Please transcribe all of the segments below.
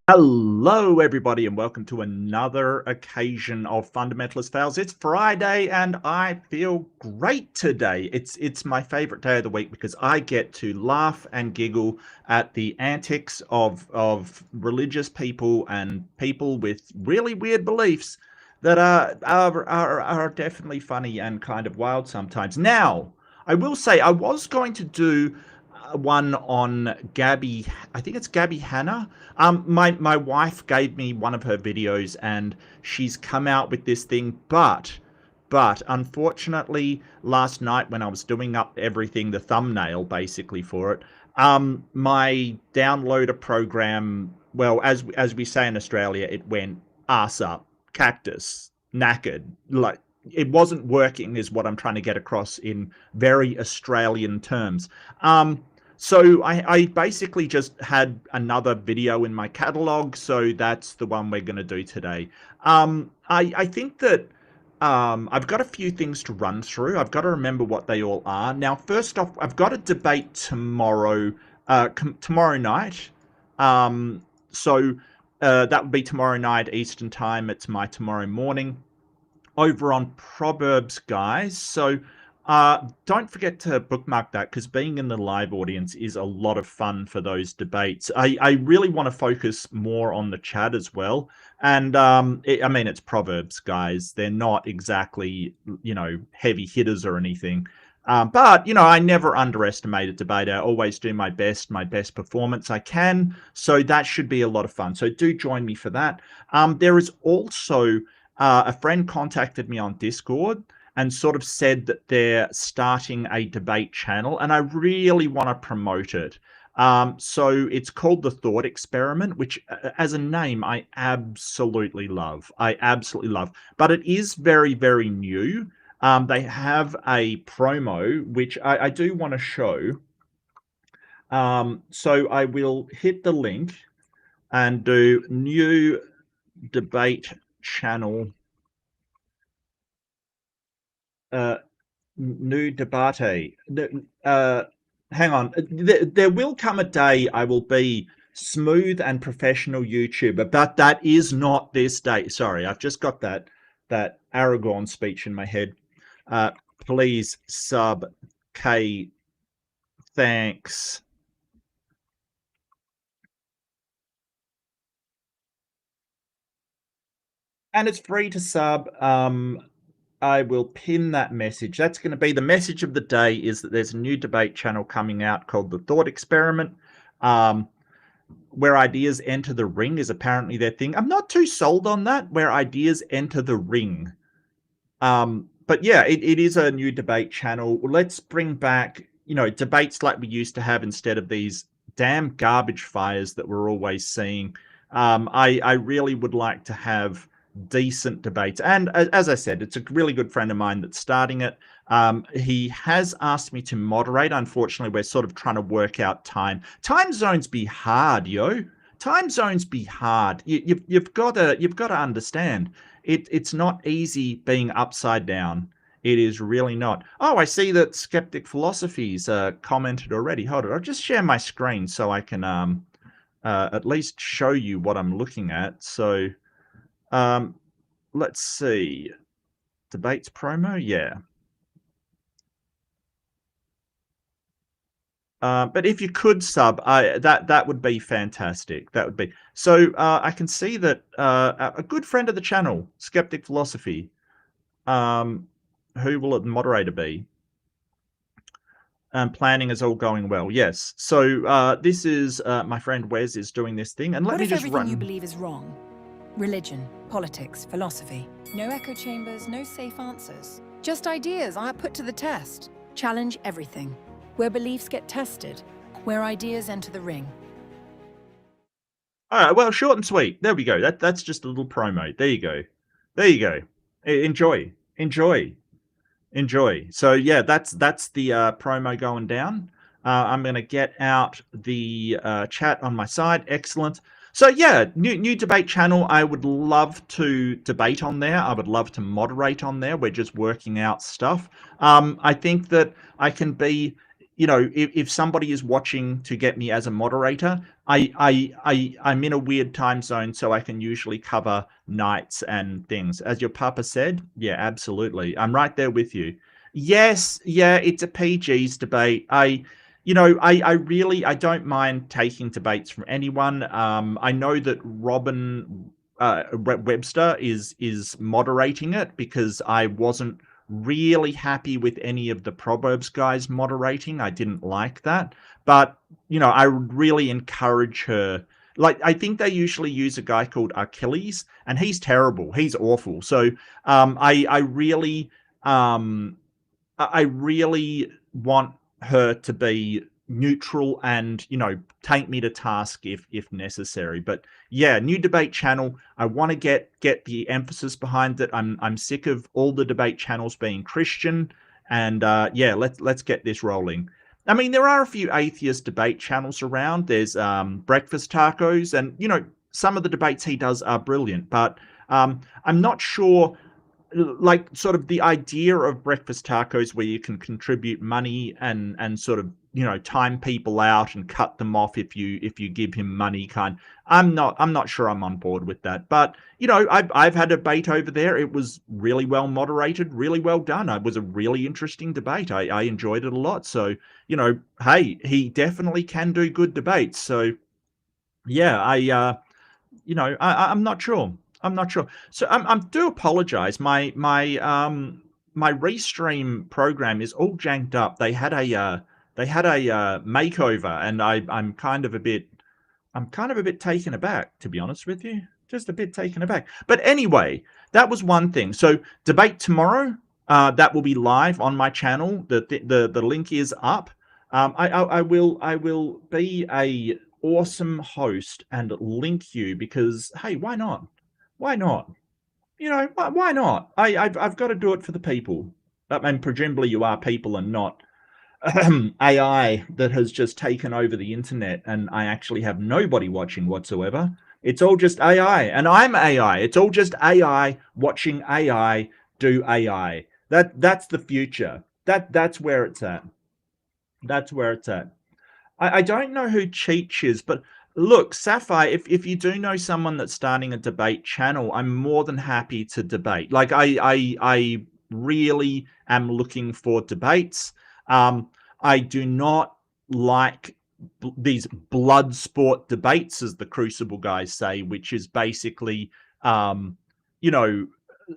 Hello, everybody, and welcome to another occasion of Fundamentalist Fails. It's Friday, and I feel great today. It's my favorite day of the week because I get to laugh and giggle at the antics of religious people and people with really weird beliefs that are definitely funny and kind of wild sometimes. Now, I will say I was going to do one on Gabby. I think it's Gabby Hanna. My wife gave me one of her videos, and she's come out with this thing. But unfortunately, last night when I was doing up everything, the thumbnail basically for it, my downloader program, well, as we say in Australia, it went arse up, cactus, knackered, like. It wasn't working, is what I'm trying to get across in very Australian terms. So I basically just had another video in my catalog, so that's the one we're going to do today. I think that I've got a few things to run through. I've got to remember what they all are. Now, first off, I've got a debate tomorrow, tomorrow night. So that would be tomorrow night Eastern time. It's my tomorrow morning over on Proverbs, guys. So don't forget to bookmark that, because being in the live audience is a lot of fun for those debates. I really want to focus more on the chat as well. And I mean, it's Proverbs, guys. They're not exactly, heavy hitters or anything. But, I never underestimate a debate. I always do my best performance I can. So that should be a lot of fun. So do join me for that. There is also a friend contacted me on Discord and sort of said that they're starting a debate channel, and I really want to promote it. So it's called The Thought Experiment, which as a name, I absolutely love. But it is very, very new. They have a promo, which I do want to show. So I will hit the link and do new debate channel, new debate. Hang on, there will come a day I will be smooth and professional YouTuber, but that is not this day. Sorry, I've just got that Aragorn speech in my head. Please sub K, thanks. And it's free to sub. I will pin that message. That's going to be the message of the day, is that there's a new debate channel coming out called The Thought Experiment, where ideas enter the ring is apparently their thing. I'm not too sold on that, where ideas enter the ring. But yeah, it is a new debate channel. Let's bring back, debates like we used to have instead of these damn garbage fires that we're always seeing. I really would like to have decent debates. And as I said, it's a really good friend of mine that's starting it. He has asked me to moderate. Unfortunately, we're sort of trying to work out time. Time zones be hard, yo. Time zones be hard. You've got to understand. It's not easy being upside down. It is really not. Oh, I see that Skeptic Philosophies commented already. Hold on, I'll just share my screen so I can at least show you what I'm looking at. So let's see. Debates promo, yeah. But if you could sub, that would be fantastic. That would be. So I can see that a good friend of the channel, Skeptic Philosophy, who will the moderator be? Planning is all going well. Yes. So this is my friend Wes is doing this thing, and let me just run. What if everything you believe is wrong? Religion, politics, philosophy. No echo chambers, no safe answers. Just ideas I put to the test. Challenge everything. Where beliefs get tested. Where ideas enter the ring. All right. Well, short and sweet. There we go. That's just a little promo. There you go. There you go. Enjoy. So yeah, that's the promo going down. I'm going to get out the chat on my side. Excellent. So yeah, new debate channel. I would love to debate on there. I would love to moderate on there. We're just working out stuff. I think that I can be if somebody is watching to get me as a moderator, I'm in a weird time zone, so I can usually cover nights and things. As your papa said, yeah, absolutely. I'm right there with you. Yes, yeah, it's a PG's debate. I don't mind taking debates from anyone. I know that Robin Webster is moderating it because I wasn't really happy with any of the Proverbs guys moderating. I didn't like that. But, I would really encourage her. Like, I think they usually use a guy called Achilles, and he's terrible. He's awful. So I really I really want her to be neutral and, take me to task if necessary. But yeah, new debate channel. I want to get the emphasis behind it. I'm sick of all the debate channels being Christian, and yeah, let's get this rolling. I mean, there are a few atheist debate channels around. There's Breakfast Tacos, and some of the debates he does are brilliant, but I'm not sure, like, sort of the idea of Breakfast Tacos where you can contribute money and sort of time people out and cut them off if you give him money kind. I'm not sure I'm on board with that, but I've had a debate over there. It was really well moderated, really well done. It was a really interesting debate. I enjoyed it a lot. So hey, he definitely can do good debates. So yeah, I'm not sure. I'm not sure. So I do apologize. My restream program is all janked up. They had a makeover, and I'm kind of a bit taken aback, to be honest with you. Just a bit taken aback. But anyway, that was one thing. So debate tomorrow. That will be live on my channel. The link is up. I will be a awesome host and link you because, hey, why not? Why not? Why not? I've got to do it for the people. And presumably you are people and not AI that has just taken over the internet, and I actually have nobody watching whatsoever. It's all just AI, and I'm AI. It's all just AI watching AI do AI. That's the future. That's where it's at. That's where it's at. I don't know who Cheech is, but look, Sapphire, if you do know someone that's starting a debate channel, I'm more than happy to debate. Like, I really am looking for debates. I do not like these blood sport debates, as the Crucible guys say, which is basically,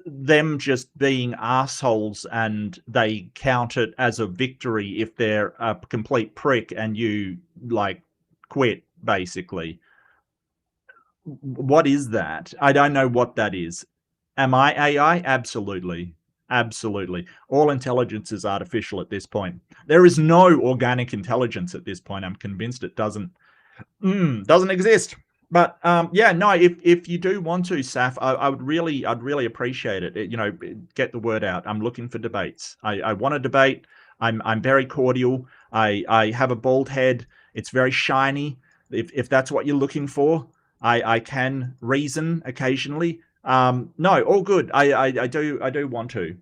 them just being assholes, and they count it as a victory if they're a complete prick and you like quit, basically. What is that? I don't know what that is. Am I AI? Absolutely. Absolutely. All intelligence is artificial at this point. There is no organic intelligence at this point. I'm convinced it doesn't exist. But yeah, no, if you do want to, Saf, I'd really appreciate it. Get the word out. I'm looking for debates. I want to debate. I'm very cordial. I have a bald head. It's very shiny. If that's what you're looking for, I can reason occasionally. No, all good. I do want to.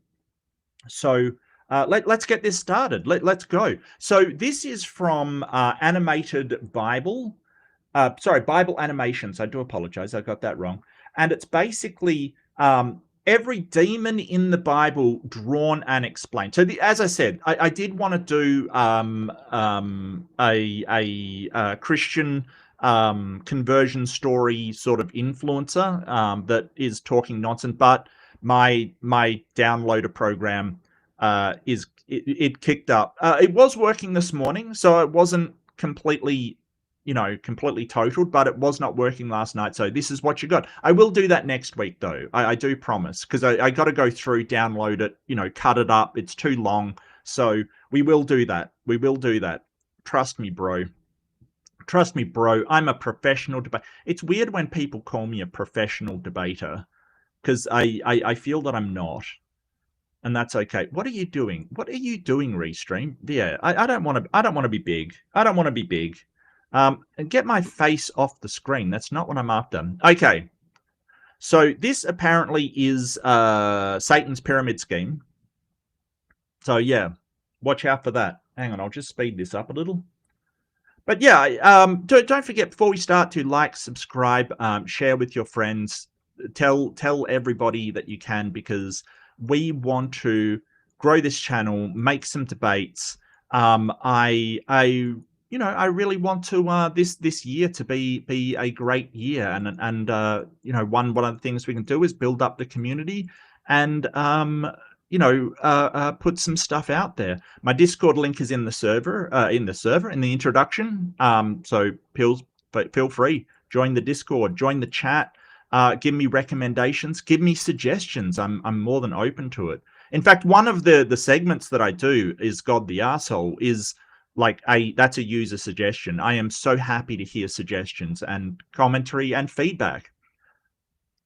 So let's get this started. Let's go. So this is from Animated Bible. Sorry, Bible Animations. I do apologize. I got that wrong. And it's basically every demon in the Bible drawn and explained. So as I said, I did want to do a Christian conversion story sort of influencer that is talking nonsense, but my downloader program it kicked up. It was working this morning, so it wasn't completely totaled, but it was not working last night. So this is what you got. I will do that next week, though. I do promise, because I got to go through, download it, cut it up. It's too long. So we will do that. We will do that. Trust me, bro. Trust me, bro. I'm a professional debater. It's weird when people call me a professional debater, because I feel that I'm not. And that's okay. What are you doing? What are you doing, Restream? Yeah, I don't want to be big. I don't want to be big. And get my face off the screen. That's not what I'm after. Okay. So this apparently is Satan's pyramid scheme. So yeah, watch out for that. Hang on, I'll just speed this up a little. But yeah, don't forget, before we start, to like, subscribe, share with your friends, tell everybody that you can, because we want to grow this channel, make some debates. I really want to this year to be a great year, and one of the things we can do is build up the community, and put some stuff out there. My Discord link is in the server, in the introduction. So feel free, join the Discord, join the chat, give me recommendations, give me suggestions. I'm more than open to it. In fact, one of the segments that I do is God the Arsehole, is like that's a user suggestion. I am so happy to hear suggestions and commentary and feedback.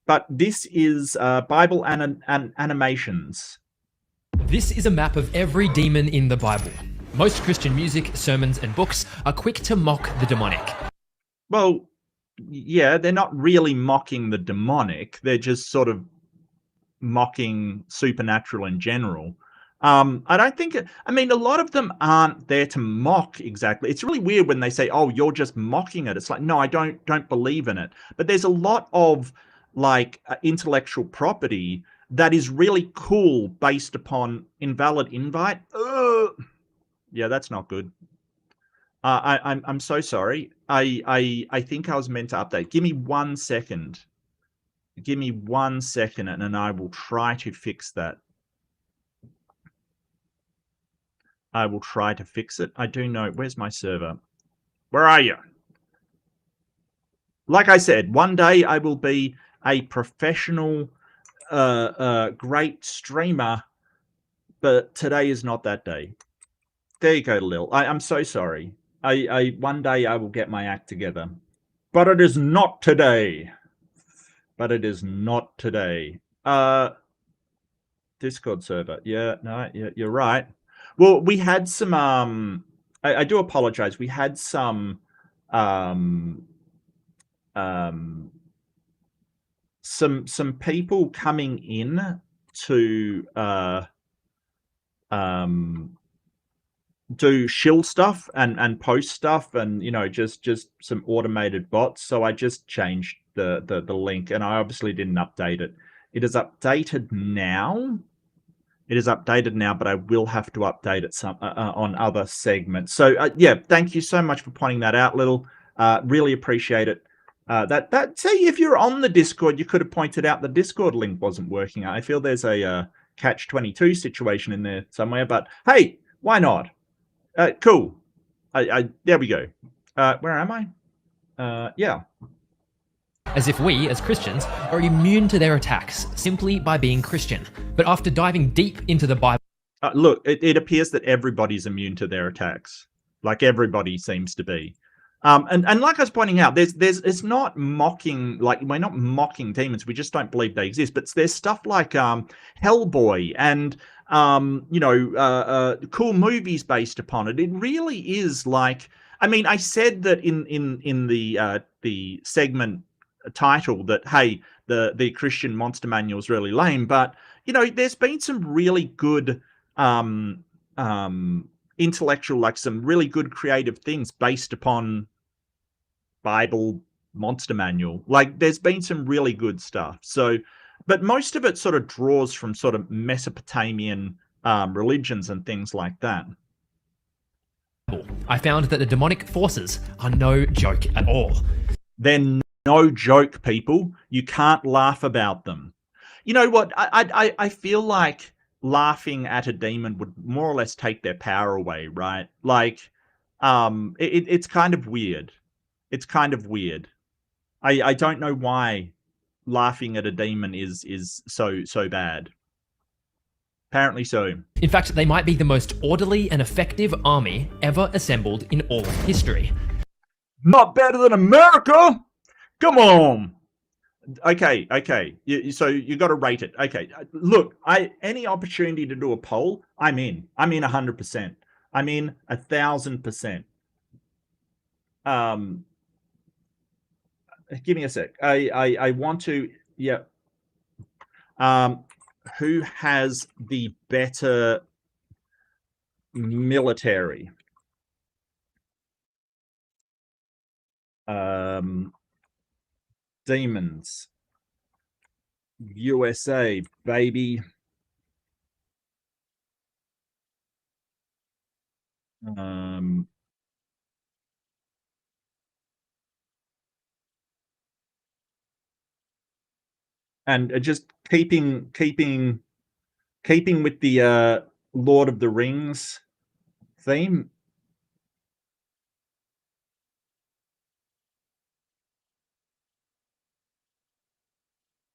But this is Bible animations. This is a map of every demon in the Bible. Most Christian music, sermons, and books are quick to mock the demonic. Well, yeah, they're not really mocking the demonic. They're just sort of mocking supernatural in general. I don't think I mean, a lot of them aren't there to mock exactly. It's really weird when they say, "Oh, you're just mocking it." It's like, no, I don't believe in it. But there's a lot of like intellectual property that is really cool based upon invalid invite. Yeah, that's not good. I'm so sorry. I think I was meant to update. Give me 1 second. Give me 1 second, and I will try to fix that. I will try to fix it. I do know. Where's my server? Where are you? Like I said, one day I will be a professional, great streamer, but today is not that day. There you go, Lil. I'm so sorry. One day I will get my act together, but it is not today. But it is not today. Discord server. Yeah, no, you're right. Well, we had some. I do apologize. We had some. Some people coming in to do shill stuff and post stuff, and just some automated bots. So I just changed the link, and I obviously didn't update it. It is updated now. It is updated now, but I will have to update it some on other segments. So yeah, thank you so much for pointing that out, Little. Really appreciate it. See, if you're on the Discord, you could have pointed out the Discord link wasn't working. I feel there's a catch-22 situation in there somewhere, but hey, why not? Cool. There we go. Where am I? Yeah. As if we, as Christians, are immune to their attacks simply by being Christian. But after diving deep into the Bible... Look, it appears that everybody's immune to their attacks. Like, everybody seems to be. And like I was pointing out, it's not mocking, like, we're not mocking demons. We just don't believe they exist. But there's stuff like Hellboy and cool movies based upon it. It really is like, I mean, I said that in the segment title that, hey, the Christian Monster Manual is really lame, but there's been some really good intellectual, like some really good creative things based upon Bible Monster Manual. Like, there's been some really good stuff. So, but most of it sort of draws from sort of Mesopotamian religions and things like that. I found that the demonic forces are no joke at all. They're no joke, people. You can't laugh about them. You know what? I feel like laughing at a demon would more or less take their power away, right? Like, it's kind of weird. It's kind of weird. I don't know why laughing at a demon is so bad. Apparently so. In fact, they might be the most orderly and effective army ever assembled in all of history. Not better than America! Come on! Okay. So you got to rate it. Okay, look, any opportunity to do a poll, I'm in. I'm in 100%. I'm in 1,000%. Give me a sec. I want to. Yeah. Who has the better military. Demons. USA, baby. And just keeping with the Lord of the Rings theme.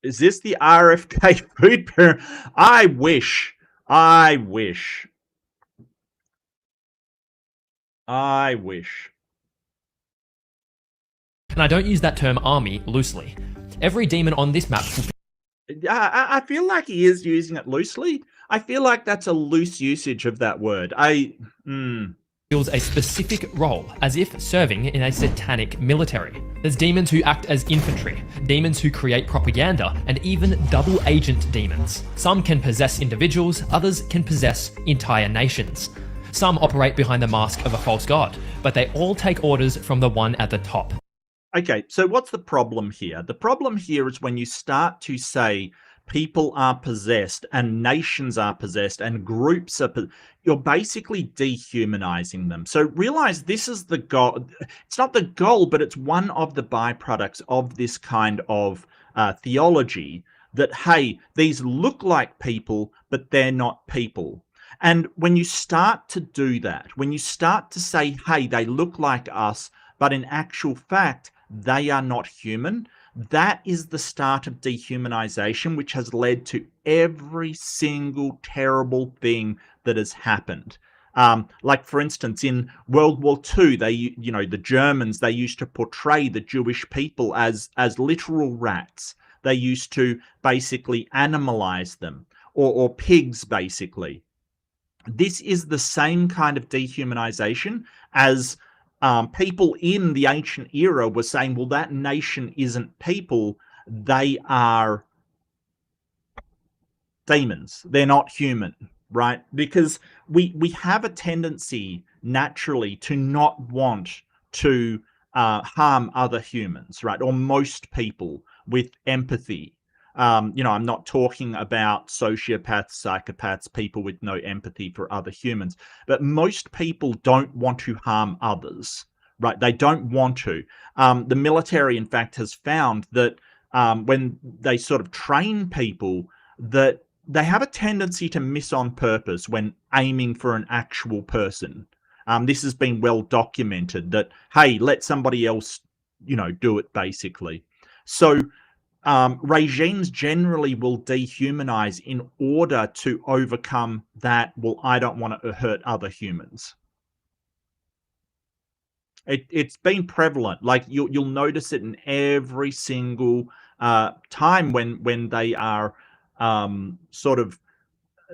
Is this the RFK food pair? I wish. I wish. I wish. And I don't use that term army loosely. Every demon on this map I feel like he is using it loosely. I feel like that's a loose usage of that word. fulfills a specific role, as if serving in a satanic military. There's demons who act as infantry, demons who create propaganda, and even double agent demons. Some can possess individuals, others can possess entire nations. Some operate behind the mask of a false god, but they all take orders from the one at the top. Okay, so what's the problem here? The problem here is when you start to say people are possessed and nations are possessed and groups are you're basically dehumanizing them. So realize this is the goal. It's not the goal, but it's one of the byproducts of this kind of theology that, hey, these look like people, but they're not people. And when you start to do that, when you start to say, hey, they look like us, but in actual fact, they are not human, that is the start of dehumanization, which has led to every single terrible thing that has happened. Like, for instance, in World War II, the Germans, they used to portray the Jewish people as literal rats. They used to basically animalize them, or pigs, basically. This is the same kind of dehumanization as people in the ancient era were saying, well, that nation isn't people, they are demons. They're not human, right? Because we have a tendency naturally to not want to harm other humans, right? Or most people with empathy. I'm not talking about sociopaths, psychopaths, people with no empathy for other humans, but most people don't want to harm others, right? They don't want to. The military, in fact, has found that when they sort of train people, that they have a tendency to miss on purpose when aiming for an actual person. This has been well documented that, hey, let somebody else, do it, basically. So regimes generally will dehumanize in order to overcome that, well, I don't want to hurt other humans. It's been prevalent. Like, you'll notice it in every single time when they are sort of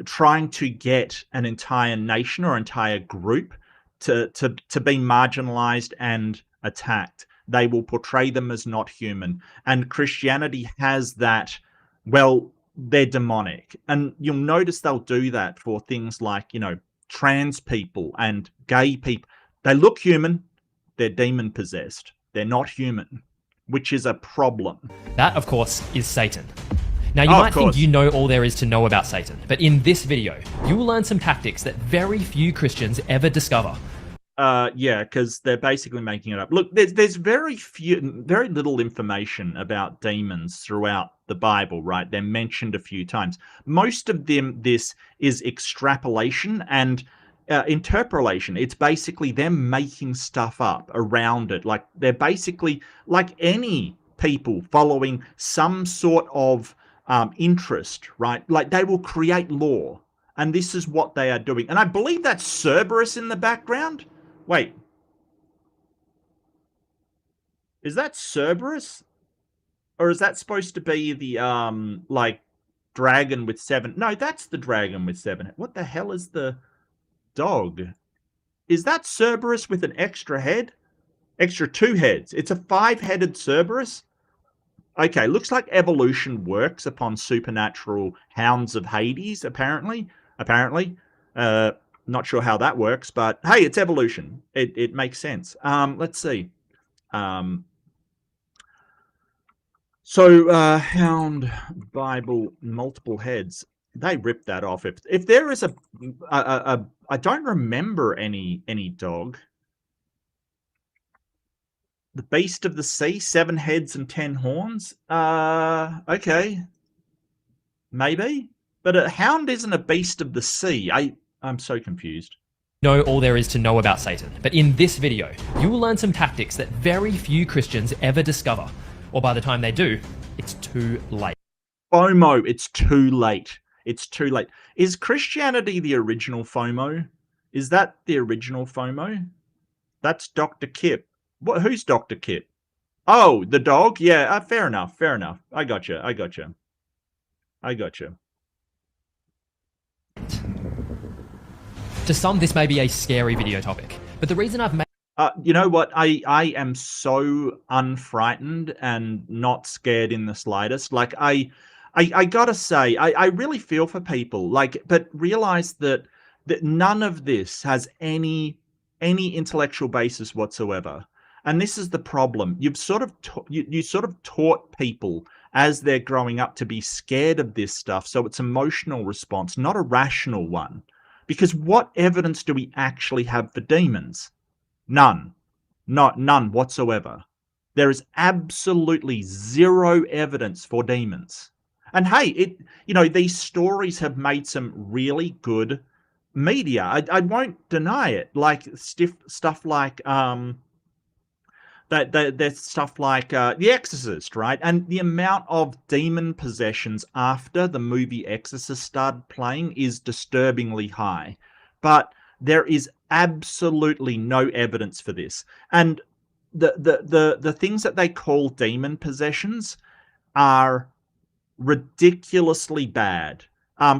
trying to get an entire nation or entire group to be marginalized and attacked. They will portray them as not human. And Christianity has that, well, they're demonic. And you'll notice they'll do that for things like, trans people and gay people. They look human, they're demon possessed. They're not human, which is a problem. That, of course, is Satan. Now, you might think you know all there is to know about Satan, but in this video, you will learn some tactics that very few Christians ever discover. Yeah, because they're basically making it up. Look, there's very little information about demons throughout the Bible, right? They're mentioned a few times. Most of this is extrapolation and interpolation. It's basically them making stuff up around it. Like, they're basically like any people following some sort of interest, right? Like, they will create law, and this is what they are doing. And I believe that's Cerberus in the background. Wait, is that Cerberus, or is that supposed to be the like dragon with 7? No, that's the dragon with 7. What the hell is the dog? Is that Cerberus with an extra head? Extra 2 heads. It's a 5-headed Cerberus. Okay, looks like evolution works upon supernatural hounds of Hades, apparently. Not sure how that works, but hey, it's evolution. It makes sense. Let's see. Hound, Bible, multiple heads. They ripped that off. If there is a I don't remember any dog. The Beast of the Sea, 7 heads and 10 horns. Okay, maybe, but a hound isn't a beast of the sea. I'm so confused. Know all there is to know about Satan, but in this video, you will learn some tactics that very few Christians ever discover, or by the time they do, it's too late. FOMO, it's too late. It's too late. Is Christianity the original FOMO? Is that the original FOMO? That's Dr. Kip. Who's Dr. Kip? Oh, the dog? Yeah, fair enough, fair enough. I gotcha. To some, this may be a scary video topic, but the reason I've made you know what? I am so unfrightened and not scared in the slightest. Like I gotta say, I really feel for people. Like, but realize that none of this has any intellectual basis whatsoever. And this is the problem. You've sort of you sort of taught people as they're growing up to be scared of this stuff. So it's emotional response, not a rational one. Because what evidence do we actually have for demons? None. None whatsoever. There is absolutely zero evidence for demons. And hey, these stories have made some really good media. I won't deny it. Like stuff like there's stuff like The Exorcist, right? And the amount of demon possessions after the movie Exorcist started playing is disturbingly high. But there is absolutely no evidence for this. And the things that they call demon possessions are ridiculously bad.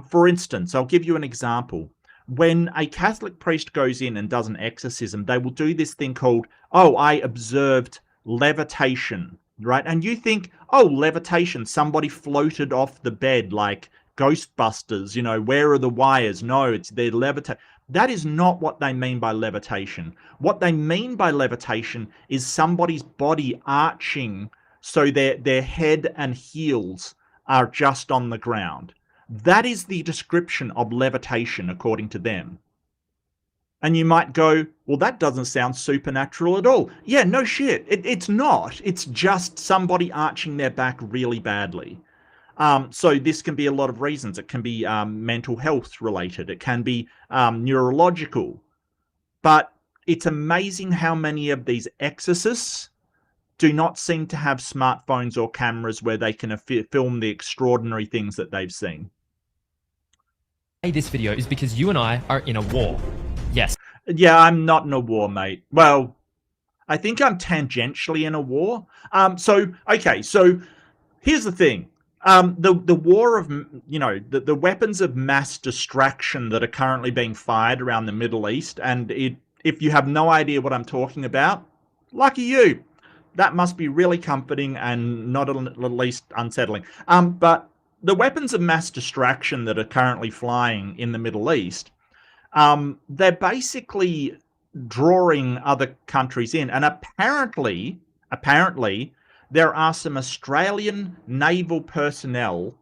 For instance, I'll give you an example. When a Catholic priest goes in and does an exorcism, they will do this thing called, oh, I observed levitation, right? And you think, oh, levitation, somebody floated off the bed like Ghostbusters, where are the wires? No, it's their levitation. That is not what they mean by levitation. What they mean by levitation is somebody's body arching so their head and heels are just on the ground. That is the description of levitation according to them. And you might go, well, that doesn't sound supernatural at all. Yeah, no shit. It's not. It's just somebody arching their back really badly. So this can be a lot of reasons. It can be mental health related. It can be neurological. But it's amazing how many of these exorcists do not seem to have smartphones or cameras where they can film the extraordinary things that they've seen. This video is because you and I are in a war. Yes. Yeah, I'm not in a war, mate. Well, I think I'm tangentially in a war. So here's the thing. The war of, the weapons of mass distraction that are currently being fired around the Middle East, and if you have no idea what I'm talking about, lucky you. That must be really comforting and not at least unsettling. But the weapons of mass distraction that are currently flying in the Middle East, they're basically drawing other countries in. And apparently, there are some Australian naval personnel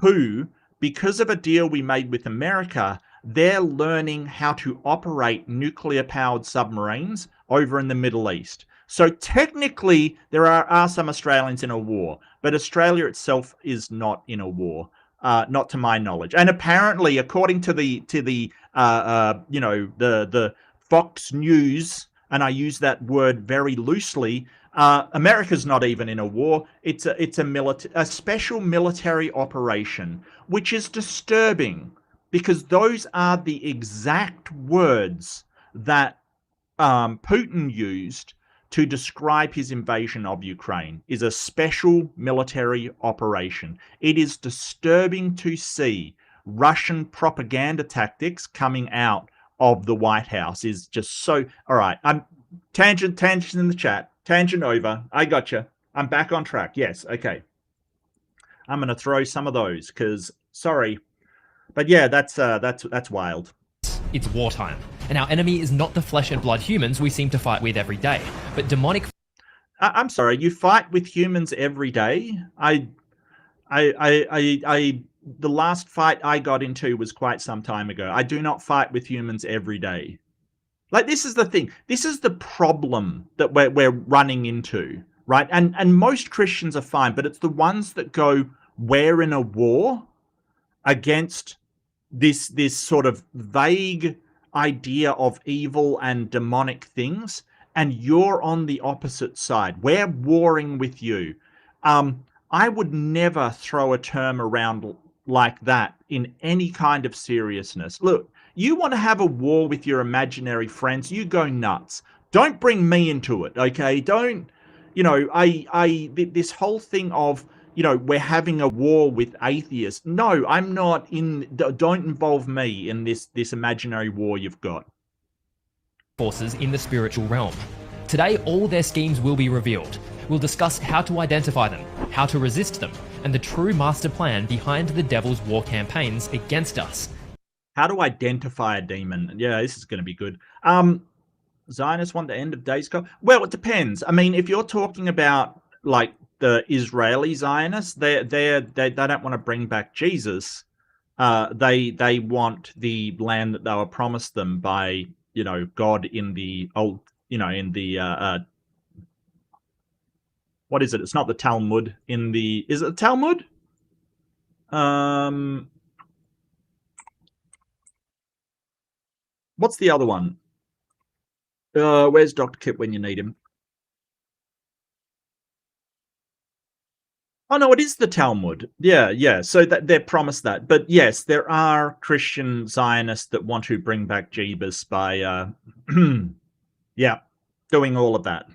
who, because of a deal we made with America, they're learning how to operate nuclear-powered submarines over in the Middle East. So technically, there are some Australians in a war, but Australia itself is not in a war, not to my knowledge. And apparently, according to the Fox News, and I use that word very loosely, America's not even in a war. It's a special military operation, which is disturbing because those are the exact words that Putin used to describe his invasion of Ukraine, is a special military operation. It is disturbing to see Russian propaganda tactics coming out of the White House. Is just so... All right, I'm tangent in the chat. Tangent over. I gotcha. I'm back on track. Yes, okay. I'm going to throw some of those because, sorry. But yeah, that's wild. It's wartime, and our enemy is not the flesh and blood humans we seem to fight with every day, but demonic. I'm sorry, you fight with humans every day? The last fight I got into was quite some time ago. I do not fight with humans every day. Like, this is the thing. This is the problem that we're running into, right? And most Christians are fine, but it's the ones that go, we're in a war against this sort of vague idea of evil and demonic things, and you're on the opposite side. We're warring with you. I would never throw a term around like that in any kind of seriousness. Look, you want to have a war with your imaginary friends, you go nuts. Don't bring me into it, okay? Don't, this whole thing of, we're having a war with atheists. No, I'm not don't involve me in this imaginary war you've got. Forces in the spiritual realm. Today, all their schemes will be revealed. We'll discuss how to identify them, how to resist them, and the true master plan behind the devil's war campaigns against us. How to identify a demon. Yeah, this is going to be good. Zionists want the end of days. Well, it depends. I mean, if you're talking about like the Israeli Zionists, they don't want to bring back Jesus. They want the land that they were promised them by God in the old in the what is it? It's not the Talmud. Is it the Talmud? What's the other one? Where's Dr. Kip when you need him? Oh, no, it is the Talmud. Yeah. So that they're promised that. But yes, there are Christian Zionists that want to bring back Jesus by, yeah, doing all of that.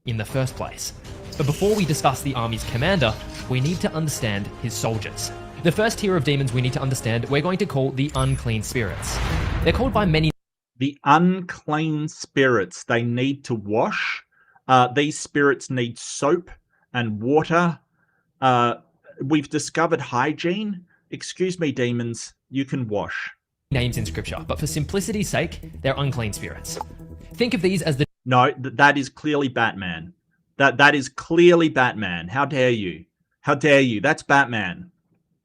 In the first place. But before we discuss the army's commander, we need to understand his soldiers. The first tier of demons we need to understand we're going to call the unclean spirits. They're called by many... The unclean spirits, they need to wash. These spirits need soap and water. We've discovered hygiene. Excuse me, demons, you can wash. Names in scripture, but for simplicity's sake, they're unclean spirits. Think of these as the... No, that is clearly Batman. That is clearly Batman. How dare you? How dare you? That's Batman.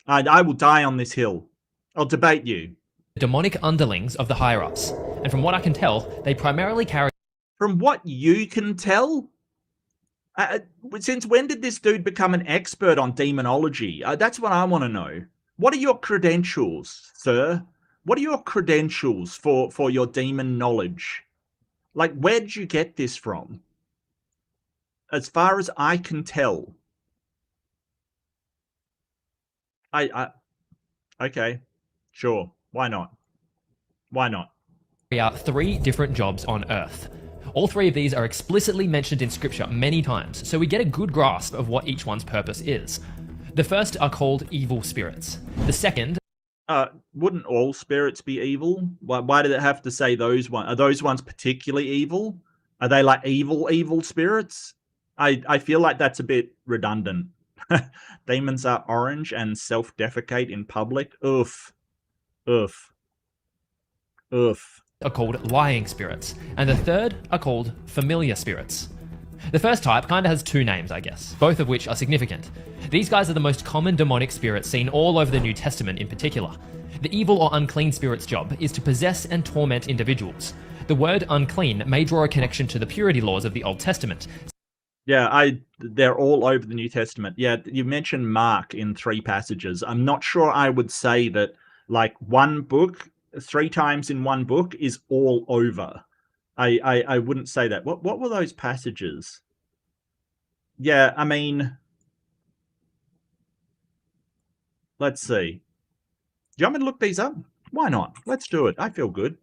I will die on this hill. I'll debate you. Demonic underlings of the higher-ups. And from what I can tell, they primarily carry... From what you can tell? Since when did this dude become an expert on demonology? That's what I want to know. What are your credentials, sir? What are your credentials for your demon knowledge? Like, where did you get this from? As far as I can tell. Okay, sure. Why not? Why not? There are 3 different jobs on Earth. All 3 of these are explicitly mentioned in scripture many times, so we get a good grasp of what each one's purpose is. The first are called evil spirits. The second... wouldn't all spirits be evil? Why did it have to say those ones? Are those ones particularly evil? Are they like evil spirits? I feel like that's a bit redundant. Demons are orange and self-defecate in public. Oof. Are called lying spirits, and the third are called familiar spirits. The first type kind of has 2 names, I guess, both of which are significant. These guys are the most common demonic spirits seen all over the New Testament in particular. The evil or unclean spirit's job is to possess and torment individuals. The word unclean may draw a connection to the purity laws of the Old Testament. Yeah, they're all over the New Testament. Yeah, you mentioned Mark in 3 passages. I'm not sure I would say that, like, one book, 3 times in one book is all over. I wouldn't say that. What were those passages? Yeah, I mean, let's see. Do you want me to look these up? Why not? Let's do it. I feel good.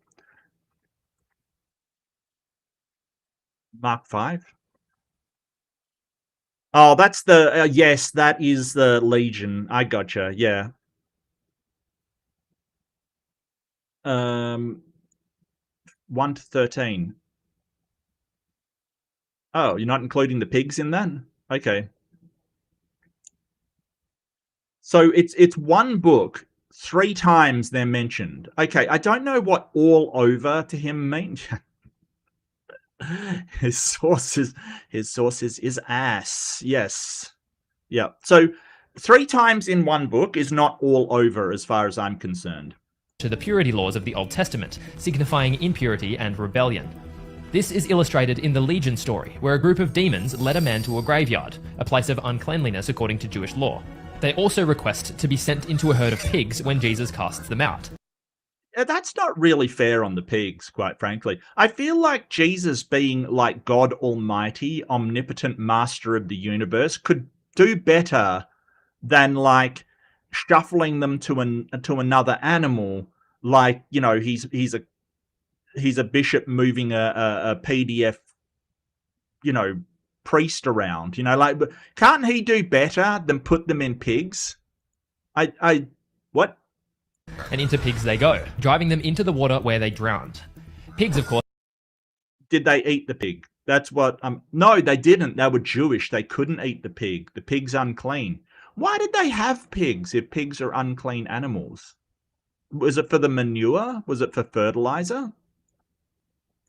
Mark 5. Oh, that's the... yes, that is the Legion. I gotcha, yeah. 1 to 13. Oh, you're not including the pigs in that? Okay. So it's one book, 3 times they're mentioned. Okay, I don't know what all over to him means. his source is ass. Yes. Yeah. So 3 times in one book is not all over as far as I'm concerned. To the purity laws of the Old Testament, signifying impurity and rebellion. This is illustrated in the Legion story, where a group of demons led a man to a graveyard, a place of uncleanliness according to Jewish law. They also request to be sent into a herd of pigs when Jesus casts them out. That's not really fair on the pigs, quite frankly. I feel like Jesus, being like God Almighty, omnipotent master of the universe, could do better than like shuffling them to another animal. Like, you know, he's a bishop moving a PDF, you know, priest around. You know, like, can't he do better than put them in pigs? What? And into pigs they go, driving them into the water where they drowned. Pigs, of course. Did they eat the pig? That's what. No, they didn't. They were Jewish. They couldn't eat the pig. The pig's unclean. Why did they have pigs if pigs are unclean animals? Was it for the manure? Was it for fertilizer?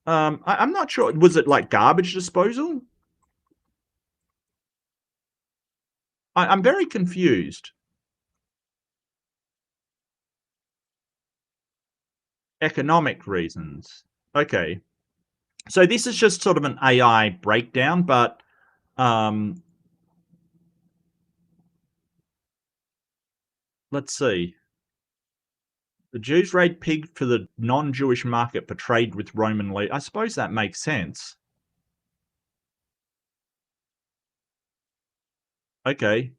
I'm not sure. Was it like garbage disposal? I'm very confused. Economic reasons. Okay. So this is just sort of an AI breakdown, but let's see. The Jews raid pig for the non-Jewish market for trade with Roman lead. I suppose that makes sense. Okay.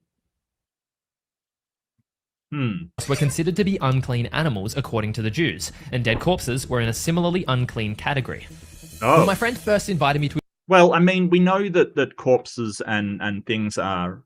Were considered to be unclean animals according to the Jews, and dead corpses were in a similarly unclean category. Oh. When my friend first invited me to... Well, I mean, we know that corpses and things are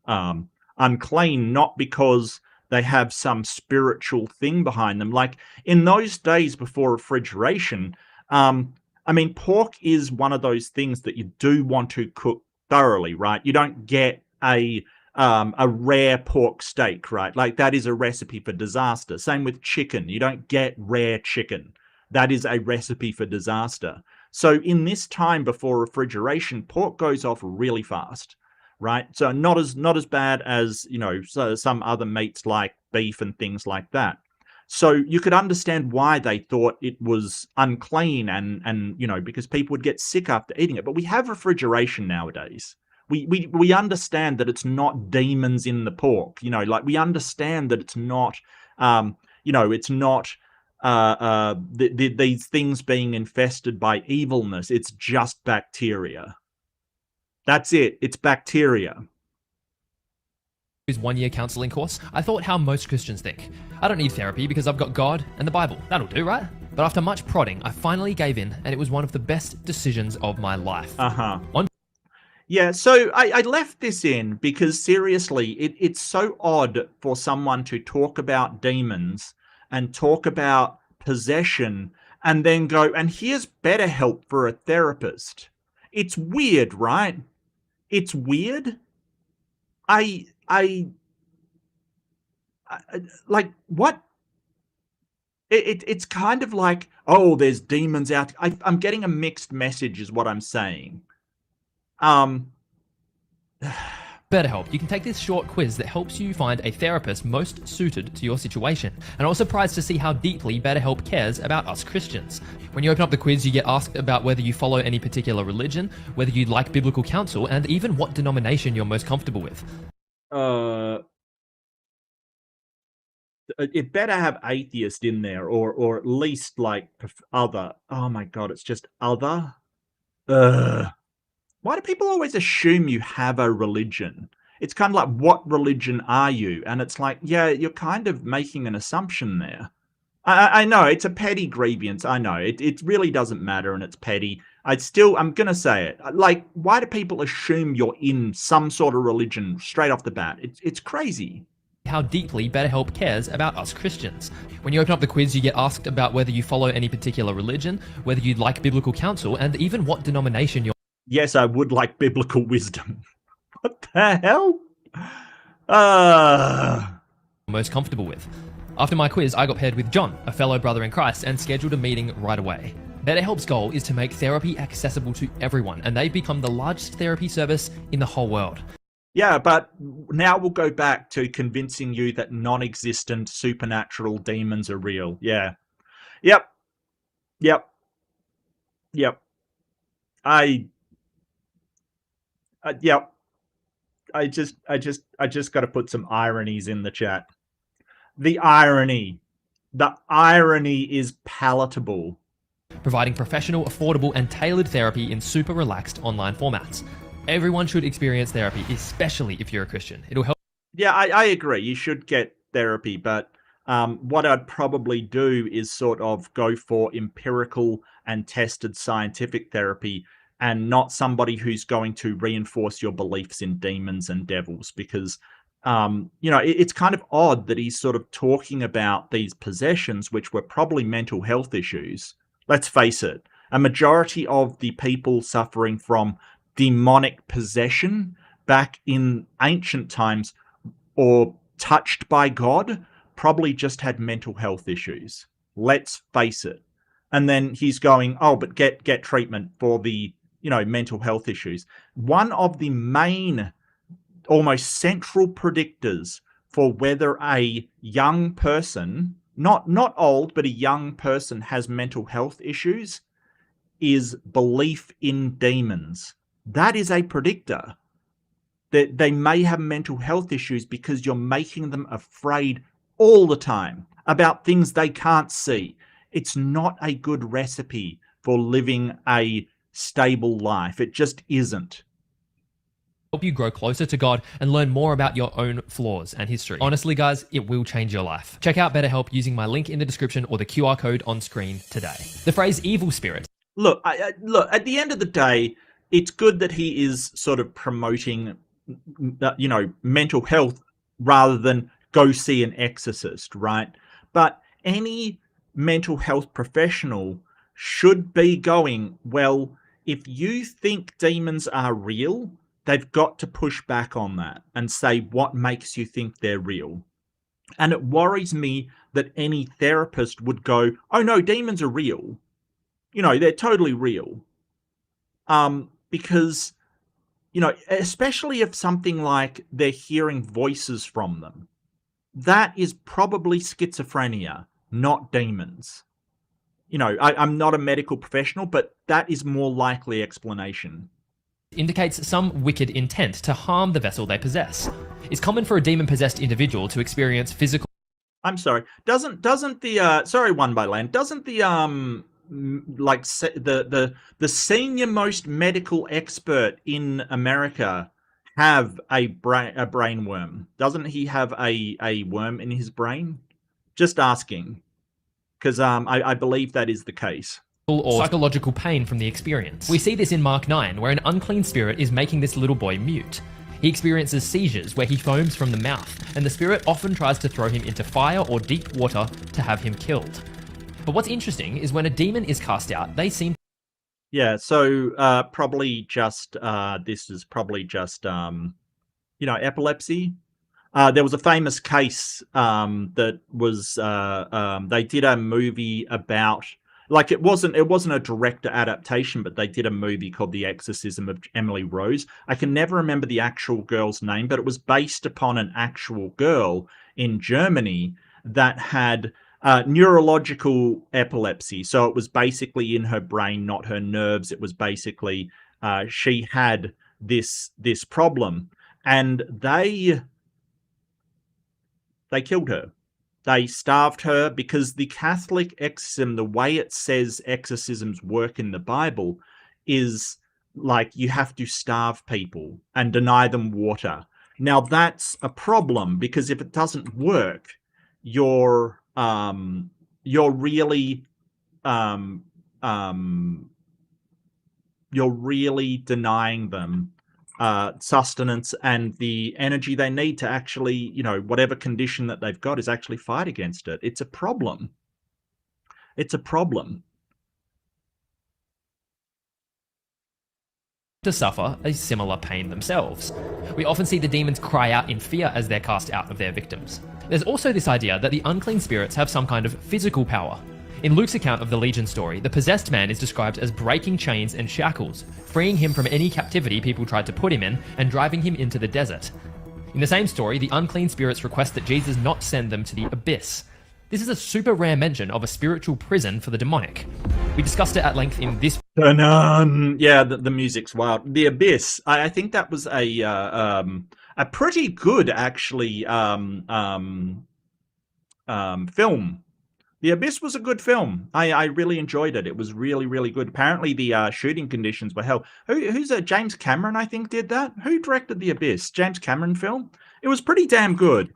unclean, not because they have some spiritual thing behind them. Like, in those days before refrigeration, I mean, pork is one of those things that you do want to cook thoroughly, right? You don't get a rare pork steak, right? Like, that is a recipe for disaster. Same with chicken. You don't get rare chicken. That is a recipe for disaster. So in this time before refrigeration, pork goes off really fast, right? So not as bad as, you know, some other meats like beef and things like that. So you could understand why they thought it was unclean and you know, because people would get sick after eating it. But we have refrigeration nowadays. We understand that it's not demons in the pork, you know, like we understand that it's not, you know, it's not these things being infested by evilness. It's just bacteria. That's it. It's bacteria. His 1-year counseling course, I thought how most Christians think. I don't need therapy because I've got God and the Bible. That'll do, right? But after much prodding, I finally gave in, and it was one of the best decisions of my life. Yeah, so I left this in because seriously, it's so odd for someone to talk about demons and talk about possession and then go, and here's better help for a therapist. It's weird, right? It's weird. I like, what? It's kind of like, oh, there's demons out. I'm getting a mixed message is what I'm saying. BetterHelp. You can take this short quiz that helps you find a therapist most suited to your situation. And I was surprised to see how deeply BetterHelp cares about us Christians. When you open up the quiz, you get asked about whether you follow any particular religion, whether you like biblical counsel, and even what denomination you're most comfortable with. It better have atheist in there, or at least like other. Oh my god, it's just other. Why do people always assume you have a religion? It's kind of like, what religion are you? And it's like, yeah, you're kind of making an assumption there. I know, it's a petty grievance. I know, it really doesn't matter and it's petty. I'm going to say it. Like, why do people assume you're in some sort of religion straight off the bat? It's crazy. How deeply BetterHelp cares about us Christians. When you open up the quiz, you get asked about whether you follow any particular religion, whether you like biblical counsel, and even what denomination you're... Yes, I would like biblical wisdom. What the hell? most comfortable with. After my quiz, I got paired with John, a fellow brother in Christ, and scheduled a meeting right away. BetterHelp's goal is to make therapy accessible to everyone, and they've become the largest therapy service in the whole world. Yeah, but now we'll go back to convincing you that non-existent supernatural demons are real. Yeah. Yep. Yep. Yep. Yep. I just got to put some ironies in the chat. The irony is palatable. Providing professional, affordable, and tailored therapy in super relaxed online formats. Everyone should experience therapy, especially if you're a Christian. It'll help. Yeah, I agree. You should get therapy, but what I'd probably do is sort of go for empirical and tested scientific therapy, and not somebody who's going to reinforce your beliefs in demons and devils, because it's kind of odd that he's sort of talking about these possessions, which were probably mental health issues. Let's face it, a majority of the people suffering from demonic possession back in ancient times, or touched by God, probably just had mental health issues. Let's face it. And then he's going, oh, but get treatment for the, mental health issues. One of the main, almost central predictors for whether a young person, not old, but a young person has mental health issues is belief in demons. That is a predictor that they may have mental health issues because you're making them afraid all the time about things they can't see. It's not a good recipe for living a stable life. It just isn't. Help you grow closer to God and learn more about your own flaws and history. Honestly, guys, it will change your life. Check out BetterHelp using my link in the description or the QR code on screen today. The phrase evil spirit. Look, at the end of the day, it's good that he is sort of promoting, mental health rather than go see an exorcist, right? But any mental health professional should be going, well, if you think demons are real, they've got to push back on that and say, what makes you think they're real? And it worries me that any therapist would go, oh no, demons are real. They're totally real. Because, especially if something like they're hearing voices from them, that is probably schizophrenia, not demons. I'm not a medical professional, but that is more likely explanation. Indicates some wicked intent to harm the vessel they possess. It's common for a demon-possessed individual to experience physical... I'm sorry. Doesn't the sorry, One by Land, doesn't the the senior most medical expert in America have a brain worm? Doesn't he have a worm in his brain? Just asking, because I believe that is the case. Or psychological pain from the experience. We see this in Mark 9, where an unclean spirit is making this little boy mute. He experiences seizures where he foams from the mouth, and the spirit often tries to throw him into fire or deep water to have him killed. But what's interesting is when a demon is cast out, they seem... Yeah, so probably just, this is probably just, epilepsy. There was a famous case that was, they did a movie about... Like it wasn't a direct adaptation, but they did a movie called The Exorcism of Emily Rose. I can never remember the actual girl's name, but it was based upon an actual girl in Germany that had neurological epilepsy. So it was basically in her brain, not her nerves. It was basically she had this problem, and they killed her. They starved her, because the Catholic exorcism, the way it says exorcisms work in the Bible, is like you have to starve people and deny them water. Now that's a problem, because if it doesn't work, you're really denying them sustenance and the energy they need to actually, whatever condition that they've got, is actually fight against it. It's a problem. It's a problem. to suffer a similar pain themselves. We often see the demons cry out in fear as they're cast out of their victims. There's also this idea that the unclean spirits have some kind of physical power. In Luke's account of the Legion story, the possessed man is described as breaking chains and shackles, freeing him from any captivity people tried to put him in, and driving him into the desert. In the same story, the unclean spirits request that Jesus not send them to the abyss. This is a super rare mention of a spiritual prison for the demonic. We discussed it at length in this. Yeah, the music's wild. The Abyss. I think that was a pretty good, actually, film. The Abyss was a good film. I really enjoyed it. It was really, really good. Apparently, the shooting conditions were hell. Who's James Cameron? I think did that. Who directed The Abyss? James Cameron film. It was pretty damn good.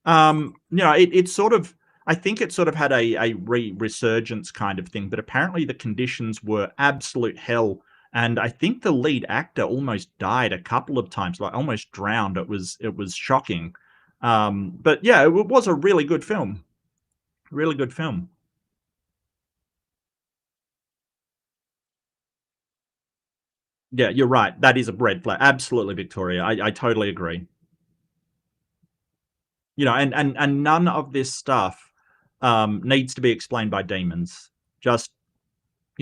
It sort of. I think it sort of had a resurgence kind of thing, but apparently the conditions were absolute hell. And I think the lead actor almost died a couple of times, like almost drowned. It was shocking. But yeah, it was a really good film. Really good film. Yeah, you're right. That is a red flag. Absolutely, Victoria. I totally agree. And none of this stuff needs to be explained by demons. Just,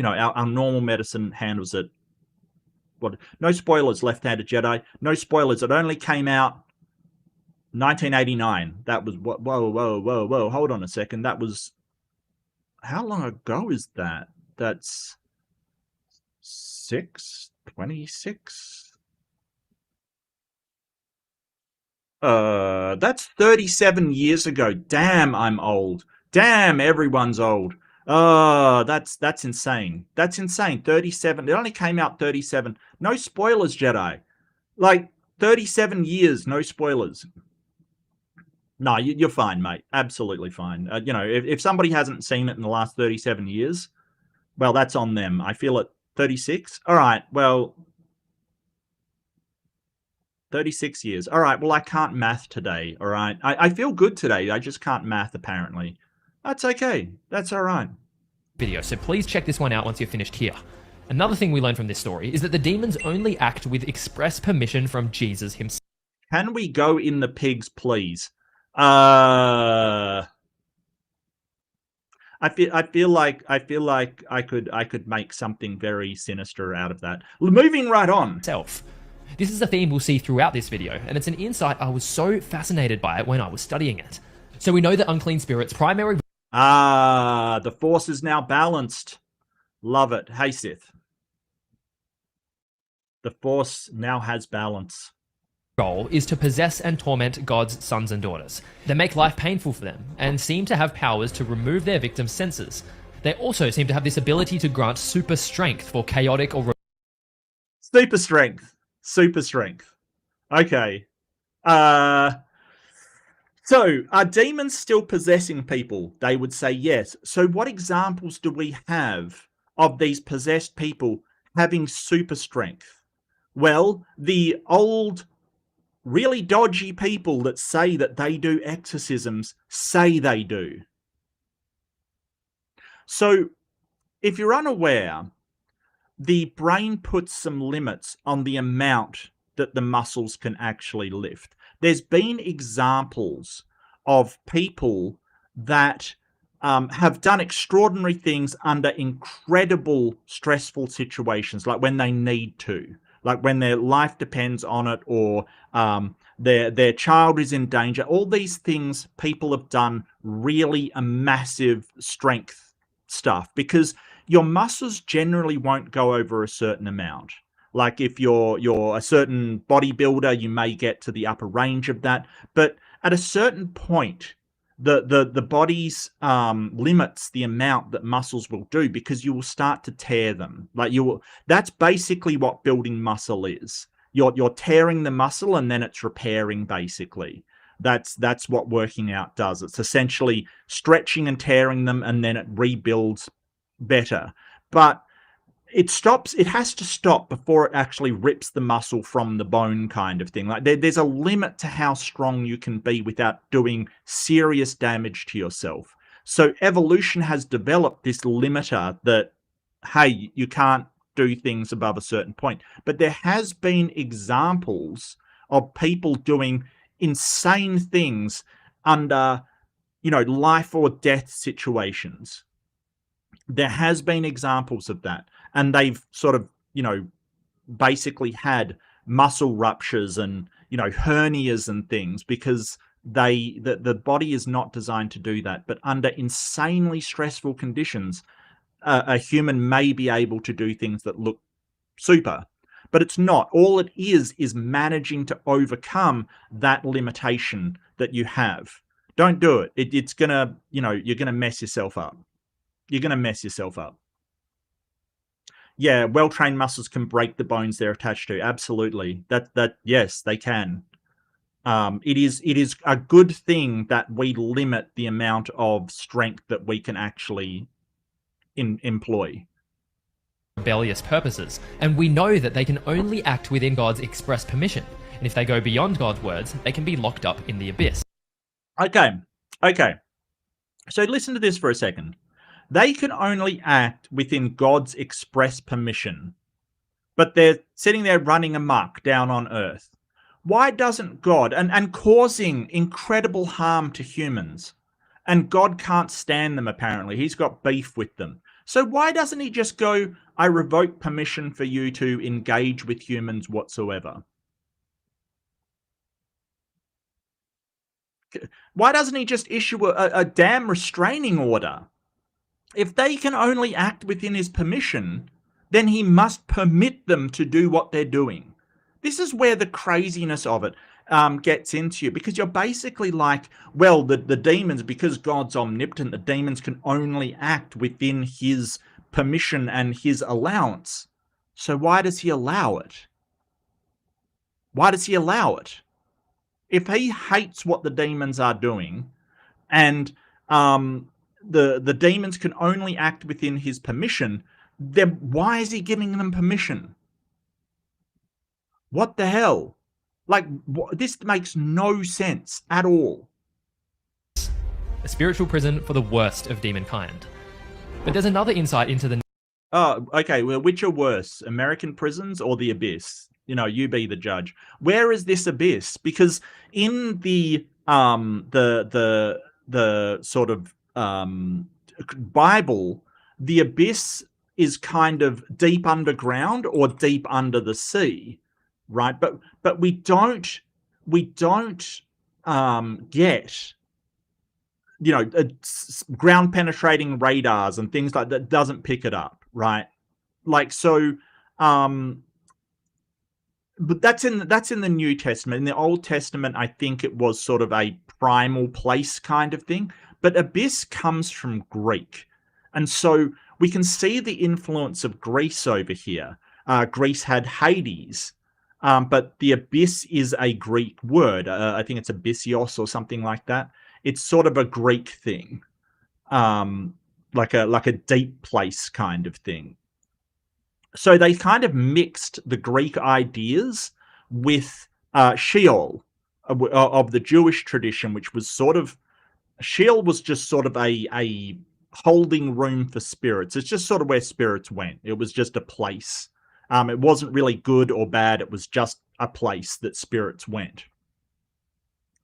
our normal medicine handles it. No spoilers, Left-Handed Jedi. No spoilers. It only came out 1989. That was whoa. Hold on a second. That was, how long ago is that? That's 26. That's 37 years ago. Damn, I'm old. Damn, everyone's old. Oh, that's insane. That's insane. 37. It only came out 37. No spoilers, Jedi. Like 37 years, no spoilers. No, you're fine, mate. Absolutely fine. If somebody hasn't seen it in the last 37 years, well, that's on them. I feel it. 36. All right. Well, 36 years. All right. Well, I can't math today. All right. I feel good today. I just can't math, apparently. That's okay. That's all right. Video, so please check this one out once you're finished here. Another thing we learn from this story is that the demons only act with express permission from Jesus himself. Can we go in the pigs, please? I feel like I could make something very sinister out of that. Moving right on. This is a theme we'll see throughout this video, and it's an insight I was so fascinated by it when I was studying it. So we know that unclean spirits' primary... the force is now balanced. Love it. Hey, Sith. The force now has balance. Goal is to possess and torment God's sons and daughters. They make life painful for them, and seem to have powers to remove their victims' senses. They also seem to have this ability to grant super strength for chaotic or... Super strength. Super strength. Okay. So, are demons still possessing people? They would say yes. So what examples do we have of these possessed people having super strength? Well, the old, really dodgy people that say that they do exorcisms say they do. So, if you're unaware, the brain puts some limits on the amount that the muscles can actually lift. There's been examples of people that have done extraordinary things under incredible stressful situations, like when they need to, like when their life depends on it, or their child is in danger. All these things people have done really a massive strength stuff, because your muscles generally won't go over a certain amount. Like if you're a certain bodybuilder, you may get to the upper range of that. But at a certain point, the body's limits the amount that muscles will do, because you will start to tear them. Like that's basically what building muscle is. You're tearing the muscle and then it's repairing, basically. That's what working out does. It's essentially stretching and tearing them, and then it rebuilds better. But it has to stop before it actually rips the muscle from the bone, kind of thing. Like there's a limit to how strong you can be without doing serious damage to yourself. So evolution has developed this limiter that, hey, you can't do things above a certain point. But there has been examples of people doing insane things under, life or death situations. There has been examples of that, and they've sort of, basically had muscle ruptures and, hernias and things because the body is not designed to do that. But under insanely stressful conditions, a human may be able to do things that look super, but it's not. All it is managing to overcome that limitation that you have. Don't do it. It's gonna, you're gonna mess yourself up. You're gonna mess yourself up. Yeah, well-trained muscles can break the bones they're attached to. Absolutely. Yes, they can. It is a good thing that we limit the amount of strength that we can actually employ. Rebellious purposes, and we know that they can only act within God's express permission, and if they go beyond God's words, they can be locked up in the abyss. Okay. So listen to this for a second. They can only act within God's express permission, but they're sitting there running amok down on Earth. Why doesn't God, and causing incredible harm to humans, and God can't stand them apparently, he's got beef with them. So why doesn't he just go, I revoke permission for you to engage with humans whatsoever? Why doesn't he just issue a damn restraining order? If they can only act within his permission, then he must permit them to do what they're doing. This is where the craziness of it gets into you, because you're basically like, well, the demons, because God's omnipotent, the demons can only act within his permission and his allowance. So why does he allow it? Why does he allow it? If he hates what the demons are doing, and the demons can only act within his permission, then why is he giving them permission? What the hell? Like, this makes no sense at all. A spiritual prison for the worst of demonkind. But there's another insight into the... Oh, okay. Well, which are worse, American prisons or the abyss? You be the judge. Where is this abyss? Because in the sort of Bible, the abyss is kind of deep underground or deep under the sea, right? But we don't get ground penetrating radars and things like that. Doesn't pick it up, right? Like, so but that's in the New Testament. In the Old Testament, I think it was sort of a primal place kind of thing. But abyss comes from Greek. And so we can see the influence of Greece over here. Greece had Hades, but the abyss is a Greek word. I think it's abyssios or something like that. It's sort of a Greek thing, like a deep place kind of thing. So they kind of mixed the Greek ideas with Sheol of the Jewish tradition, which was sort of, Sheol was just sort of a holding room for spirits. It's just sort of where spirits went. It was just a place. It wasn't really good or bad. It was just a place that spirits went.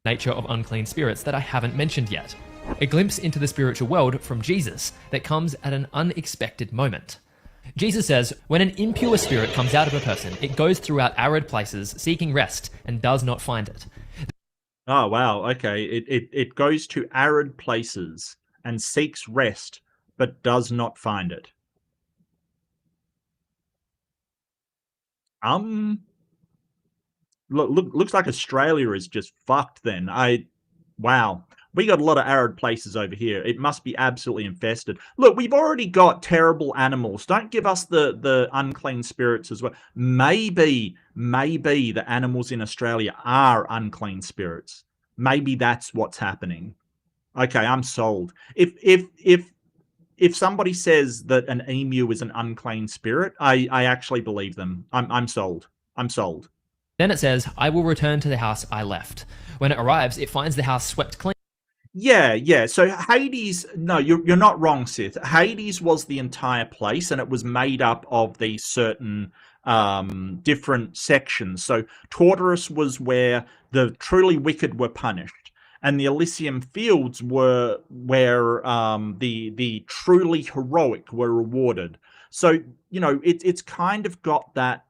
Nature of unclean spirits that I haven't mentioned yet. A glimpse into the spiritual world from Jesus that comes at an unexpected moment. Jesus says, when an impure spirit comes out of a person, it goes throughout arid places seeking rest and does not find it. Oh, wow. Okay. It goes to arid places and seeks rest, but does not find it. Looks like Australia is just fucked then. Wow. We got a lot of arid places over here. It must be absolutely infested. Look, we've already got terrible animals. Don't give us the unclean spirits as well. Maybe the animals in Australia are unclean spirits. Maybe that's what's happening. Okay, I'm sold. If somebody says that an emu is an unclean spirit, I actually believe them. I'm sold. I'm sold. Then it says, I will return to the house I left. When it arrives, it finds the house swept clean. Yeah. So Hades, no, you're not wrong, Sith. Hades was the entire place, and it was made up of these certain different sections. So Tartarus was where the truly wicked were punished, and the Elysium Fields were where the truly heroic were rewarded. So it's kind of got that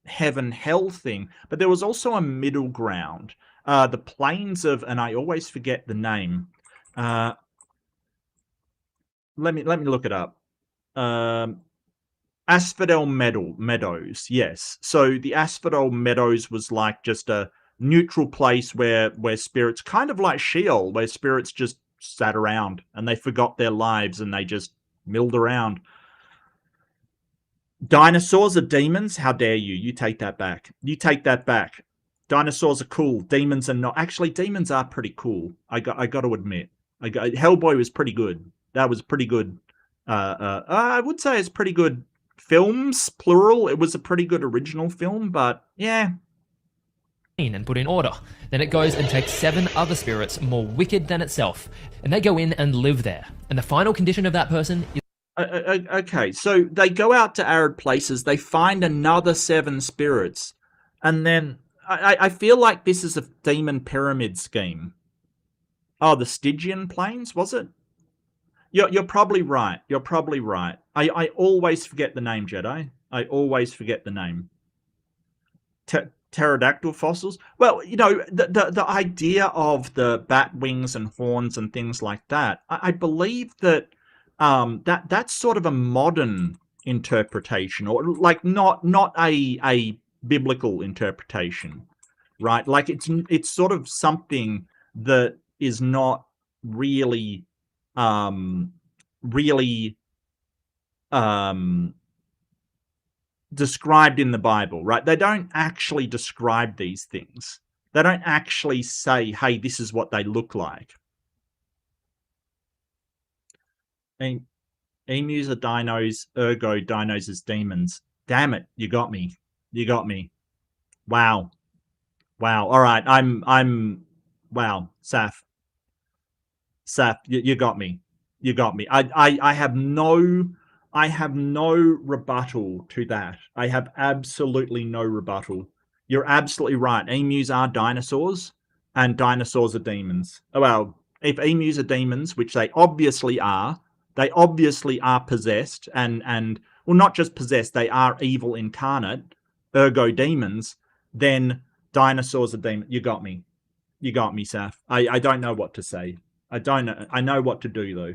heaven hell thing, but there was also a middle ground. The plains of, and I always forget the name. Let me look it up. Asphodel Meadows. Yes. So the Asphodel Meadows was like just a neutral place where spirits, kind of like Sheol, where spirits just sat around and they forgot their lives and they just milled around. Dinosaurs are demons? How dare you? You take that back. You take that back. Dinosaurs are cool. Demons are not. Actually, demons are pretty cool. I got to admit. Hellboy was pretty good. That was pretty good. I would say it's pretty good films, plural. It was a pretty good original film, but yeah. And put in order. Then it goes and takes 7 other spirits more wicked than itself, and they go in and live there. And the final condition of that person is okay, so they go out to arid places, they find another 7 spirits, and then I feel like this is a demon pyramid scheme. Oh, the Stygian plains, was it? You're probably right. You're probably right. I always forget the name, Jedi. I always forget the name. Pterodactyl fossils. Well, the idea of the bat wings and horns and things like that. I believe that that's sort of a modern interpretation, or like not a biblical interpretation, right? Like it's sort of something that is not really described in the Bible, right? They don't actually describe these things. They don't actually say, hey, this is what they look like. And emus are dinos, ergo dinos as demons. Damn it, you got me. You got me. Wow. All right, wow, Saf, you got me. You got me. I have no rebuttal to that. I have absolutely no rebuttal. You're absolutely right. Emus are dinosaurs, and dinosaurs are demons. Oh, well, if emus are demons, which they obviously are possessed, and well, not just possessed, they are evil incarnate, ergo demons, then dinosaurs are demons. You got me. You got me, Saf. I don't know what to say. I don't know. I know what to do, though.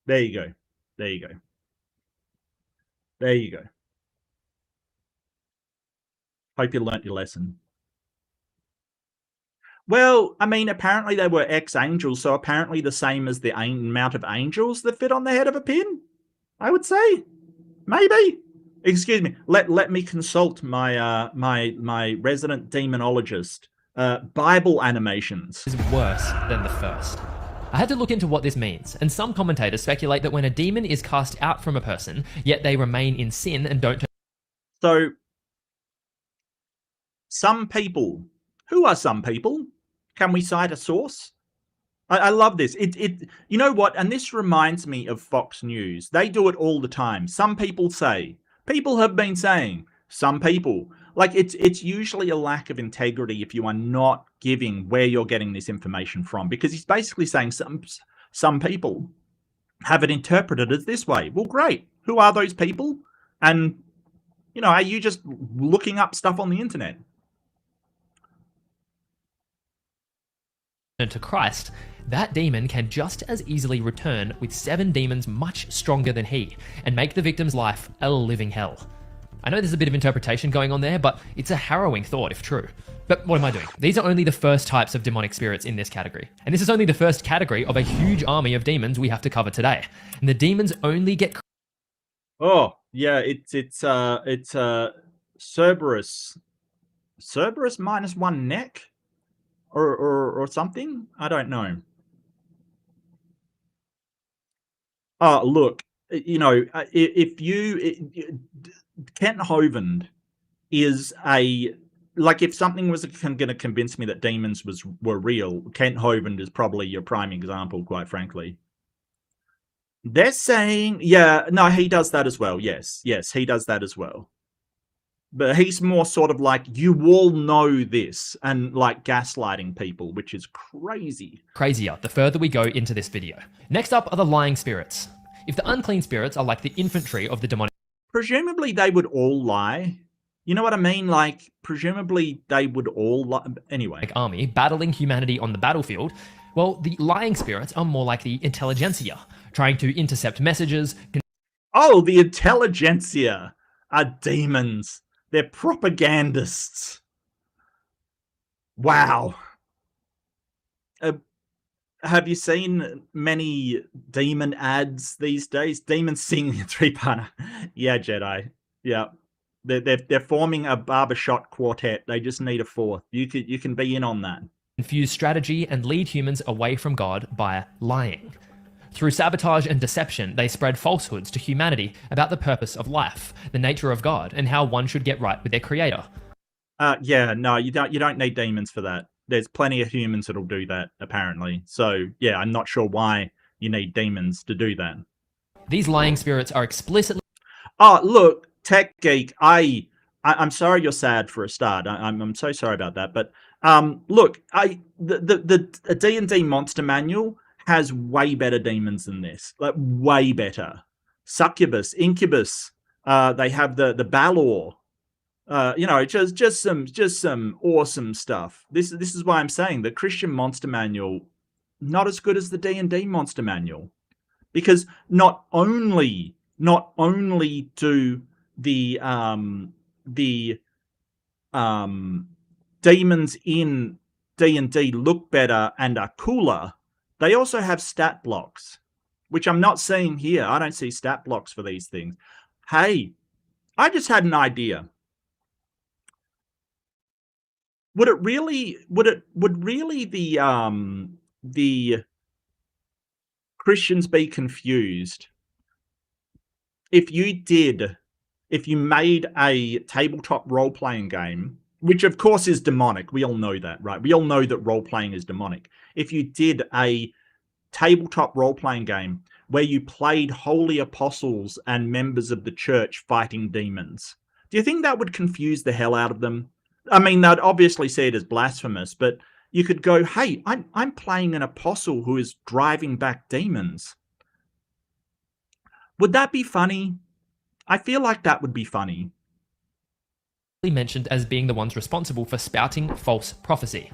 There you go. There you go. There you go. Hope you learnt your lesson. Well, I mean, apparently they were ex-angels, so apparently the same as the amount of angels that fit on the head of a pin, I would say. Maybe. Excuse me. Let me consult my my resident demonologist. Bible animations is worse than the first. I had to look into what this means, and some commentators speculate that when a demon is cast out from a person, yet they remain in sin and don't... So, some people. Who are some people? Can we cite a source? I love this. You know what? And this reminds me of Fox News. They do it all the time. Some people say. People have been saying. Some people. Like, it's usually a lack of integrity if you are not giving where you're getting this information from, because he's basically saying some people have it interpreted as this way. Well, great. Who are those people? And, are you just looking up stuff on the internet? To Christ, that demon can just as easily return with 7 demons much stronger than he, and make the victim's life a living hell. I know there's a bit of interpretation going on there, but it's a harrowing thought if true. But what am I doing? These are only the first types of demonic spirits in this category. And this is only the first category of a huge army of demons we have to cover today. And the demons only get... Oh, yeah, it's Cerberus. Cerberus minus 1 neck? Or something? I don't know. Oh, look, if you... Kent Hovind is a like if something was going to convince me that demons were real, Kent Hovind is probably your prime example, quite frankly. They're saying, yeah, no, he does that as well. Yes, he does that as well. But he's more sort of like, you all know this, and like gaslighting people, which is crazy. Crazier the further we go into this video. Next up are the lying spirits. If the unclean spirits are like the infantry of the demonic... Presumably they would all lie. You know what I mean? Like, presumably they would all lie. Anyway. Army battling humanity on the battlefield, well, the lying spirits are more like the intelligentsia, trying to intercept messages. Oh, the intelligentsia are demons. They're propagandists. Wow. Have you seen many demon ads these days? Demons singing a three-parter. Yeah, Jedi. Yeah. They're forming a barbershop quartet. They just need a fourth. You can be in on that. Confuse strategy and lead humans away from God by lying. Through sabotage and deception, they spread falsehoods to humanity about the purpose of life, the nature of God, and how one should get right with their creator. Yeah, no, you don't need demons for that. There's plenty of humans that'll do that, apparently. So, yeah, I'm not sure why you need demons to do that. These lying spirits are explicitly... Oh, look, Tech Geek, I'm sorry you're sad for a start. I'm so sorry about that. But look, the D&D monster manual has way better demons than this. Like, way better. Succubus, Incubus, they have the Balor. You know, just some awesome stuff. This is why I'm saying the Christian monster manual not as good as the D&D monster manual, because not only do the demons in D&D look better and are cooler, they also have stat blocks, which I'm not seeing here. I don't see stat blocks for these things. Hey, I just had an idea. Would really the Christians be confused if you made a tabletop role-playing game, which of course is demonic? We all know that, right? We all know that role-playing is demonic. If you did a tabletop role-playing game where you played holy apostles and members of the church fighting demons, do you think that would confuse the hell out of them? I mean, they'd obviously see it as blasphemous, but you could go, hey, I'm playing an apostle who is driving back demons. Would that be funny? I feel like that would be funny. Mentioned as being the ones responsible for spouting false prophecy.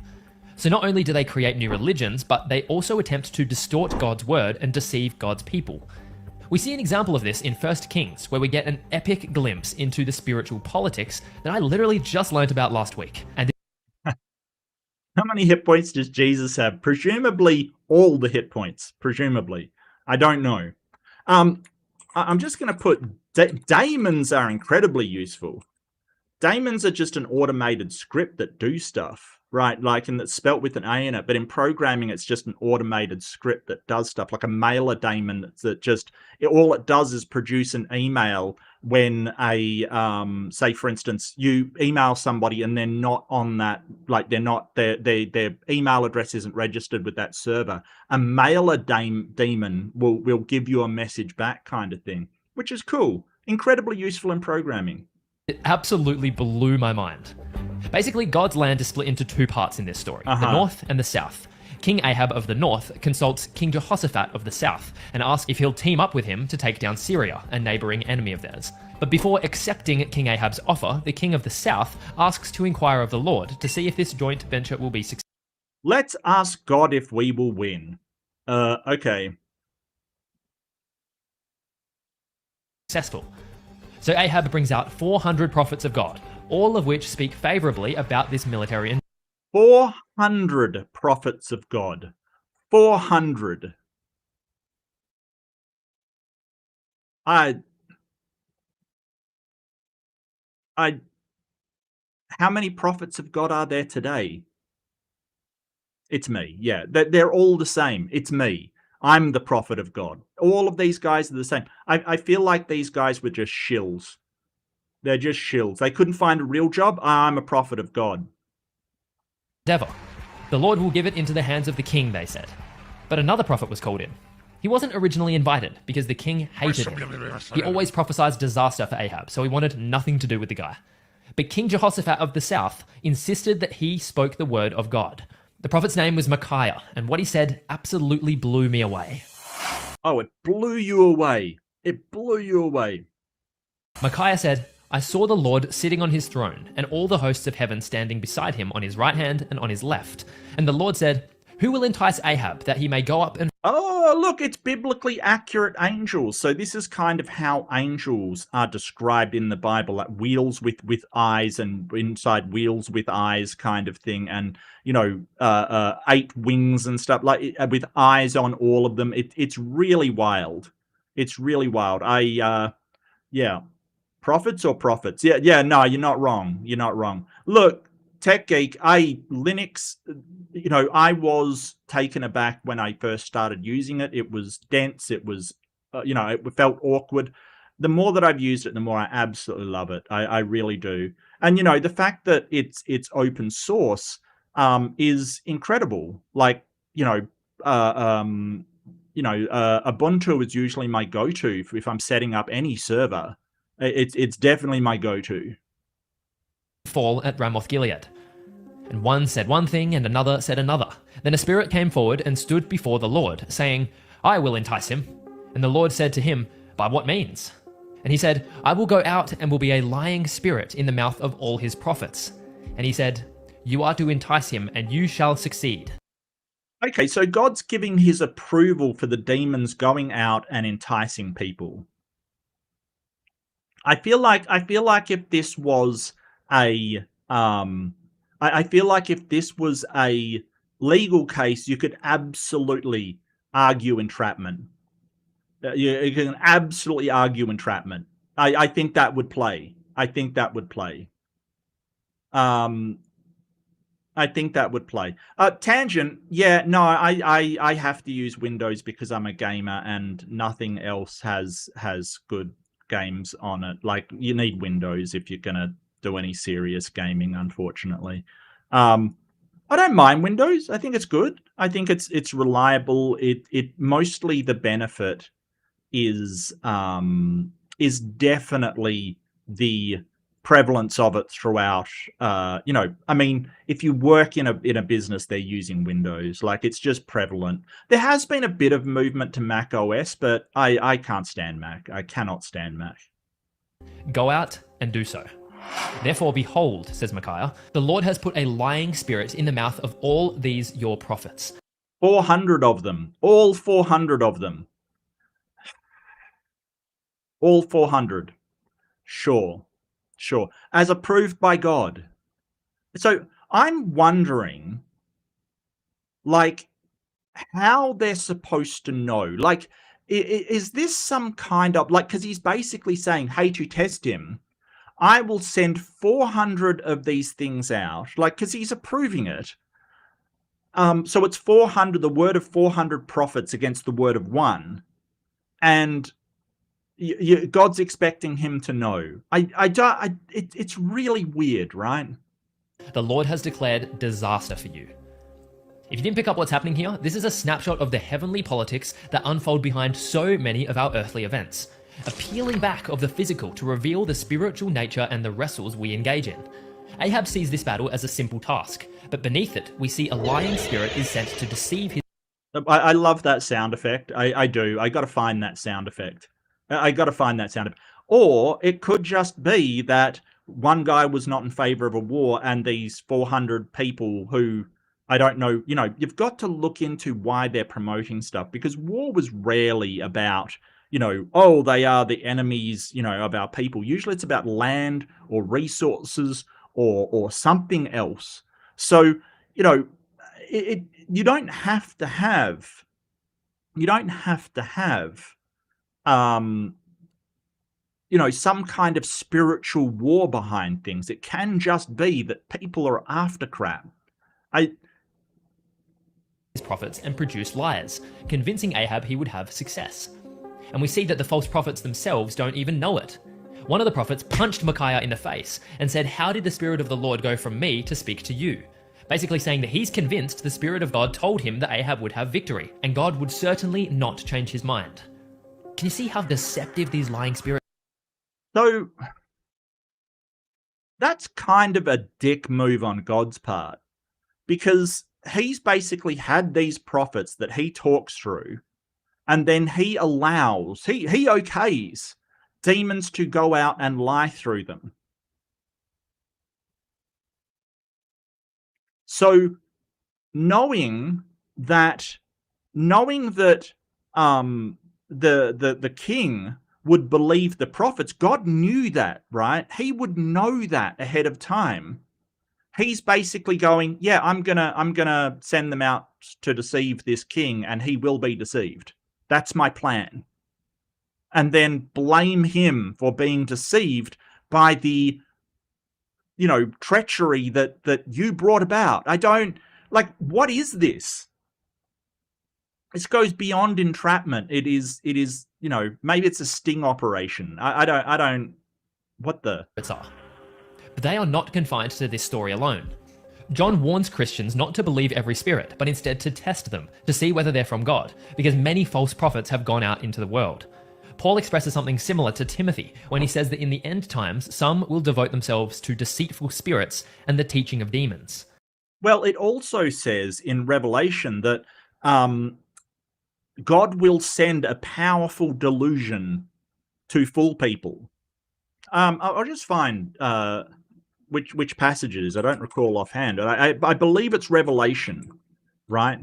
So not only do they create new religions, but they also attempt to distort God's word and deceive God's people. We see an example of this in 1 Kings, where we get an epic glimpse into the spiritual politics that I literally just learnt about last week. And how many hit points does Jesus have? Presumably all the hit points. Presumably. I don't know. I'm just going to put... daemons are incredibly useful. Daemons are just an automated script that do stuff, right? Like, and that's spelt with an A in it. But in programming, it's just an automated script that does stuff, like a mailer daemon that just... all it does is produce an email when a say for instance you email somebody and they're not on that, like their email address isn't registered with that server. A mailer daemon will give you a message back, kind of thing, which is cool. Incredibly useful in programming. It absolutely blew my mind. Basically, God's land is split into two parts in this story, the north and the south. King Ahab of the north consults King Jehoshaphat of the south and asks if he'll team up with him to take down Syria, a neighbouring enemy of theirs. But before accepting King Ahab's offer, the king of the south asks to inquire of the Lord to see if this joint venture will be successful. Let's ask God if we will win. Okay. Successful. So Ahab brings out 400 prophets of God, all of which speak favourably about this military... 400 prophets of God. 400. How many prophets of God are there today? It's me. Yeah, they're all the same. It's me. I'm the prophet of God. All of these guys are the same. I feel like these guys were just shills. They're just shills. They couldn't find a real job. I'm a prophet of God. Endeavor. The Lord will give it into the hands of the king, they said. But another prophet was called in. He wasn't originally invited because the king hated him. He always prophesied disaster for Ahab, so he wanted nothing to do with the guy. But King Jehoshaphat of the south insisted that he spoke the word of God. The prophet's name was Micaiah, and what he said absolutely blew me away. Oh, it blew you away. It blew you away. Micaiah said, I saw the Lord sitting on his throne, and all the hosts of heaven standing beside him on his right hand and on his left. And the Lord said, who will entice Ahab that he may go up and... Oh, look, it's biblically accurate angels. So this is kind of how angels are described in the Bible, like wheels with eyes and inside wheels with eyes kind of thing. And, 8 wings and stuff, like with eyes on all of them. It's really wild. It's really wild. Yeah. Prophets or prophets? Yeah, no, you're not wrong. You're not wrong. Look, Tech Geek, Linux, I was taken aback when I first started using it. It was dense. It was, it felt awkward. The more that I've used it, the more I absolutely love it. I really do. And, the fact that it's open source is incredible. Like, Ubuntu is usually my go-to if I'm setting up any server. It's definitely my go-to. Fall at Ramoth Gilead. And one said one thing and another said another. Then a spirit came forward and stood before the Lord, saying, I will entice him. And the Lord said to him, by what means? And he said, I will go out and will be a lying spirit in the mouth of all his prophets. And he said, you are to entice him, and you shall succeed. Okay, so God's giving his approval for the demons going out and enticing people. I feel like if this was a I feel like if this was a legal case, you could absolutely argue entrapment. You can absolutely argue entrapment. I think that would play. I think that would play. Tangent, yeah, no, I have to use Windows because I'm a gamer and nothing else has good games on it. Like, you need Windows if you're gonna do any serious gaming, unfortunately. I don't mind Windows. I think it's good. I think it's reliable. It mostly the benefit is definitely the prevalence of it throughout. I mean, if you work in a business, they're using Windows. Like, it's just prevalent. There has been a bit of movement to Mac OS, but I can't stand Mac. I cannot stand Mac. Go out and do so. Therefore, behold, says Micaiah, the Lord has put a lying spirit in the mouth of all these your prophets. 400 of them. All 400 of them. All 400. Sure. As approved by God. So I'm wondering, like, how they're supposed to know. Like, is this some kind of, like, because he's basically saying, hey, to test him, I will send 400 of these things out, like, because he's approving it. So it's 400, the word of 400 prophets against the word of one. And God's expecting him to know. It's really weird, right? The Lord has declared disaster for you. If you didn't pick up what's happening here, this is a snapshot of the heavenly politics that unfold behind so many of our earthly events. A peeling back of the physical to reveal the spiritual nature and the wrestles we engage in. Ahab sees this battle as a simple task, but beneath it, we see a lying spirit is sent to deceive his... I love that sound effect. I do. I got to find that sound effect. Or it could just be that one guy was not in favor of a war and these 400 people who, I don't know, you've got to look into why they're promoting stuff, because war was rarely about, oh, they are the enemies, of our people. Usually it's about land or resources or something else. So, you don't have to have some kind of spiritual war behind things. It can just be that people are after crap. His prophets and produce liars, convincing Ahab he would have success. And we see that the false prophets themselves don't even know it. One of the prophets punched Micaiah in the face and said, "How did the Spirit of the Lord go from me to speak to you?" Basically saying that he's convinced the Spirit of God told him that Ahab would have victory, and God would certainly not change his mind. Can you see how deceptive these lying spirits are? So, that's kind of a dick move on God's part, because he's basically had these prophets that he talks through, and then he allows, he okays demons to go out and lie through them. So knowing that the king would believe the prophets, God knew that, right? He would know that ahead of time. He's basically going, yeah, I'm gonna send them out to deceive this king, and he will be deceived. That's my plan. And then blame him for being deceived by the, treachery that you brought about. I don't, like, what is this? This goes beyond entrapment. It is, maybe it's a sting operation. I don't, what the? are. But they are not confined to this story alone. John warns Christians not to believe every spirit, but instead to test them, to see whether they're from God, because many false prophets have gone out into the world. Paul expresses something similar to Timothy when he says that in the end times, some will devote themselves to deceitful spirits and the teaching of demons. Well, it also says in Revelation that God will send a powerful delusion to fool people. I'll just find which passages. I don't recall offhand. I believe it's Revelation, right?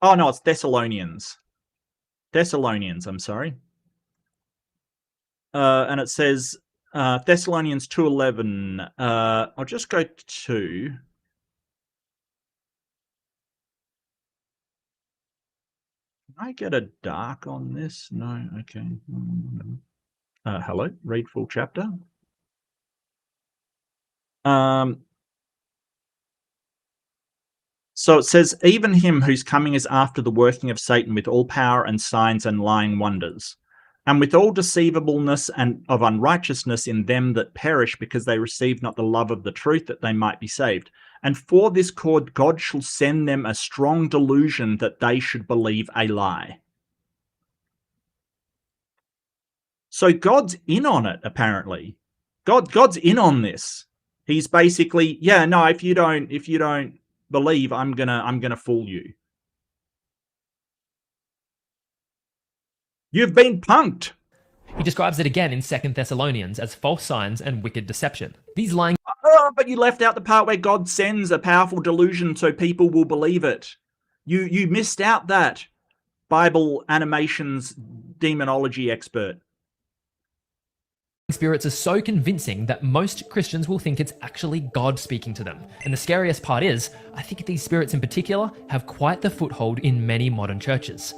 Oh, no, it's Thessalonians. Thessalonians, I'm sorry. And it says Thessalonians 2:11. I'll just go to... Can I get a dark on this? No, okay. Hello, read full chapter. So it says, even him whose coming is after the working of Satan with all power and signs and lying wonders, and with all deceivableness and of unrighteousness in them that perish, because they receive not the love of the truth, that they might be saved. And for this cause God shall send them a strong delusion, that they should believe a lie. So God's in on it, apparently. God's in on this. He's basically, yeah, no, if you don't believe, I'm gonna fool you. You've been punked. He describes it again in 2 Thessalonians as false signs and wicked deception. These lying... Oh, but you left out the part where God sends a powerful delusion so people will believe it. You missed out that, Bible animations demonology expert. Spirits are so convincing that most Christians will think it's actually God speaking to them. And the scariest part is, I think these spirits in particular have quite the foothold in many modern churches.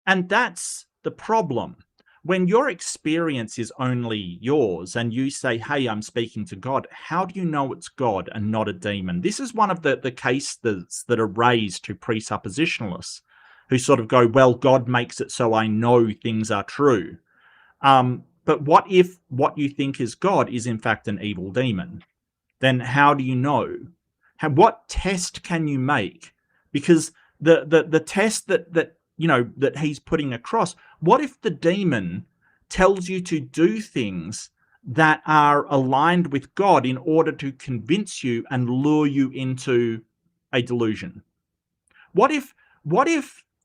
And that's the problem. When your experience is only yours and you say, hey, I'm speaking to God, how do you know it's God and not a demon? This is one of the cases that are raised to presuppositionalists who sort of go, well, God makes it so I know things are true. But what if what you think is God is in fact an evil demon? Then how do you know? What test can you make? Because the test that he's putting across, what if the demon tells you to do things that are aligned with God in order to convince you and lure you into a delusion? What if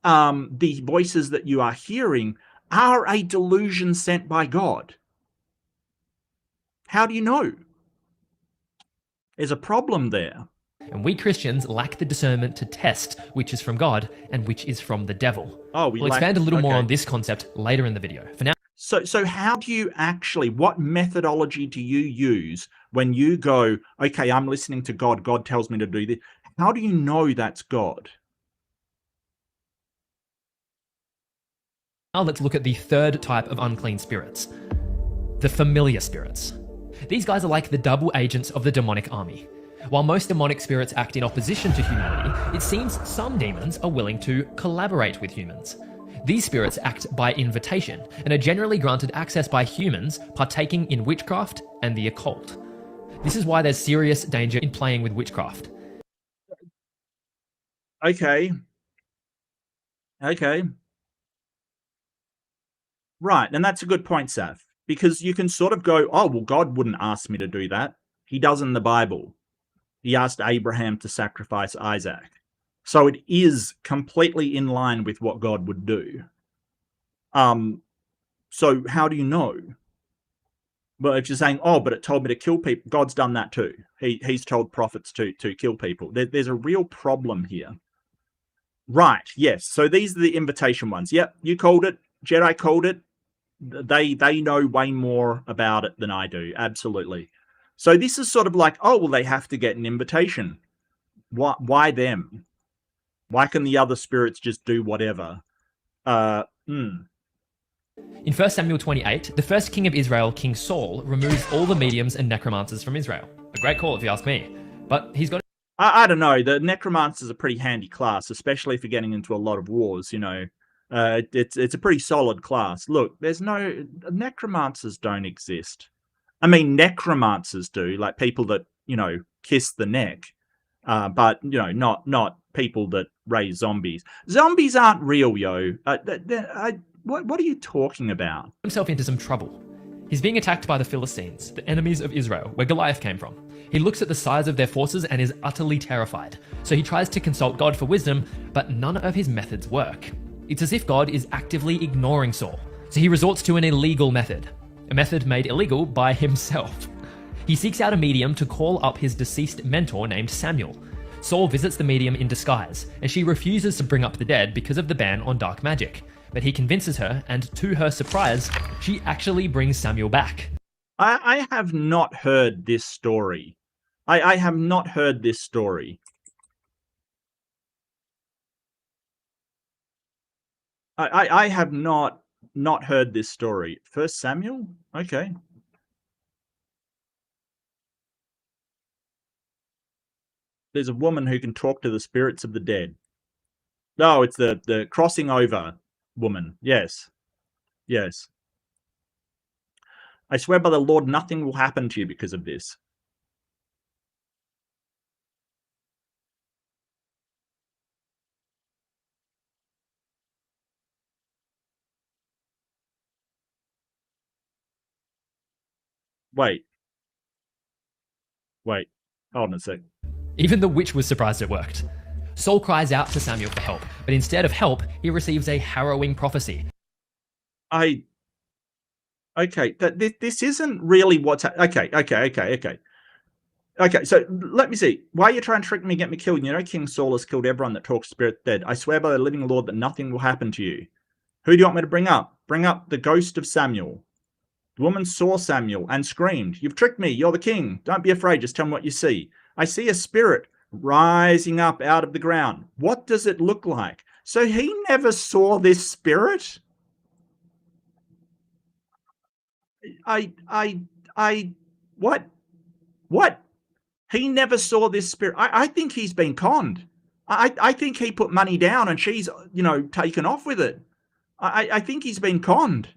the voices that you are hearing are a delusion sent by God? How do you know? There's a problem there. And we Christians lack the discernment to test which is from God and which is from the devil. Oh, we'll expand a little more on this concept later in the video. For now, so how do you actually, what methodology do you use when you go, okay, I'm listening to God, God tells me to do this? How do you know that's God? Now let's look at the third type of unclean spirits, the familiar spirits. These guys are like the double agents of the demonic army. While most demonic spirits act in opposition to humanity, it seems some demons are willing to collaborate with humans. These spirits act by invitation and are generally granted access by humans partaking in witchcraft and the occult. This is why there's serious danger in playing with witchcraft. Okay. Right, and that's a good point, Saf, because you can sort of go, oh, well, God wouldn't ask me to do that. He does in the Bible. He asked Abraham to sacrifice Isaac. So it is completely in line with what God would do. So how do you know? But if you're saying, oh, but it told me to kill people, God's done that too. He's told prophets to kill people. There's a real problem here. Right, yes. So these are the invitation ones. Yep, you called it. Jedi called it. They know way more about it than I do. Absolutely. So this is sort of like, oh, well, they have to get an invitation. Why them? Why can the other spirits just do whatever? In 1 Samuel 28, the first king of Israel, King Saul, removes all the mediums and necromancers from Israel. A great call if you ask me. But he's got... I don't know. The necromancers are a pretty handy class, especially if you're getting into a lot of wars, you know. It's a pretty solid class. Look, there's no... Necromancers don't exist. I mean, necromancers do, like people that, you know, kiss the neck. But, you know, not people that raise zombies. Zombies aren't real, yo. What are you talking about? Himself into some trouble. He's being attacked by the Philistines, the enemies of Israel, where Goliath came from. He looks at the size of their forces and is utterly terrified. So he tries to consult God for wisdom, but none of his methods work. It's as if God is actively ignoring Saul. So he resorts to an illegal method. A method made illegal by himself. He seeks out a medium to call up his deceased mentor named Samuel. Saul visits the medium in disguise, and she refuses to bring up the dead because of the ban on dark magic. But he convinces her, and to her surprise, she actually brings Samuel back. I have not heard this story. I have not heard this story. I have not heard this story. First Samuel? Okay. There's a woman who can talk to the spirits of the dead. No, it's the crossing over woman. Yes. Yes. I swear by the Lord, nothing will happen to you because of this. Wait. Hold on a sec. Even the witch was surprised it worked. Saul cries out to Samuel for help, but instead of help, he receives a harrowing prophecy. Okay, this isn't really what's... Okay, so let me see. Why are you trying to trick me and get me killed? You know King Saul has killed everyone that talks spirit dead. I swear by the living Lord that nothing will happen to you. Who do you want me to bring up? Bring up the ghost of Samuel. The woman saw Samuel and screamed, "You've tricked me. You're the king. Don't be afraid. Just tell me what you see. I see a spirit rising up out of the ground. What does it look like?" So he never saw this spirit? What? He never saw this spirit. I think he's been conned. I think he put money down and she's, you know, taken off with it. I think he's been conned.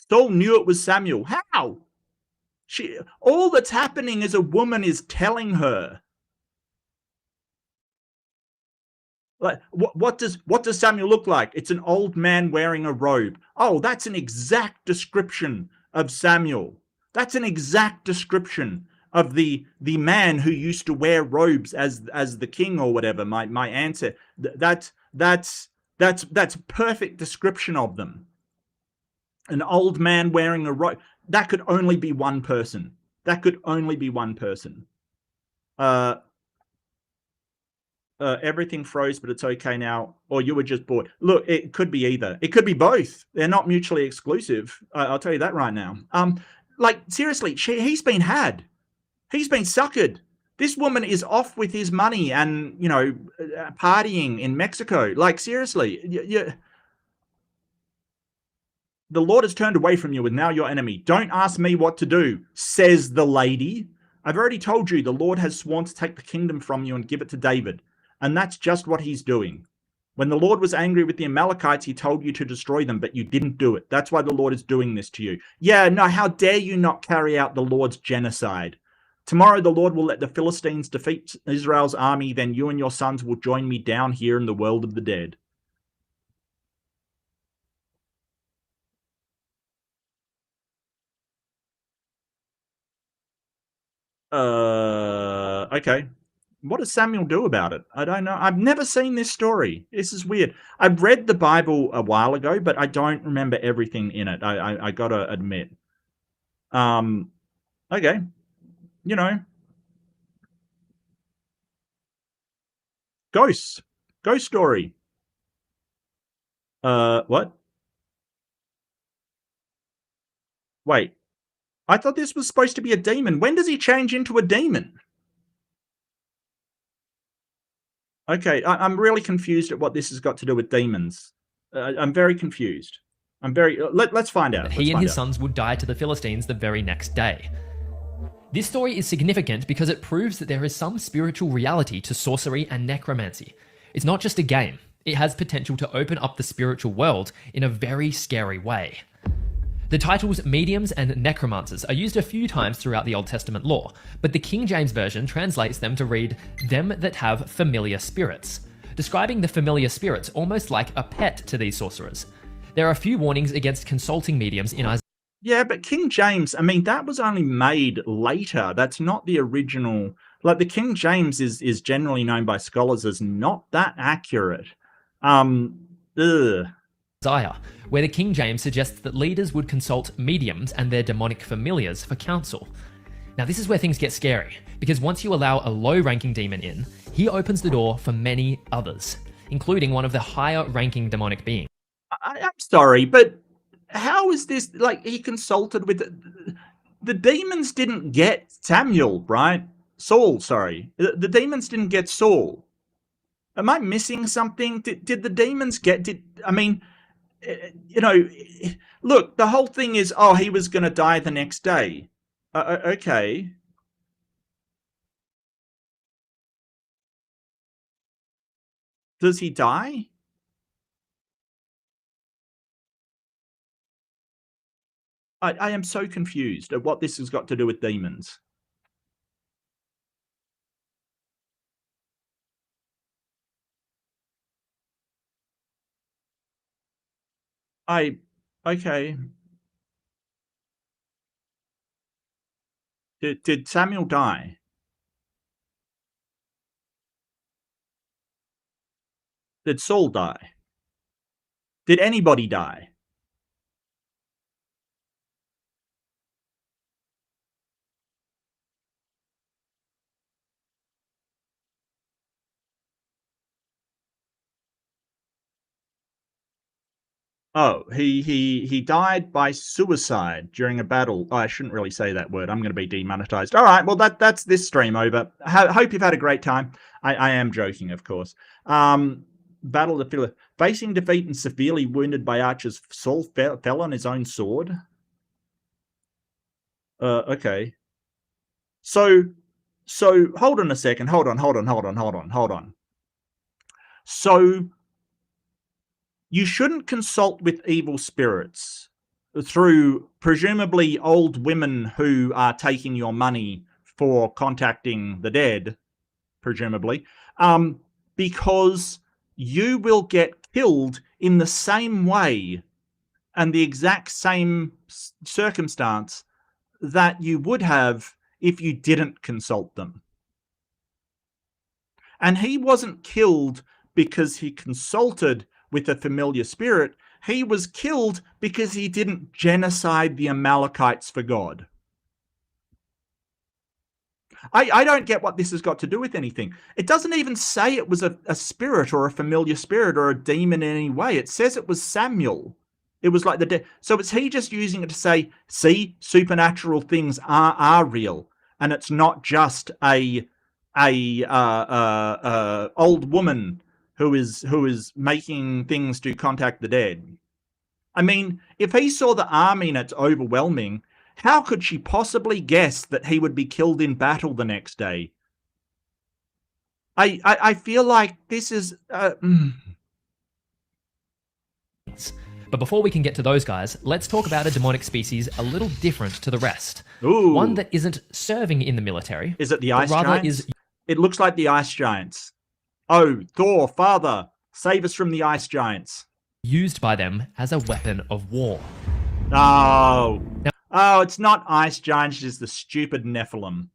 Saul knew it was Samuel. How? All that's happening is a woman is telling her. Like, what does Samuel look like? It's an old man wearing a robe. Oh, that's an exact description of Samuel. That's an exact description of the man who used to wear robes as the king or whatever. My ancestor. That's perfect description of them. An old man wearing a robe. That could only be one person. That could only be one person. Everything froze, but it's okay now. Or you were just bored. Look, it could be either. It could be both. They're not mutually exclusive. I'll tell you that right now. Like, seriously, he's been had. He's been suckered. This woman is off with his money and, you know, partying in Mexico. Like, seriously. The Lord has turned away from you and now your enemy. Don't ask me what to do, says the lady. I've already told you the Lord has sworn to take the kingdom from you and give it to David. And that's just what he's doing. When the Lord was angry with the Amalekites, he told you to destroy them, but you didn't do it. That's why the Lord is doing this to you. Yeah, no, how dare you not carry out the Lord's genocide? Tomorrow the Lord will let the Philistines defeat Israel's army, then you and your sons will join me down here in the world of the dead. Okay. What does Samuel do about it? I don't know. I've never seen this story. This is weird. I've read the Bible a while ago, but I don't remember everything in it. I gotta admit. Okay. You know. Ghosts. Ghost story. What? Wait. I thought this was supposed to be a demon. When does he change into a demon? Okay, I'm really confused at what this has got to do with demons. I'm very confused. I'm very... Let's find out. He and his sons would die to the Philistines the very next day. This story is significant because it proves that there is some spiritual reality to sorcery and necromancy. It's not just a game. It has potential to open up the spiritual world in a very scary way. The titles mediums and necromancers are used a few times throughout the Old Testament law, but the King James Version translates them to read, them that have familiar spirits, describing the familiar spirits almost like a pet to these sorcerers. There are a few warnings against consulting mediums in Isaiah. Yeah, but King James, I mean, that was only made later. That's not the original. Like, the King James is generally known by scholars as not that accurate. Isaiah, where the King James suggests that leaders would consult mediums and their demonic familiars for counsel. Now this is where things get scary, because once you allow a low-ranking demon in, he opens the door for many others, including one of the higher-ranking demonic beings. I'm sorry, but how is this, like, he consulted with... The demons didn't get Samuel, right? Saul, sorry. The demons didn't get Saul. Am I missing something? Did the demons get... I mean... You know, look, the whole thing is, oh, he was going to die the next day. Okay. Does he die? I am so confused at what this has got to do with demons. Okay. Did Samuel die? Did Saul die? Did anybody die? Oh, he died by suicide during a battle. Oh, I shouldn't really say that word. I'm going to be demonetized. All right, well, that's this stream over. Hope you've had a great time. I am joking, of course. Battle of the facing defeat and severely wounded by archers, Saul fell on his own sword. Okay. So hold on a second. Hold on. So you shouldn't consult with evil spirits through presumably old women who are taking your money for contacting the dead, presumably, because you will get killed in the same way and the exact same circumstance that you would have if you didn't consult them. And he wasn't killed because he consulted with a familiar spirit. He was killed because he didn't genocide the Amalekites for God. I don't get what this has got to do with anything. It doesn't even say it was a spirit or a familiar spirit or a demon in any way. It says it was Samuel. It was like so it's he just using it to say, see, supernatural things are real, and it's not just a old woman who is making things to contact the dead. I mean, if he saw the army and it's overwhelming, how could she possibly guess that he would be killed in battle the next day? I feel like this is... But before we can get to those guys, let's talk about a demonic species a little different to the rest. Ooh. One that isn't serving in the military. Is it the ice rather giants? It looks like the ice giants. Oh, Thor, father, save us from the ice giants. Used by them as a weapon of war. Oh. Oh, it's not ice giants, it's the stupid Nephilim.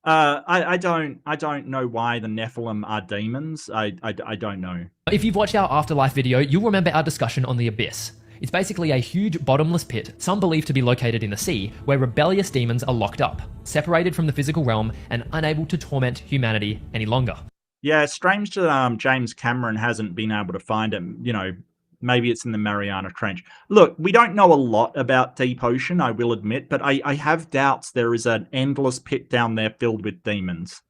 I don't know why the Nephilim are demons. I don't know. If you've watched our Afterlife video, you'll remember our discussion on the Abyss. It's basically a huge bottomless pit, some believe to be located in the sea, where rebellious demons are locked up, separated from the physical realm, and unable to torment humanity any longer. Yeah, strange that James Cameron hasn't been able to find him. You know, maybe it's in the Mariana Trench. Look, we don't know a lot about Deep Ocean, I will admit, but I have doubts there is an endless pit down there filled with demons.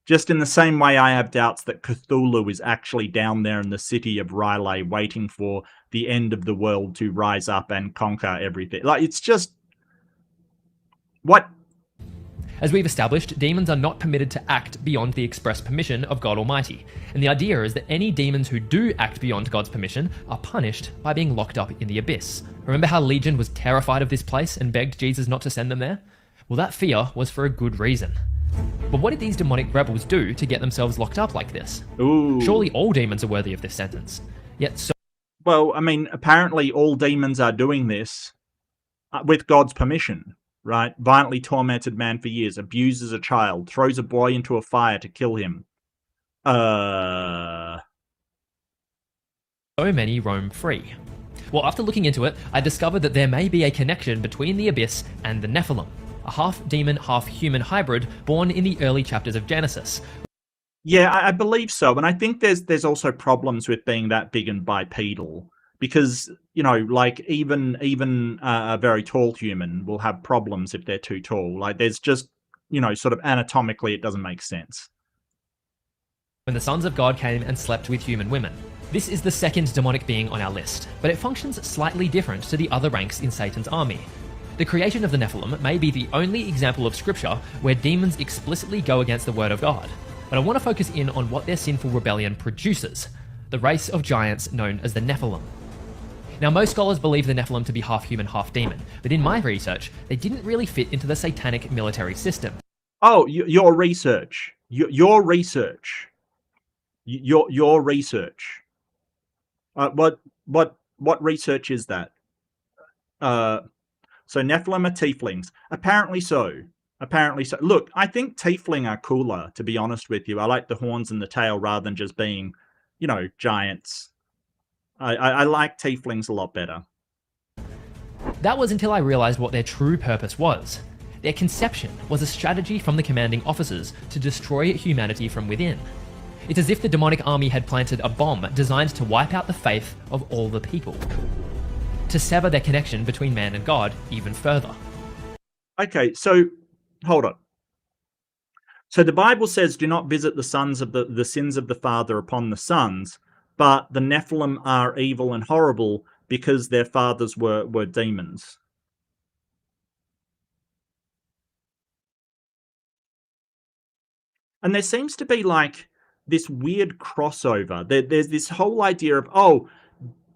Just in the same way I have doubts that Cthulhu is actually down there in the city of R'lyeh waiting for the end of the world to rise up and conquer everything. Like, it's just... What? As we've established, demons are not permitted to act beyond the express permission of God Almighty, and the idea is that any demons who do act beyond God's permission are punished by being locked up in the Abyss. Remember how Legion was terrified of this place and begged Jesus not to send them there? Well, that fear was for a good reason. But what did these demonic rebels do to get themselves locked up like this? Ooh. Surely all demons are worthy of this sentence. Yet so... Well, I mean, apparently all demons are doing this with God's permission. Right? Violently tormented man for years, abuses a child, throws a boy into a fire to kill him. So many roam free. Well, after looking into it, I discovered that there may be a connection between the Abyss and the Nephilim, a half-demon, half-human hybrid born in the early chapters of Genesis. Yeah, I believe so. And I think there's also problems with being that big and bipedal. Because, you know, like even a very tall human will have problems if they're too tall. Like there's just, you know, sort of anatomically it doesn't make sense. When the sons of God came and slept with human women. This is the second demonic being on our list, but it functions slightly different to the other ranks in Satan's army. The creation of the Nephilim may be the only example of scripture where demons explicitly go against the word of God. But I want to focus in on what their sinful rebellion produces, the race of giants known as the Nephilim. Now, most scholars believe the Nephilim to be half human, half demon, but in my research, they didn't really fit into the satanic military system. Oh, your research. Your research. Your research. What research is that? So Nephilim are tieflings. Apparently so. Apparently so. Look, I think tiefling are cooler, to be honest with you. I like the horns and the tail rather than just being, you know, giants. I like tieflings a lot better. That was until I realized what their true purpose was. Their conception was a strategy from the commanding officers to destroy humanity from within. It's as if the demonic army had planted a bomb designed to wipe out the faith of all the people, to sever their connection between man and God even further. Okay, so hold on. So the Bible says, do not visit the sons of the sins of the father upon the sons. But the Nephilim are evil and horrible because their fathers were demons. And there seems to be like this weird crossover. There's this whole idea of, oh,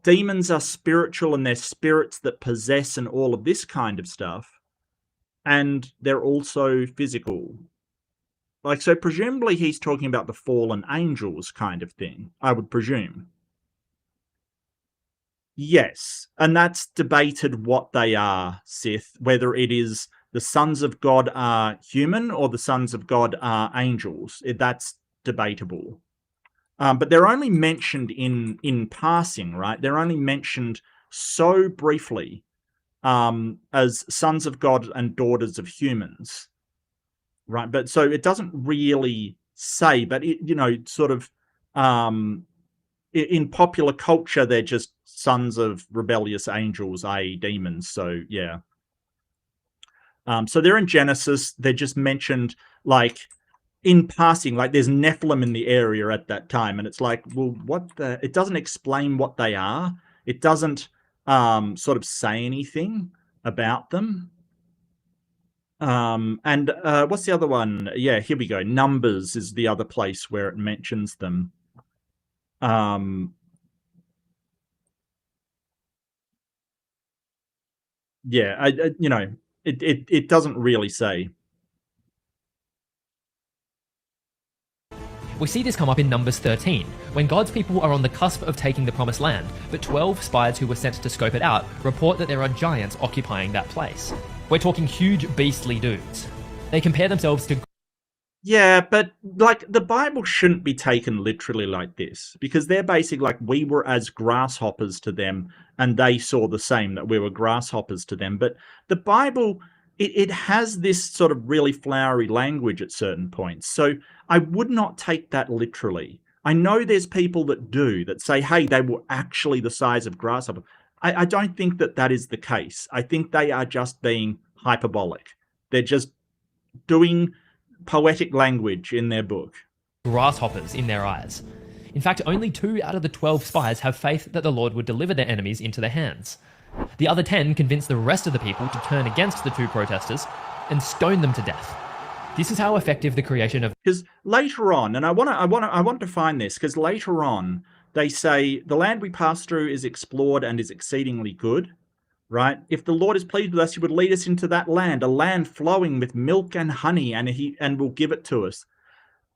demons are spiritual and they're spirits that possess and all of this kind of stuff. And they're also physical. Like, so presumably he's talking about the fallen angels kind of thing, I would presume. Yes, and that's debated what they are, Sith, whether it is the sons of God are human or the sons of God are angels. That's debatable. But they're only mentioned in passing, right? They're only mentioned so briefly as sons of God and daughters of humans. Right, but so it doesn't really say, but it, you know, sort of in popular culture, they're just sons of rebellious angels, i.e. demons. So yeah. So they're in Genesis. They're just mentioned like in passing, like there's Nephilim in the area at that time, and it's like, well, what the? It doesn't explain what they are. It doesn't sort of say anything about them. And what's the other one? Yeah, here we go. Numbers is the other place where it mentions them. Yeah, you know, it doesn't really say. We see this come up in Numbers 13, when God's people are on the cusp of taking the promised land, but 12 spies who were sent to scope it out report that there are giants occupying that place. We're talking huge beastly dudes. They compare themselves to... Yeah, but like the Bible shouldn't be taken literally like this, because they're basically like we were as grasshoppers to them and they saw the same, that we were grasshoppers to them. But the Bible, it has this sort of really flowery language at certain points. So I would not take that literally. I know there's people that do, that say, hey, they were actually the size of grasshoppers. I don't think that that is the case. I think they are just being hyperbolic. They're just doing poetic language in their book. Grasshoppers in their eyes. In fact, only 2 out of the 12 spies have faith that the Lord would deliver their enemies into their hands. The other 10 convince the rest of the people to turn against the 2 protesters and stone them to death. This is how effective the creation of... Because later on, and I want to find this, because later on they say the land we pass through is explored and is exceedingly good. Right? If the Lord is pleased with us, he would lead us into that land, a land flowing with milk and honey, and will give it to us.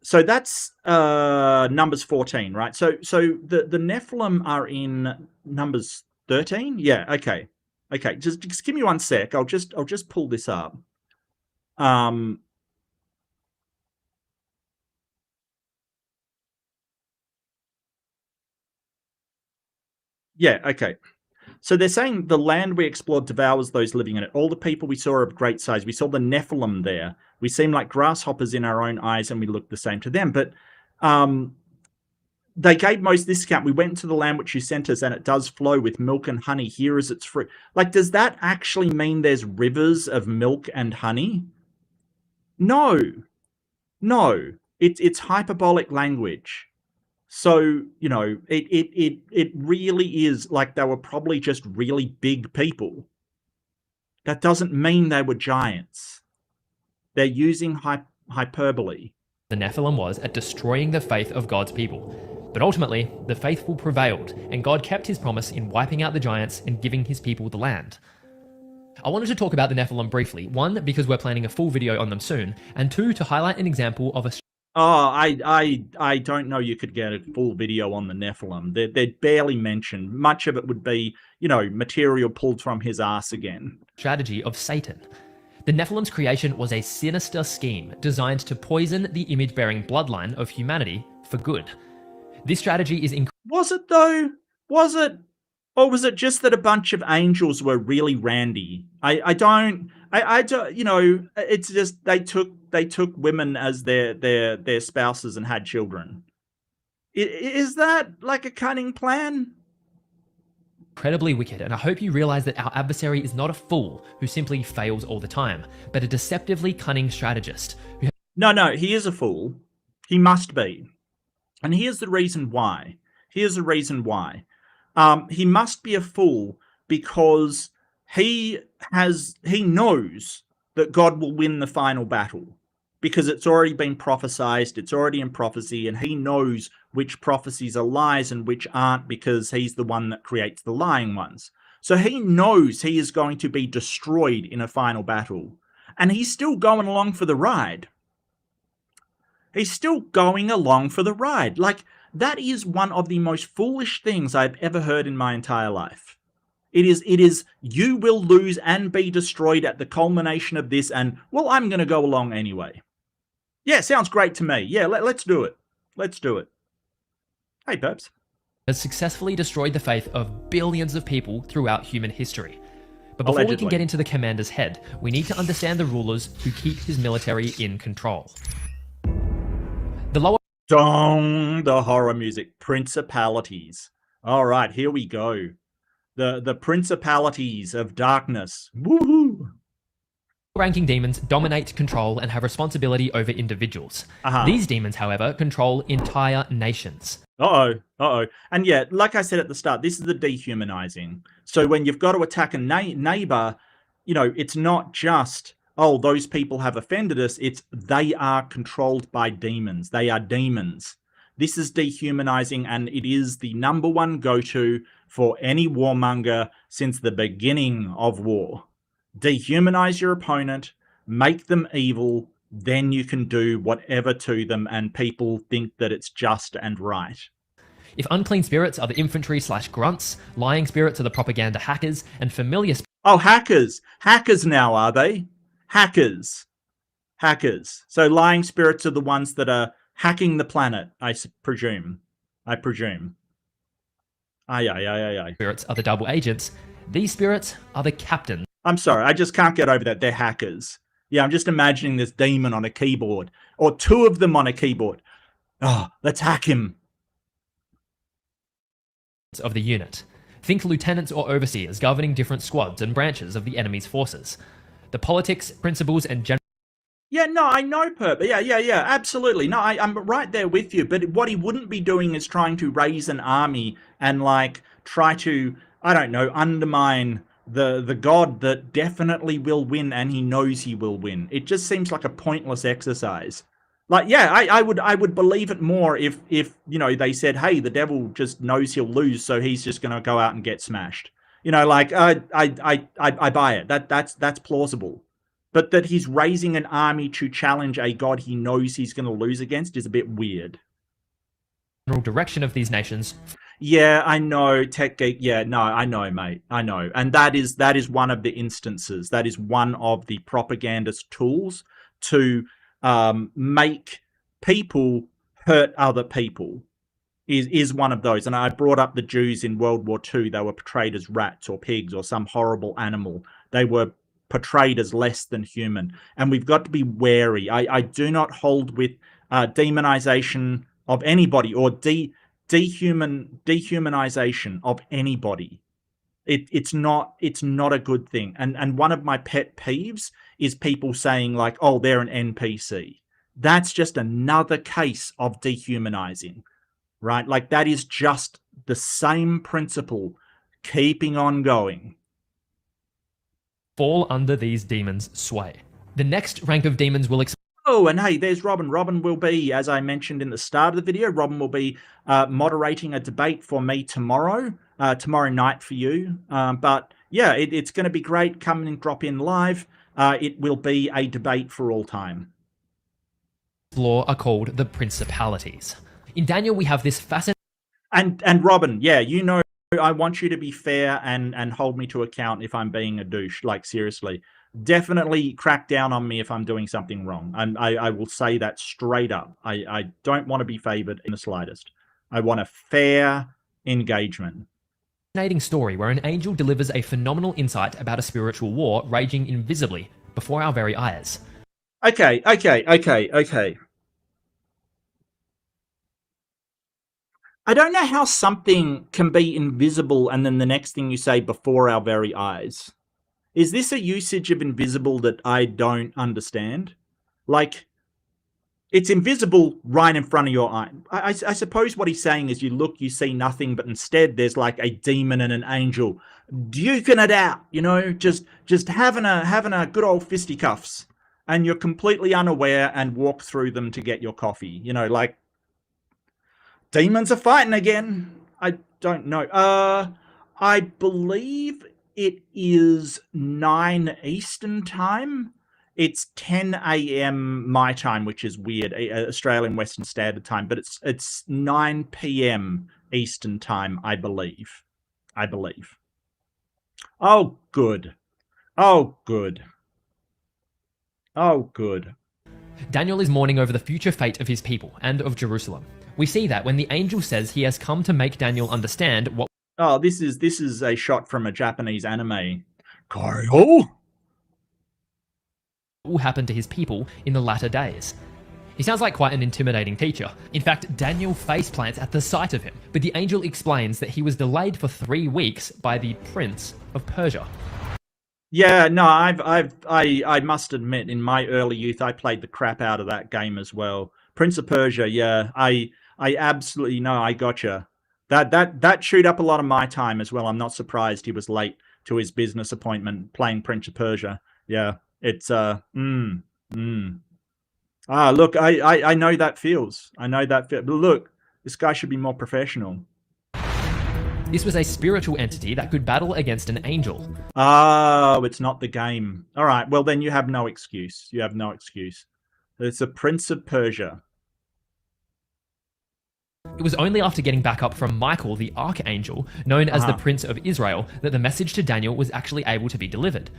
So that's Numbers 14, right? So the Nephilim are in Numbers 13? Yeah, okay. Okay, just give me one sec. I'll just pull this up. Yeah, okay. So they're saying the land we explored devours those living in it. All the people we saw are of great size. We saw the Nephilim there. We seem like grasshoppers in our own eyes, and we look the same to them. But they gave Moses this account. We went into the land which you sent us, and it does flow with milk and honey. Here is its fruit. Like, does that actually mean there's rivers of milk and honey? No. No. It's hyperbolic language. So, you know, it really is like they were probably just really big people. That doesn't mean they were giants. They're using hyperbole. The Nephilim was at destroying the faith of God's people. But ultimately, the faithful prevailed, and God kept his promise in wiping out the giants and giving his people the land. I wanted to talk about the Nephilim briefly. 1, because we're planning a full video on them soon, and 2, to highlight an example of a... Oh, I don't know you could get a full video on the Nephilim. They're barely mentioned. Much of it would be, you know, material pulled from his ass again. Strategy of Satan. The Nephilim's creation was a sinister scheme designed to poison the image-bearing bloodline of humanity for good. This strategy is... Was it though? Was it? Or was it just that a bunch of angels were really randy? I don't, you know, it's just they took women as their spouses and had children. Is that like a cunning plan? Incredibly wicked, and I hope you realize that our adversary is not a fool who simply fails all the time, but a deceptively cunning strategist. No, he is a fool. He must be. And here's the reason why. Here's the reason why. He must be a fool because he knows that God will win the final battle, because it's already been prophesied, it's already in prophecy, and he knows which prophecies are lies and which aren't, because he's the one that creates the lying ones. So he knows he is going to be destroyed in a final battle, and he's still going along for the ride. He's still going along for the ride. Like, that is one of the most foolish things I've ever heard in my entire life. It is, you will lose and be destroyed at the culmination of this, and, well, I'm going to go along anyway. Yeah, sounds great to me. Yeah, let's do it. Let's do it. Hey, Peps. Has successfully destroyed the faith of billions of people throughout human history. But before Allegedly. we can get into the commander's head, we need to understand the rulers who keep his military in control. The lower... Dong, the horror music. Principalities. All right, here we go. The principalities of darkness. Woohoo! ranking demons dominate, control, and have responsibility over individuals. These demons, however, control entire nations. And yeah, like I said at the start, this is the dehumanizing. So when you've got to attack a neighbor, you know, it's not just, oh, those people have offended us. It's they are controlled by demons. They are demons. This is dehumanizing, and it is the #1 go-to for any warmonger since the beginning of war. Dehumanize your opponent, make them evil, then you can do whatever to them, and people think that it's just and right. If unclean spirits are the infantry/grunts, lying spirits are the propaganda hackers, and familiar spirits... Oh, hackers! Hackers now, are they? Hackers. Hackers. So lying spirits are the ones that are hacking the planet, I presume. Aye. Spirits are the double agents. These spirits are the captains. I'm sorry, I just can't get over that. They're hackers. Yeah, I'm just imagining this demon on a keyboard. Or two of them on a keyboard. Oh, let's hack him. Of the unit. Think lieutenants or overseers governing different squads and branches of the enemy's forces. The politics, principles, and general... Yeah, no, I know, Perp. Yeah, absolutely. No, I'm right there with you. But what he wouldn't be doing is trying to raise an army and, like, try to, I don't know, undermine the god that definitely will win, and he knows he will win. It just seems like a pointless exercise. Like, yeah, I would believe it more if you know, they said, hey, the devil just knows he'll lose, so he's just going to go out and get smashed. You know, like, I buy it. That's plausible. But that he's raising an army to challenge a god he knows he's going to lose against is a bit weird. Direction of these nations. Yeah, I know, Tech Geek. Yeah, no, I know, mate. I know. And that is one of the instances. That is one of the propagandist tools to make people hurt other people. Is one of those. And I brought up the Jews in World War II. They were portrayed as rats or pigs or some horrible animal. They were portrayed as less than human. And we've got to be wary. I do not hold with demonization of anybody or dehumanization of anybody. It's not a good thing. And one of my pet peeves is people saying, like, oh, they're an NPC. That's just another case of dehumanizing, right? Like, that is just the same principle keeping on going. Fall under these demons' sway. The next rank of demons will... Oh, and hey, there's Robin. Robin will be, as I mentioned in the start of the video, Robin will be moderating a debate for me tomorrow night for you. But yeah, it's going to be great. Come and drop in live. It will be a debate for all time. Law are called the principalities. In Daniel, we have this fascinating... And Robin, yeah, you know, I want you to be fair and hold me to account if I'm being a douche. Like, seriously. Definitely crack down on me if I'm doing something wrong. And I will say that straight up. I don't want to be favored in the slightest. I want a fair engagement. Fascinating story where an angel delivers a phenomenal insight about a spiritual war raging invisibly before our very eyes. Okay. I don't know how something can be invisible and then the next thing you say before our very eyes. Is this a usage of invisible that I don't understand? Like, it's invisible right in front of your eye. I suppose what he's saying is you look, you see nothing, but instead there's like a demon and an angel duking it out, you know, just having a good old fisticuffs, and you're completely unaware and walk through them to get your coffee. You know, like, demons are fighting again. I don't know. I believe it is 9 Eastern time. It's 10 a.m. my time, which is weird, Australian Western Standard Time, but it's 9 p.m. Eastern time, I believe. Oh, good. Daniel is mourning over the future fate of his people and of Jerusalem. We see that when the angel says he has come to make Daniel understand what... Oh, this is a shot from a Japanese anime. Kyle? Will happen to his people in the latter days. He sounds like quite an intimidating teacher. In fact, Daniel faceplants at the sight of him, but the angel explains that he was delayed for 3 weeks by the Prince of Persia. Yeah, no, I must admit, in my early youth, I played the crap out of that game as well. Prince of Persia, yeah, I absolutely know. I gotcha. That chewed up a lot of my time as well. I'm not surprised he was late to his business appointment playing Prince of Persia. Yeah, it's mm. Ah, look, I know that feels. I know that feel. But look, this guy should be more professional. This was a spiritual entity that could battle against an angel. Oh, it's not the game. All right, well then you have no excuse. You have no excuse. It's a Prince of Persia. It was only after getting backup from Michael, the Archangel, known as the Prince of Israel, that the message to Daniel was actually able to be delivered.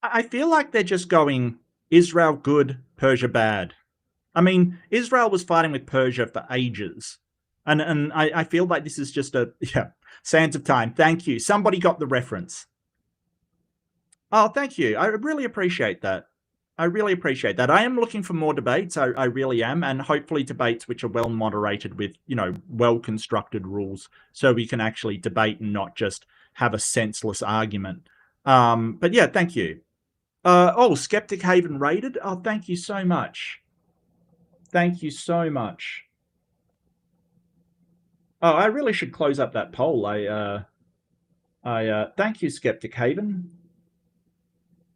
I feel like they're just going Israel good, Persia bad. I mean, Israel was fighting with Persia for ages. And I feel like this is just a, yeah, sands of time. Thank you. Somebody got the reference. Oh, thank you. I really appreciate that. I really appreciate that. I am looking for more debates. I really am. And hopefully debates which are well moderated with, you know, well-constructed rules so we can actually debate and not just have a senseless argument. But yeah, thank you. Oh, Skeptic Haven rated. Oh, thank you so much. Thank you so much. Oh, I really should close up that poll. Thank you, Skeptic Haven.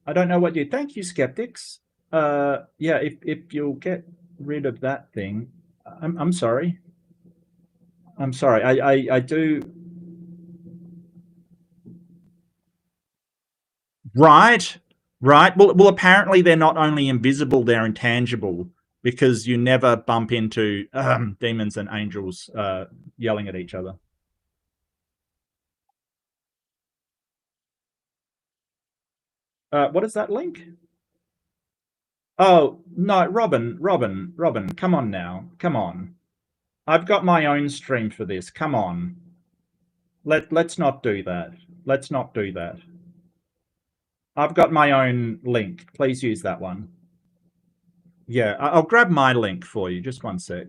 I don't know what you. Thank you, skeptics. Yeah, if you'll get rid of that thing, I'm sorry. I'm sorry. I do. Right, right. Well, apparently they're not only invisible, they're intangible because you never bump into demons and angels yelling at each other. What is that link? Oh, no, Robin, come on now. Come on. I've got my own stream for this. Come on. Let's not do that. Let's not do that. I've got my own link. Please use that one. Yeah, I'll grab my link for you. Just one sec.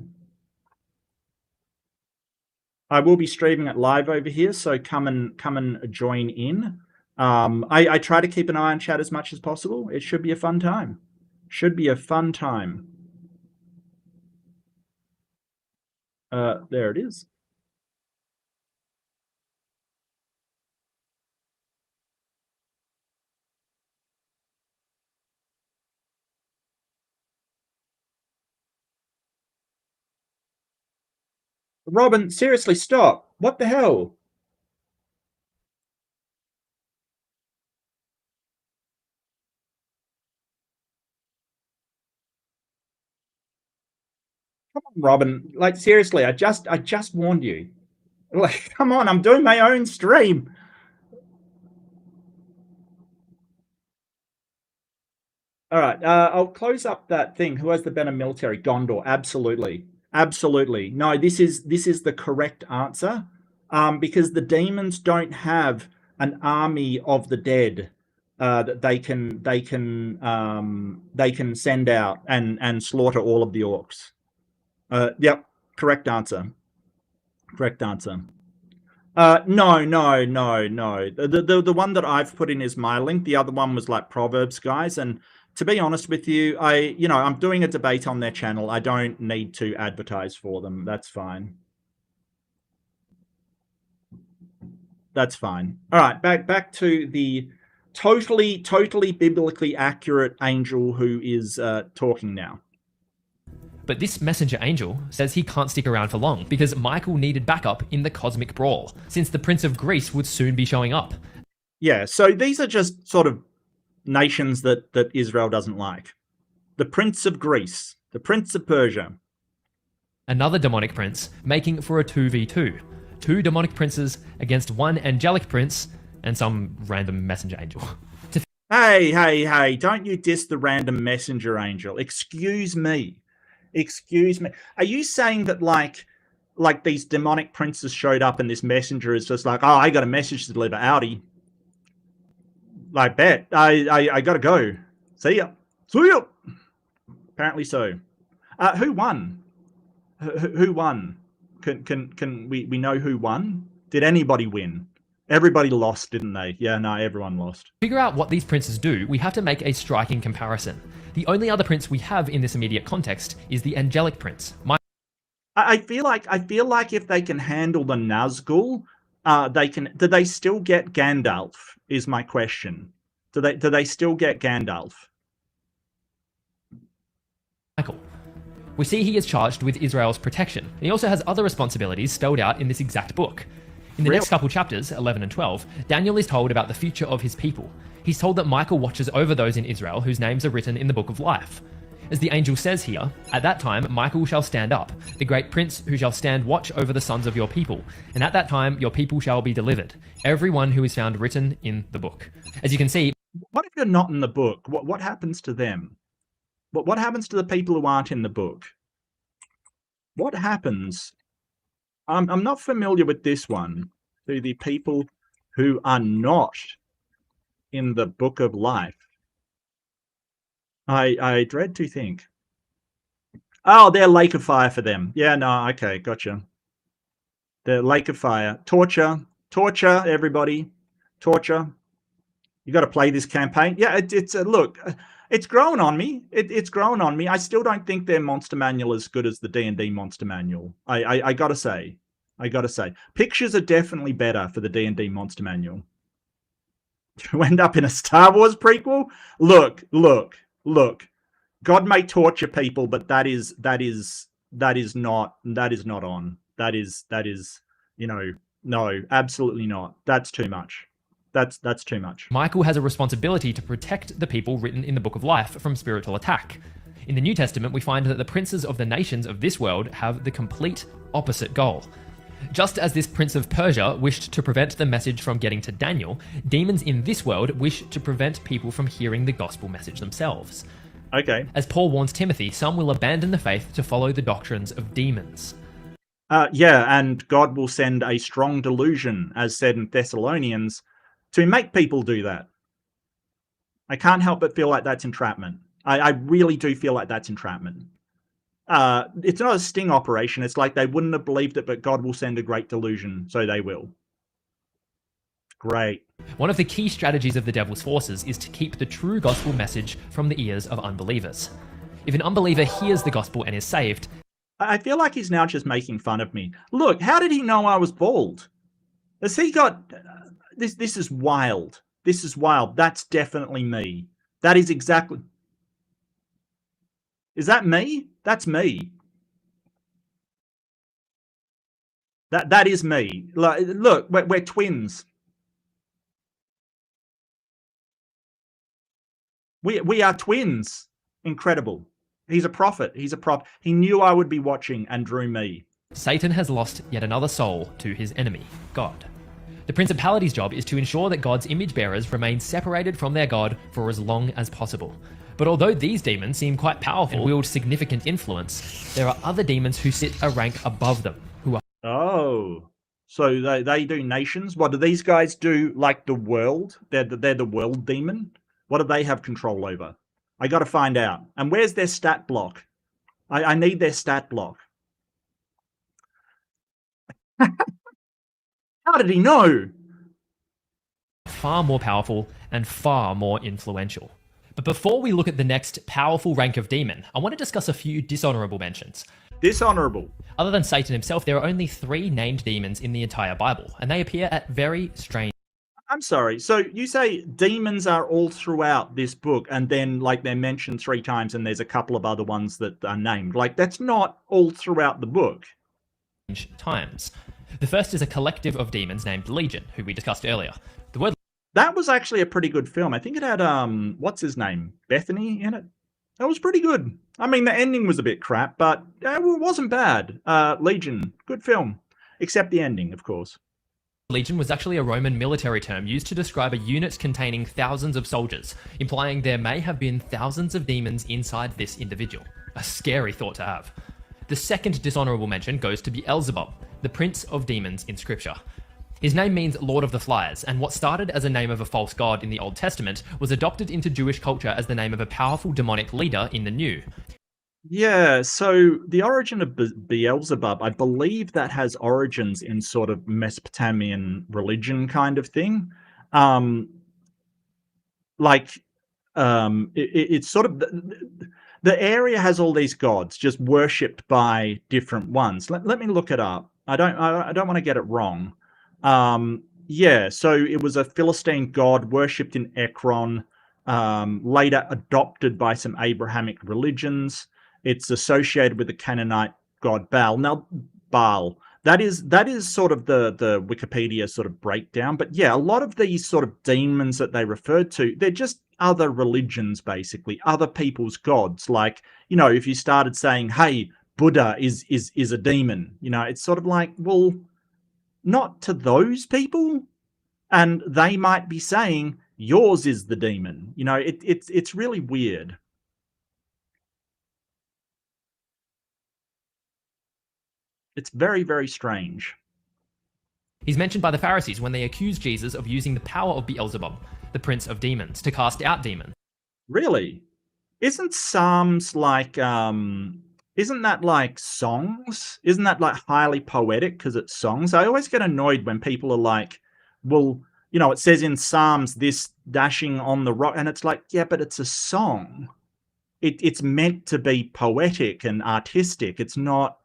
I will be streaming it live over here, so come and join in. I try to keep an eye on chat as much as possible. It should be a fun time. Should be a fun time. There it is. Robin, seriously, stop. What the hell? Come on, Robin. Like, seriously, I just warned you. Like, come on, I'm doing my own stream. All right, I'll close up that thing. Who has the better military? Gondor, absolutely. Absolutely. No, this is the correct answer. Because the demons don't have an army of the dead that they can send out and slaughter all of the orcs. Yep, correct answer. Correct answer. No. The one that I've put in is my link. The other one was like Proverbs guys, and to be honest with you, I'm doing a debate on their channel. I don't need to advertise for them. That's fine. That's fine. All right, back to the totally biblically accurate angel who is talking now. But this messenger angel says he can't stick around for long because Michael needed backup in the cosmic brawl, since the Prince of Greece would soon be showing up. Yeah, so these are just sort of nations that Israel doesn't like. The Prince of Greece, the Prince of Persia. Another demonic prince, making for a 2v2. Two demonic princes against one angelic prince and some random messenger angel. Hey, don't you diss the random messenger angel. Excuse me. Are you saying that like these demonic princes showed up and this messenger is just like, oh, I got a message to deliver, Audi. Like, bet. I gotta go. See ya. Apparently so. Who won? Who won? Can we know who won? Did anybody win? Everybody lost, didn't they? Yeah, no, everyone lost. To figure out what these princes do, we have to make a striking comparison. The only other prince we have in this immediate context is the angelic prince. I feel like if they can handle the Nazgul, they can. Do they still get Gandalf? Is my question. Do they still get Gandalf? Michael. We see he is charged with Israel's protection, and he also has other responsibilities spelled out in this exact book. In the next couple chapters, 11 and 12, Daniel is told about the future of his people. He's told that Michael watches over those in Israel whose names are written in the book of life. As the angel says here, at that time Michael shall stand up, the great prince who shall stand watch over the sons of your people, and at that time your people shall be delivered, every one who is found written in the book. As you can see... What if you're not in the book? What happens to them? What happens to the people who aren't in the book? What happens? I'm not familiar with this one. To the people who are not in the book of life. I dread to think. Oh, they're lake of fire for them. Yeah, no, okay, gotcha. The lake of fire. Torture, everybody. Torture. You got to play this campaign. Yeah, it's look. It's growing on me. It's growing on me. I still don't think their monster manual is as good as the D&D monster manual. I gotta say. Pictures are definitely better for the D&D monster manual. You end up in a Star Wars prequel? Look. God may torture people, but that is not on. That is, you know, no, absolutely not. That's too much. That's too much. Michael has a responsibility to protect the people written in the Book of Life from spiritual attack. In the New Testament, we find that the princes of the nations of this world have the complete opposite goal. Just as this prince of Persia wished to prevent the message from getting to Daniel, demons in this world wish to prevent people from hearing the gospel message themselves. Okay. As Paul warns Timothy, some will abandon the faith to follow the doctrines of demons. Yeah, and God will send a strong delusion, as said in Thessalonians, to make people do that. I can't help but feel like that's entrapment. I really do feel like that's entrapment. It's not a sting operation. It's like they wouldn't have believed it, but God will send a great delusion, so they will. Great. One of the key strategies of the devil's forces is to keep the true gospel message from the ears of unbelievers. If an unbeliever hears the gospel and is saved... I feel like he's now just making fun of me. Look, how did he know I was bald? Has he got... This is wild. This is wild. That's definitely me. That is exactly... Is that me? That's me. That is me. Look, we're twins. We are twins. Incredible. He's a prophet. He's a prophet. He knew I would be watching and drew me. Satan has lost yet another soul to his enemy, God. The principality's job is to ensure that God's image bearers remain separated from their God for as long as possible. But although these demons seem quite powerful and wield significant influence, there are other demons who sit a rank above them, who are... Oh, so they do nations? What do these guys do, like the world? They're the world demon? What do they have control over? I got to find out. And where's their stat block? I need their stat block. How did he know? Far more powerful and far more influential. But before we look at the next powerful rank of demon, I want to discuss a few dishonorable mentions. Dishonorable. Other than Satan himself, there are only 3 named demons in the entire Bible, and they appear at very strange... I'm sorry, so you say demons are all throughout this book, and then, like, they're mentioned 3 times, and there's a couple of other ones that are named. Like, that's not all throughout the book. Times. The first is a collective of demons named Legion, who we discussed earlier. The word... That was actually a pretty good film. I think it had, what's his name? Bethany in it? That was pretty good. I mean, the ending was a bit crap, but it wasn't bad. Legion, good film. Except the ending, of course. Legion was actually a Roman military term used to describe a unit containing thousands of soldiers, implying there may have been thousands of demons inside this individual. A scary thought to have. The second dishonorable mention goes to Beelzebub, the prince of demons in scripture. His name means Lord of the Flies, and what started as a name of a false god in the Old Testament was adopted into Jewish culture as the name of a powerful demonic leader in the New. Yeah, so the origin of Beelzebub, I believe that has origins in sort of Mesopotamian religion kind of thing. Um, like, it's sort of the area has all these gods just worshipped by different ones. Let me look it up. I don't want to get it wrong. Yeah, so it was a Philistine god worshipped in Ekron, later adopted by some Abrahamic religions. It's associated with the Canaanite god Baal. Now, Baal. That is sort of the Wikipedia sort of breakdown. But yeah, a lot of these sort of demons that they referred to, they're just other religions, basically, other people's gods. Like, if you started saying, "Hey, Buddha is a demon," it's sort of like, well, not to those people, and they might be saying yours is the demon. It's really weird. It's very, very strange. He's mentioned by the Pharisees when they accuse Jesus of using the power of Beelzebub, the prince of demons, to cast out demons. Really? Isn't Psalms like isn't that like songs? Isn't that like highly poetic because it's songs? I always get annoyed when people are like, well, it says in Psalms this dashing on the rock, and it's like, yeah, but it's a song. It's meant to be poetic and artistic. It's not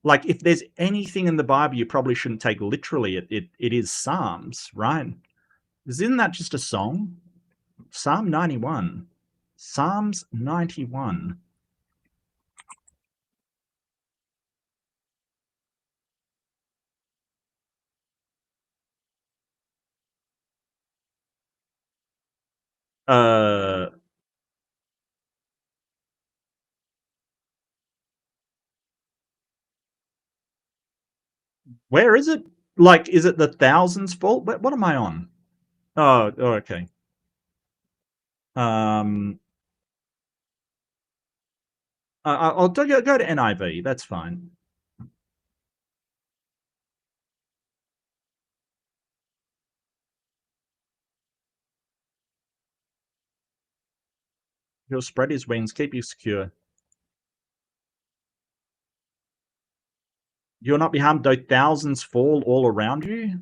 like, if there's anything in the Bible you probably shouldn't take literally, it is Psalms, right? Isn't that just a song? Psalm 91. Psalms 91. Uh, where is it? Like, is it the thousands fault? What am I on? Oh, okay. I'll go to NIV. That's fine. He'll spread his wings, keep you secure. You'll not be harmed, though thousands fall all around you.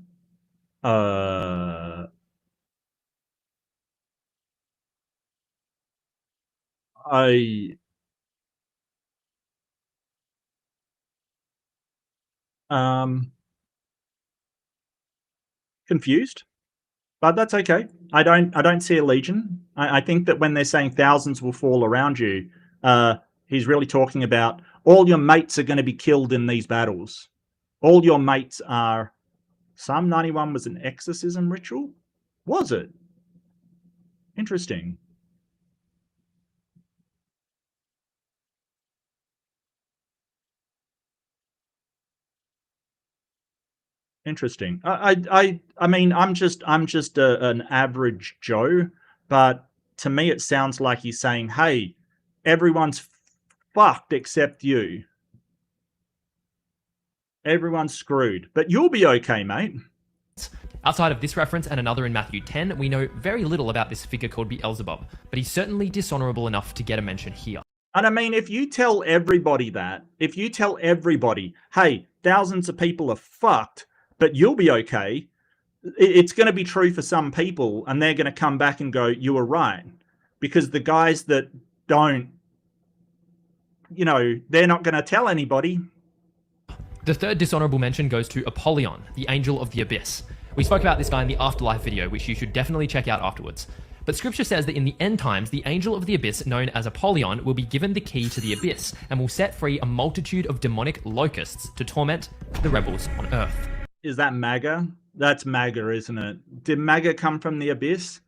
I confused, but that's okay. I don't see a legion. I think that when they're saying thousands will fall around you, he's really talking about all your mates are going to be killed in these battles. All your mates are. Psalm 91 was an exorcism ritual? Was it? Interesting. Interesting. I mean, I'm just an average Joe, but to me it sounds like he's saying, "Hey, everyone's fucked except you. Everyone's screwed, but you'll be okay, mate." Outside of this reference and another in Matthew 10, we know very little about this figure called Beelzebub, but he's certainly dishonorable enough to get a mention here. And I mean, if you tell everybody that, if you tell everybody, "Hey, thousands of people are fucked, but you'll be okay," it's going to be true for some people, and they're going to come back and go, "You were right," because the guys that don't, they're not going to tell anybody. The third dishonorable mention goes to Apollyon, the Angel of the Abyss. We spoke about this guy in the Afterlife video, which you should definitely check out afterwards. But scripture says that in the end times, the Angel of the Abyss, known as Apollyon, will be given the key to the Abyss and will set free a multitude of demonic locusts to torment the rebels on Earth. Is that MAGA? That's MAGA, isn't it? Did MAGA come from the Abyss?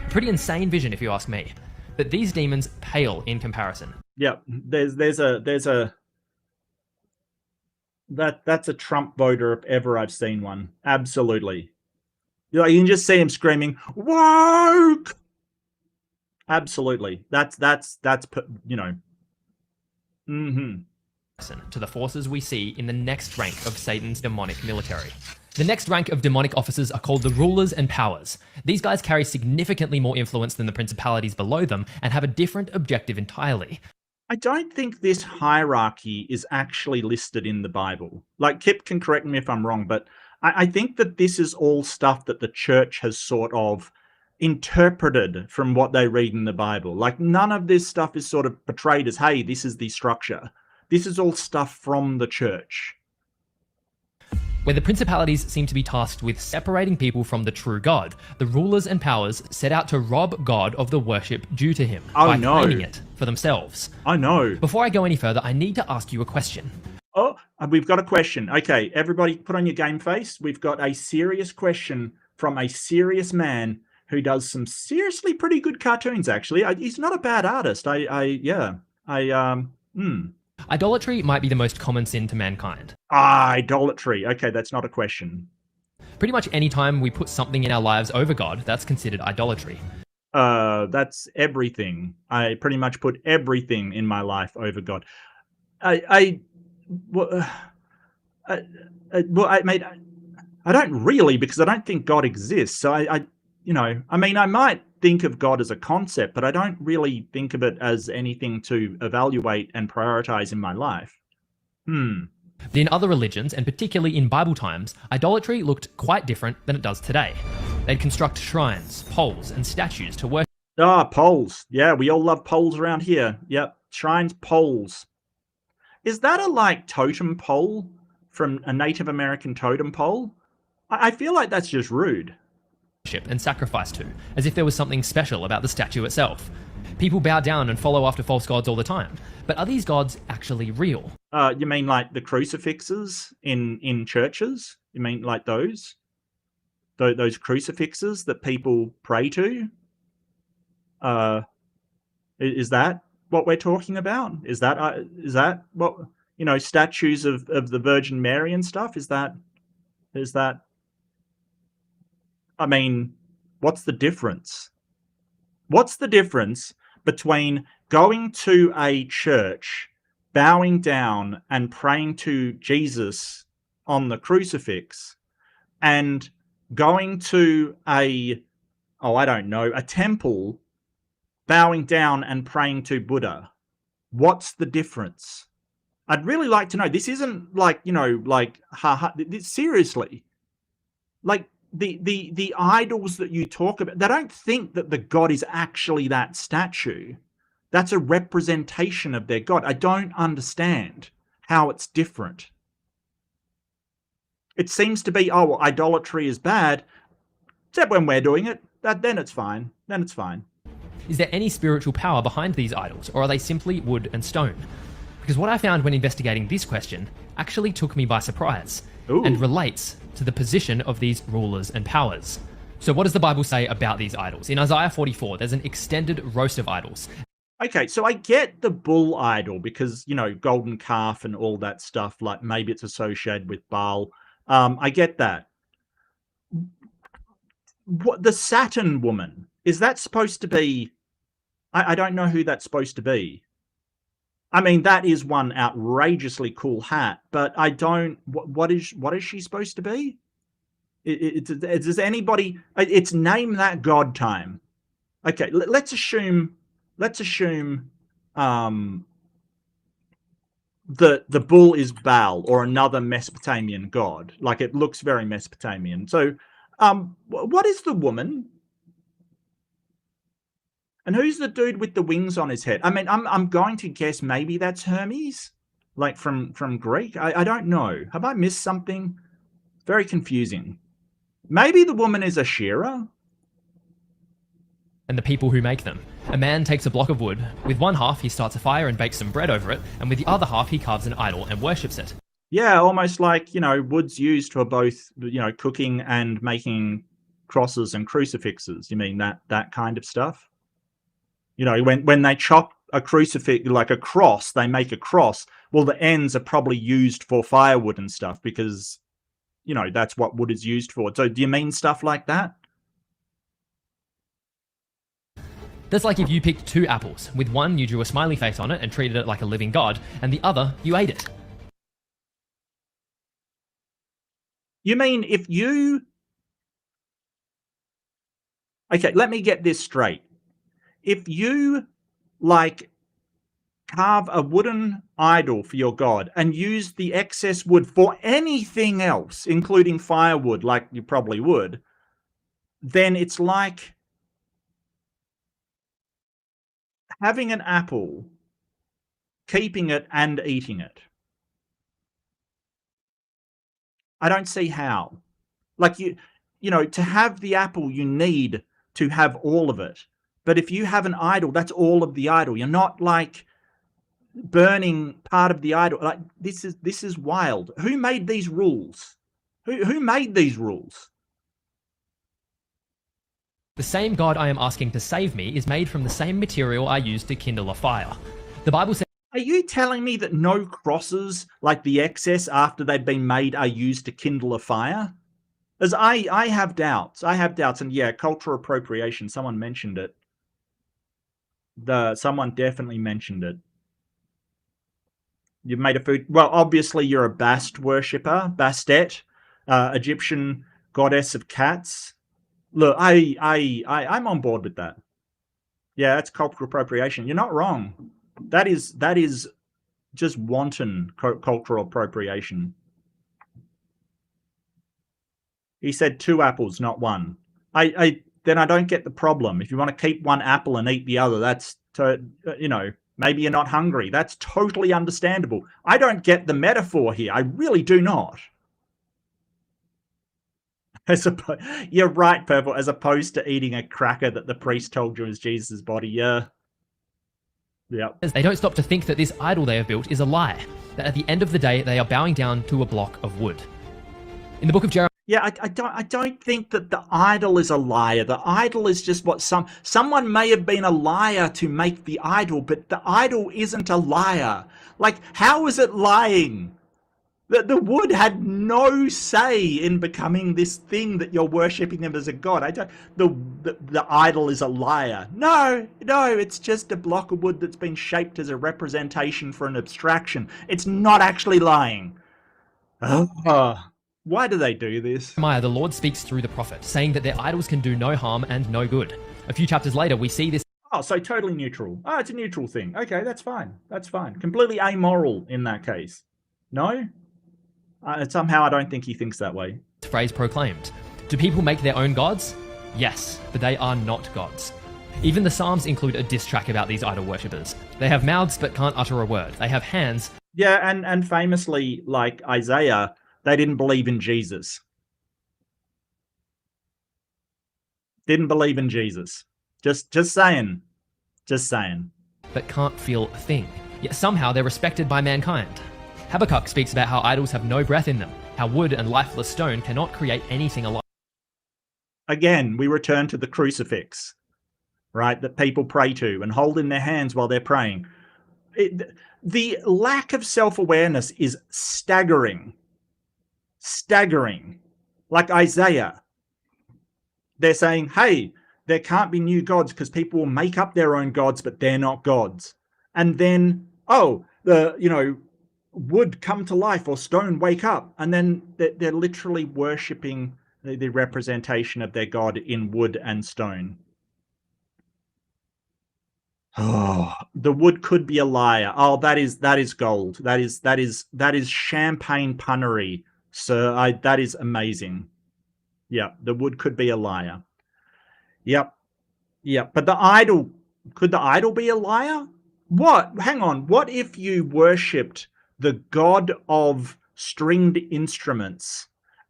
Pretty insane vision, if you ask me. But these demons pale in comparison. Yep, there's a that's a Trump voter if ever I've seen one. Absolutely. You can just see him screaming, "Woke!" Absolutely. That's To the forces we see in the next rank of Satan's demonic military. The next rank of demonic officers are called the rulers and powers. These guys carry significantly more influence than the principalities below them and have a different objective entirely. I don't think this hierarchy is actually listed in the Bible. Like, Kip can correct me if I'm wrong, but I think that this is all stuff that the church has sort of interpreted from what they read in the Bible. Like, none of this stuff is sort of portrayed as, hey, this is the structure. This is all stuff from the church. Where the principalities seem to be tasked with separating people from the true God, the rulers and powers set out to rob God of the worship due to him by claiming it for themselves. I know. Before I go any further, I need to ask you a question. Oh, we've got a question. Okay, everybody put on your game face. We've got a serious question from a serious man who does some seriously pretty good cartoons, actually. He's not a bad artist. Idolatry might be the most common sin to mankind. Idolatry. Okay, that's not a question. Pretty much any time we put something in our lives over God, that's considered idolatry. That's everything. I pretty much put everything in my life over God. I don't really, because I don't think God exists. So I might think of God as a concept, but I don't really think of it as anything to evaluate and prioritize in my life. But in other religions, and particularly in Bible times, idolatry looked quite different than it does today. They'd construct shrines, poles, and statues to worship. Poles. Yeah, we all love poles around here. Yep, shrines, poles. Is that a, totem pole from a Native American totem pole? I feel like that's just rude. And sacrifice to, as if there was something special about the statue itself. People bow down and follow after false gods all the time. But are these gods actually real? You mean like the crucifixes in churches? You mean like those? Those crucifixes that people pray to? Is that what we're talking about? Is that what, statues of the Virgin Mary and stuff? Is that? I mean, what's the difference? What's the difference between going to a church, bowing down and praying to Jesus on the crucifix, and going to a temple, bowing down and praying to Buddha? What's the difference? I'd really like to know. This isn't seriously. The idols that you talk about, they don't think that the god is actually that statue. That's a representation of their god. I don't understand how it's different. It seems to be, idolatry is bad, except when we're doing it. Then it's fine. Is there any spiritual power behind these idols, or are they simply wood and stone? Because what I found when investigating this question actually took me by surprise. Ooh. And relates to the position of these rulers and powers. So what does the Bible say about these idols? In Isaiah 44, there's an extended roast of idols. Okay, so I get the bull idol because, golden calf and all that stuff, like maybe it's associated with Baal. I get that. What, the Saturn woman, is that supposed to be... I don't know who that's supposed to be. I mean, that is one outrageously cool hat, but I don't... What is she supposed to be? Does anybody... It's name that god time. Okay, let's assume the bull is Baal or another Mesopotamian god. Like, it looks very Mesopotamian. So, what is the woman? And who's the dude with the wings on his head? I mean, I'm going to guess maybe that's Hermes, like from Greek. I don't know. Have I missed something? Very confusing. Maybe the woman is Ashera? And the people who make them. A man takes a block of wood. With one half, he starts a fire and bakes some bread over it, and with the other half, he carves an idol and worships it. Yeah, almost like, wood's used for both, cooking and making crosses and crucifixes. You mean that kind of stuff? When they chop a crucifix, like a cross, they make a cross. Well, the ends are probably used for firewood and stuff because, that's what wood is used for. So do you mean stuff like that? That's like if you picked two apples. With one, you drew a smiley face on it and treated it like a living god, and the other, you ate it. You mean if you... Okay, let me get this straight. If you, carve a wooden idol for your god and use the excess wood for anything else, including firewood, like you probably would, then it's like having an apple, keeping it and eating it. I don't see how. Like you know, to have the apple, you need to have all of it. But if you have an idol, that's all of the idol. You're not like burning part of the idol. Like this is wild. Who made these rules? Who made these rules? The same God I am asking to save me is made from the same material I used to kindle a fire. The Bible says... Are you telling me that no crosses, like the excess after they've been made, are used to kindle a fire? As I have doubts. I have doubts. And yeah, cultural appropriation. Someone mentioned it. Someone definitely mentioned it. You've made a food. Well, obviously you're a Bast worshipper, Bastet, Egyptian goddess of cats. Look, I'm on board with that. Yeah, that's cultural appropriation. You're not wrong. That is just wanton cultural appropriation. He said 2 apples, not 1. Then I don't get the problem. If you want to keep one apple and eat the other, that's you know, maybe you're not hungry. That's totally understandable. I don't get the metaphor here. I really do not. You're right, Purple. As opposed to eating a cracker that the priest told you was Jesus' body. Yeah. Yep. They don't stop to think that this idol they have built is a lie. That at the end of the day, they are bowing down to a block of wood. In the book of Jeremiah... Yeah, I don't think that the idol is a liar. The idol is just what someone may have been a liar to make the idol, but the idol isn't a liar. Like, how is it lying? The wood had no say in becoming this thing that you're worshipping them as a god. The idol is a liar. No, it's just a block of wood that's been shaped as a representation for an abstraction. It's not actually lying. Why do they do this? Jeremiah, the Lord speaks through the prophet, saying that their idols can do no harm and no good. A few chapters later, we see this... Oh, so totally neutral. Oh, it's a neutral thing. Okay, that's fine. That's fine. Completely amoral in that case. No? Somehow I don't think he thinks that way. Phrase proclaimed. Do people make their own gods? Yes, but they are not gods. Even the Psalms include a diss track about these idol worshippers. They have mouths but can't utter a word. They have hands. Yeah, and famously, like Isaiah, they didn't believe in Jesus. Didn't believe in Jesus. Just saying. Just saying. But can't feel a thing. Yet somehow they're respected by mankind. Habakkuk speaks about how idols have no breath in them, how wood and lifeless stone cannot create anything alive. Again, we return to the crucifix, right, that people pray to and hold in their hands while they're praying. The lack of self-awareness is staggering. Staggering. Like Isaiah. They're saying, hey, there can't be new gods because people will make up their own gods, but they're not gods. And then, wood come to life or stone wake up, and then they're literally worshipping the representation of their god in wood and stone. Oh, the wood could be a liar. Oh, that is gold. That is champagne punnery, sir. That is amazing. Yeah, the wood could be a liar. Yep. But could the idol be a liar? What? Hang on. What if you worshipped the god of stringed instruments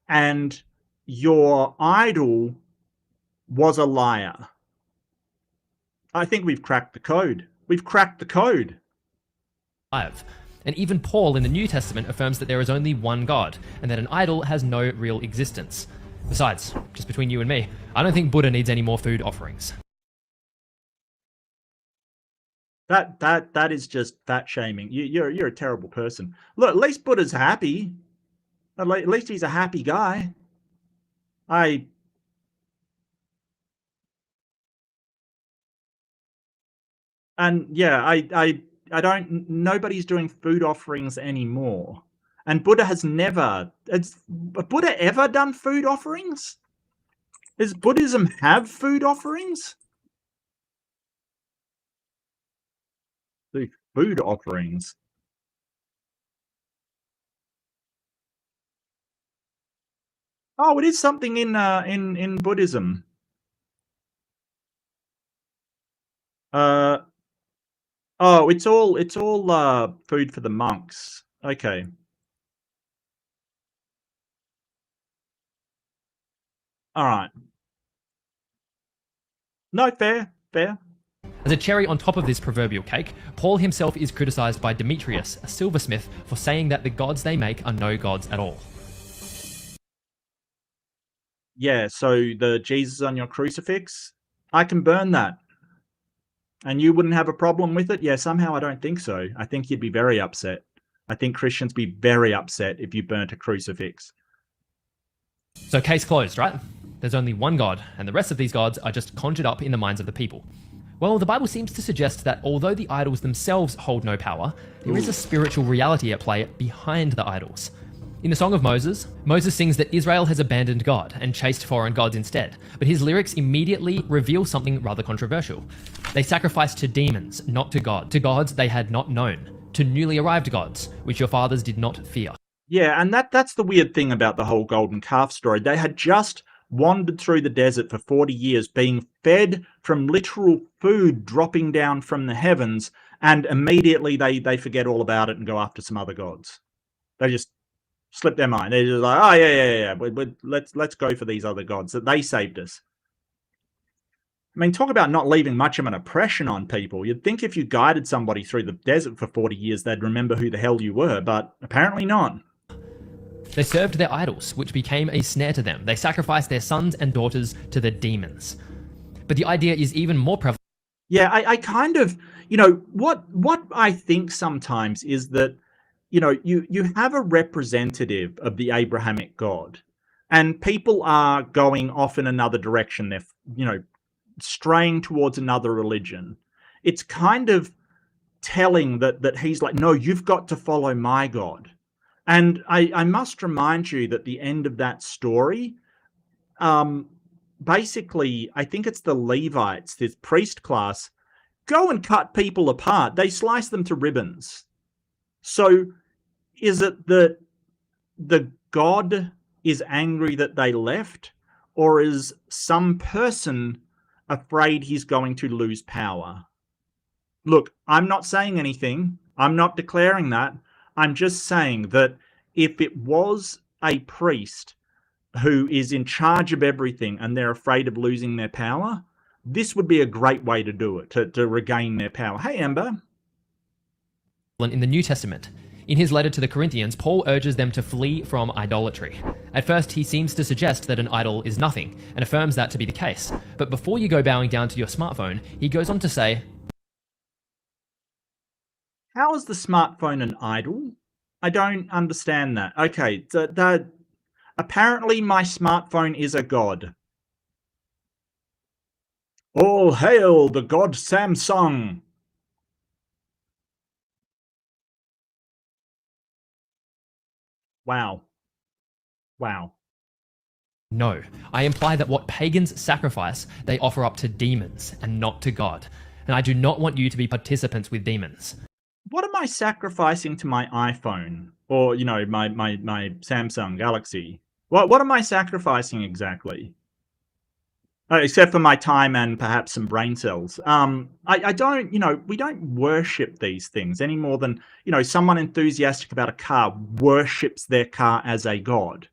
and your idol was a liar? I think we've cracked the code. We've cracked the code. And even Paul in the New Testament affirms that there is only one God and that an idol has no real existence. Besides, just between you and me, I don't think Buddha needs any more food offerings. That is just fat shaming. You're a terrible person. Look, at least Buddha's happy. At least he's a happy guy. Nobody's doing food offerings anymore. And Buddha has Buddha ever done food offerings? Does Buddhism have food offerings? food offerings. Oh, it is something in Buddhism. Oh, it's all food for the monks. Okay. All right. No, fair. As a cherry on top of this proverbial cake, Paul himself is criticized by Demetrius, a silversmith, for saying that the gods they make are no gods at all. Yeah, so the Jesus on your crucifix, I can burn that. And you wouldn't have a problem with it? Yeah, somehow I don't think so. I think you'd be very upset. I think Christians be very upset if you burnt a crucifix. So case closed, right? There's only one God, and the rest of these gods are just conjured up in the minds of the people. Well, the Bible seems to suggest that although the idols themselves hold no power, there is a spiritual reality at play behind the idols. In the Song of Moses, Moses sings that Israel has abandoned God and chased foreign gods instead, but his lyrics immediately reveal something rather controversial. They sacrificed to demons, not to God, to gods they had not known, to newly arrived gods, which your fathers did not fear. Yeah, and that's the weird thing about the whole golden calf story. They had just wandered through the desert for 40 years, being fed from literal food dropping down from the heavens, and immediately they forget all about it and go after some other gods. They just slip their mind. They're just like, oh, yeah. Let's go for these other gods that they saved us. I mean, talk about not leaving much of an impression on people. You'd think if you guided somebody through the desert for 40 years, they'd remember who the hell you were, but apparently not. They served their idols, which became a snare to them. They sacrificed their sons and daughters to the demons. But the idea is even more prevalent. Yeah, I kind of, what I think sometimes is that, you have a representative of the Abrahamic God, and people are going off in another direction. They're, straying towards another religion. It's kind of telling that he's like, no, you've got to follow my God. And I must remind you that the end of that story, basically, I think it's the Levites, this priest class, go and cut people apart. They slice them to ribbons. So is it that the God is angry that they left, or is some person afraid he's going to lose power? Look, I'm not saying anything. I'm not declaring that. I'm just saying that if it was a priest who is in charge of everything and they're afraid of losing their power, this would be a great way to do it, to regain their power. Hey, Amber. In the New Testament. In his letter to the Corinthians, Paul urges them to flee from idolatry. At first, he seems to suggest that an idol is nothing, and affirms that to be the case. But before you go bowing down to your smartphone, he goes on to say, how is the smartphone an idol? I don't understand that. Okay, apparently my smartphone is a god. All hail the god Samsung. Wow. no, I imply that what pagans sacrifice, they offer up to demons and not to God. And I do not want you to be participants with demons. What am I sacrificing to my iPhone? Or, my Samsung Galaxy? What am I sacrificing exactly? Except for my time and perhaps some brain cells. I don't, we don't worship these things any more than, someone enthusiastic about a car worships their car as a god.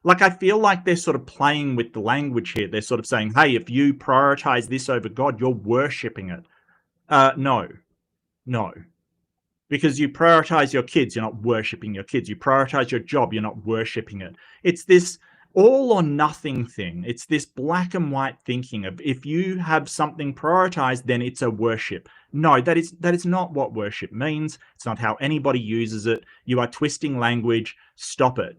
Like, I feel like they're sort of playing with the language here. They're sort of saying, hey, if you prioritize this over God, you're worshipping it. No. Because you prioritize your kids, you're not worshipping your kids. You prioritize your job, you're not worshipping it. It's this all or nothing thing. It's this black and white thinking of if you have something prioritized, then it's a worship. No, that is not what worship means. It's not how anybody uses it. You are twisting language. Stop it.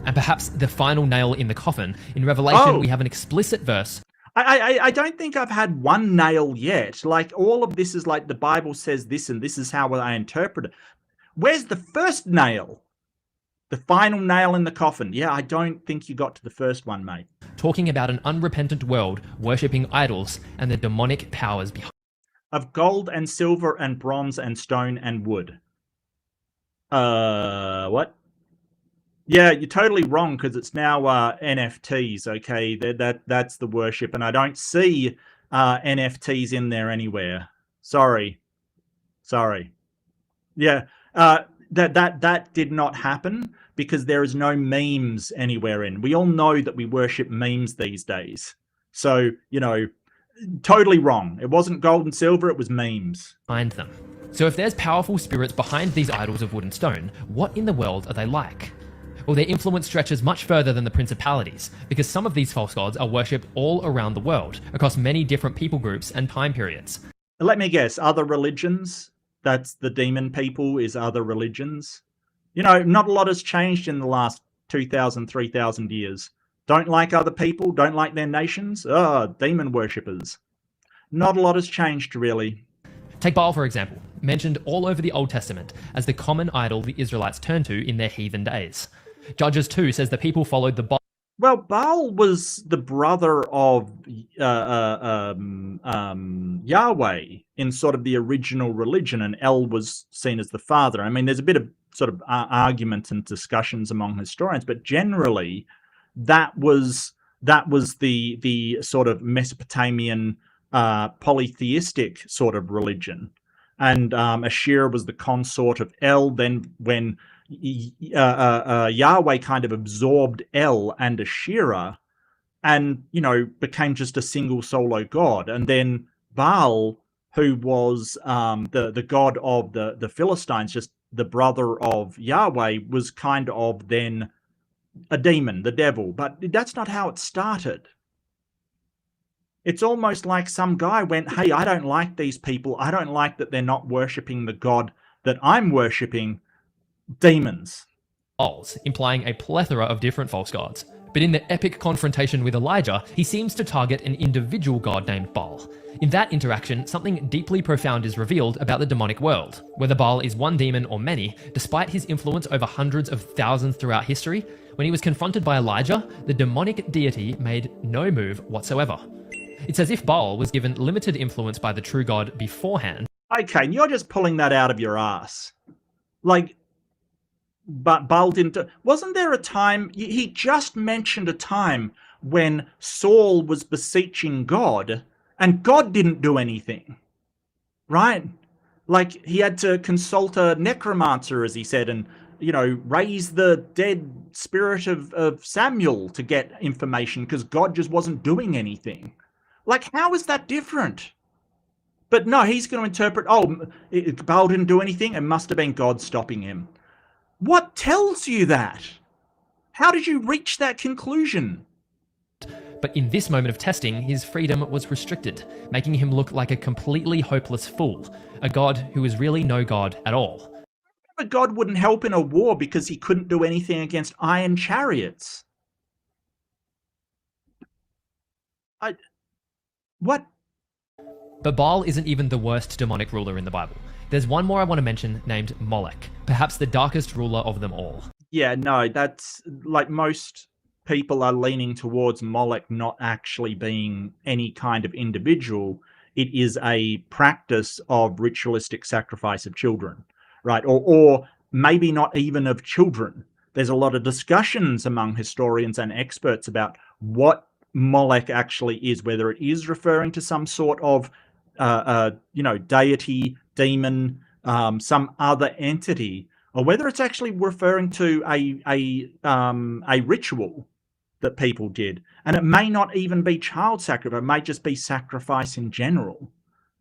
And perhaps the final nail in the coffin, in Revelation, we have an explicit verse. I don't think I've had one nail yet. Like, all of this is like the Bible says this and this is how I interpret it. Where's the first nail? The final nail in the coffin. Yeah, I don't think you got to the first one, mate. Talking about an unrepentant world worshipping idols and the demonic powers behind. of gold and silver and bronze and stone and wood. What? Yeah, you're totally wrong, because it's now NFTs. Okay, that's the worship, and I don't see NFTs in there anywhere. Sorry. Yeah, that did not happen, because there is no memes anywhere in. We all know that we worship memes these days. So, you know, totally wrong. It wasn't gold and silver, it was memes. Behind them. So if there's powerful spirits behind these idols of wood and stone, what in the world are they like? Well, their influence stretches much further than the principalities, because some of these false gods are worshipped all around the world, across many different people groups and time periods. Let me guess, other religions? That's the demon people, is other religions? You know, not a lot has changed in the last 2,000, 3,000 years. Don't like other people, don't like their nations? Demon worshippers. Not a lot has changed, really. Take Baal, for example, mentioned all over the Old Testament as the common idol the Israelites turned to in their heathen days. Judges 2 says the people followed the Baal. Well, Baal was the brother of Yahweh in sort of the original religion, and El was seen as the father. I mean, there's a bit of sort of argument and discussions among historians, but generally that was the sort of Mesopotamian polytheistic sort of religion. And Asherah was the consort of El. Then when Yahweh kind of absorbed El and Asherah and, you know, became just a single solo god. And then Baal, who was the god of the Philistines, just the brother of Yahweh, was kind of then a demon, the devil. But that's not how it started. It's almost like some guy went, hey, I don't like these people. I don't like that they're not worshipping the God that I'm worshipping. Demons. Implying a plethora of different false gods. But in the epic confrontation with Elijah, he seems to target an individual god named Baal. In that interaction, something deeply profound is revealed about the demonic world. Whether Baal is one demon or many, despite his influence over hundreds of thousands throughout history, when he was confronted by Elijah, the demonic deity made no move whatsoever. It's as if Baal was given limited influence by the true god beforehand. Okay, and you're just pulling that out of your ass. Like, but Baal didn't. Wasn't there a time, he just mentioned a time when Saul was beseeching God and God didn't do anything, right? Like, he had to consult a necromancer, as he said, and, you know, raise the dead spirit of Samuel to get information because God just wasn't doing anything. Like, how is that different? But no, he's going to interpret, Baal didn't do anything. It must have been God stopping him. What tells you that? How did you reach that conclusion? But in this moment of testing, his freedom was restricted, making him look like a completely hopeless fool, a god who was really no god at all. But God wouldn't help in a war because he couldn't do anything against iron chariots. What? But Baal isn't even the worst demonic ruler in the Bible. There's one more I want to mention named Molech, perhaps the darkest ruler of them all. Yeah, no, that's like most people are leaning towards Molech not actually being any kind of individual. It is a practice of ritualistic sacrifice of children, right? Or maybe not even of children. There's a lot of discussions among historians and experts about what Molech actually is, whether it is referring to some sort of deity, demon, some other entity, or whether it's actually referring to a ritual that people did. And it may not even be child sacrifice, it may just be sacrifice in general.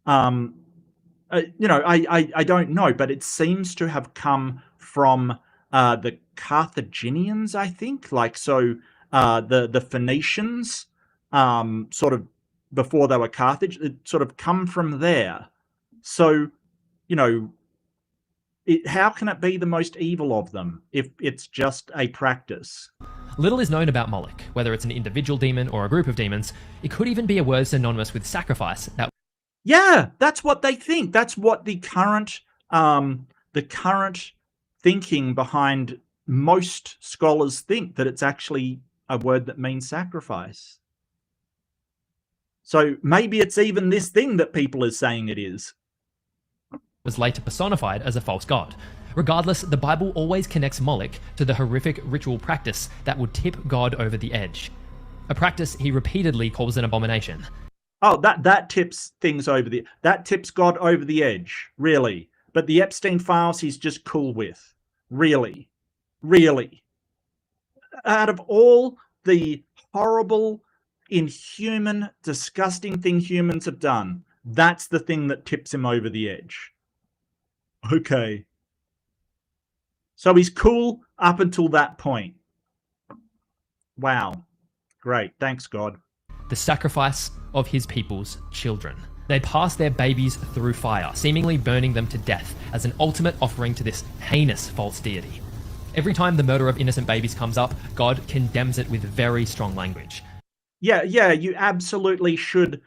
I don't know, but it seems to have come from the Carthaginians, I think. The Phoenicians, sort of before they were Carthage, it sort of come from there. So, how can it be the most evil of them if it's just a practice? Little is known about Molech, whether it's an individual demon or a group of demons. It could even be a word synonymous with sacrifice. Yeah, that's what they think. That's what the current thinking behind most scholars think, that it's actually a word that means sacrifice. So maybe it's even this thing that people are saying it is. Was later personified as a false god. Regardless, the Bible always connects Moloch to the horrific ritual practice that would tip God over the edge. A practice he repeatedly calls an abomination. Oh, that tips things over that tips God over the edge, really. But the Epstein files he's just cool with. Really. Really. Out of all the horrible, inhuman, disgusting thing humans have done, that's the thing that tips him over the edge. Okay. So he's cool up until that point. Wow. Great. Thanks, God. The sacrifice of his people's children. They pass their babies through fire, seemingly burning them to death as an ultimate offering to this heinous false deity. Every time the murder of innocent babies comes up, God condemns it with very strong language. Yeah, you absolutely should,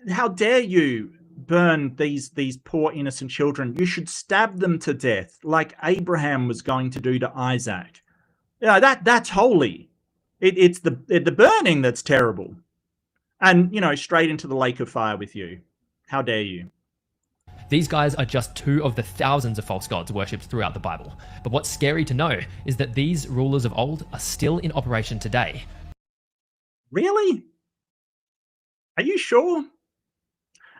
how dare you burn these poor innocent children? You should stab them to death like Abraham was going to do to Isaac. That's holy. It's the burning that's terrible. And, straight into the lake of fire with you. How dare you? These guys are just two of the thousands of false gods worshipped throughout the Bible. But what's scary to know is that these rulers of old are still in operation today. Really? Are you sure?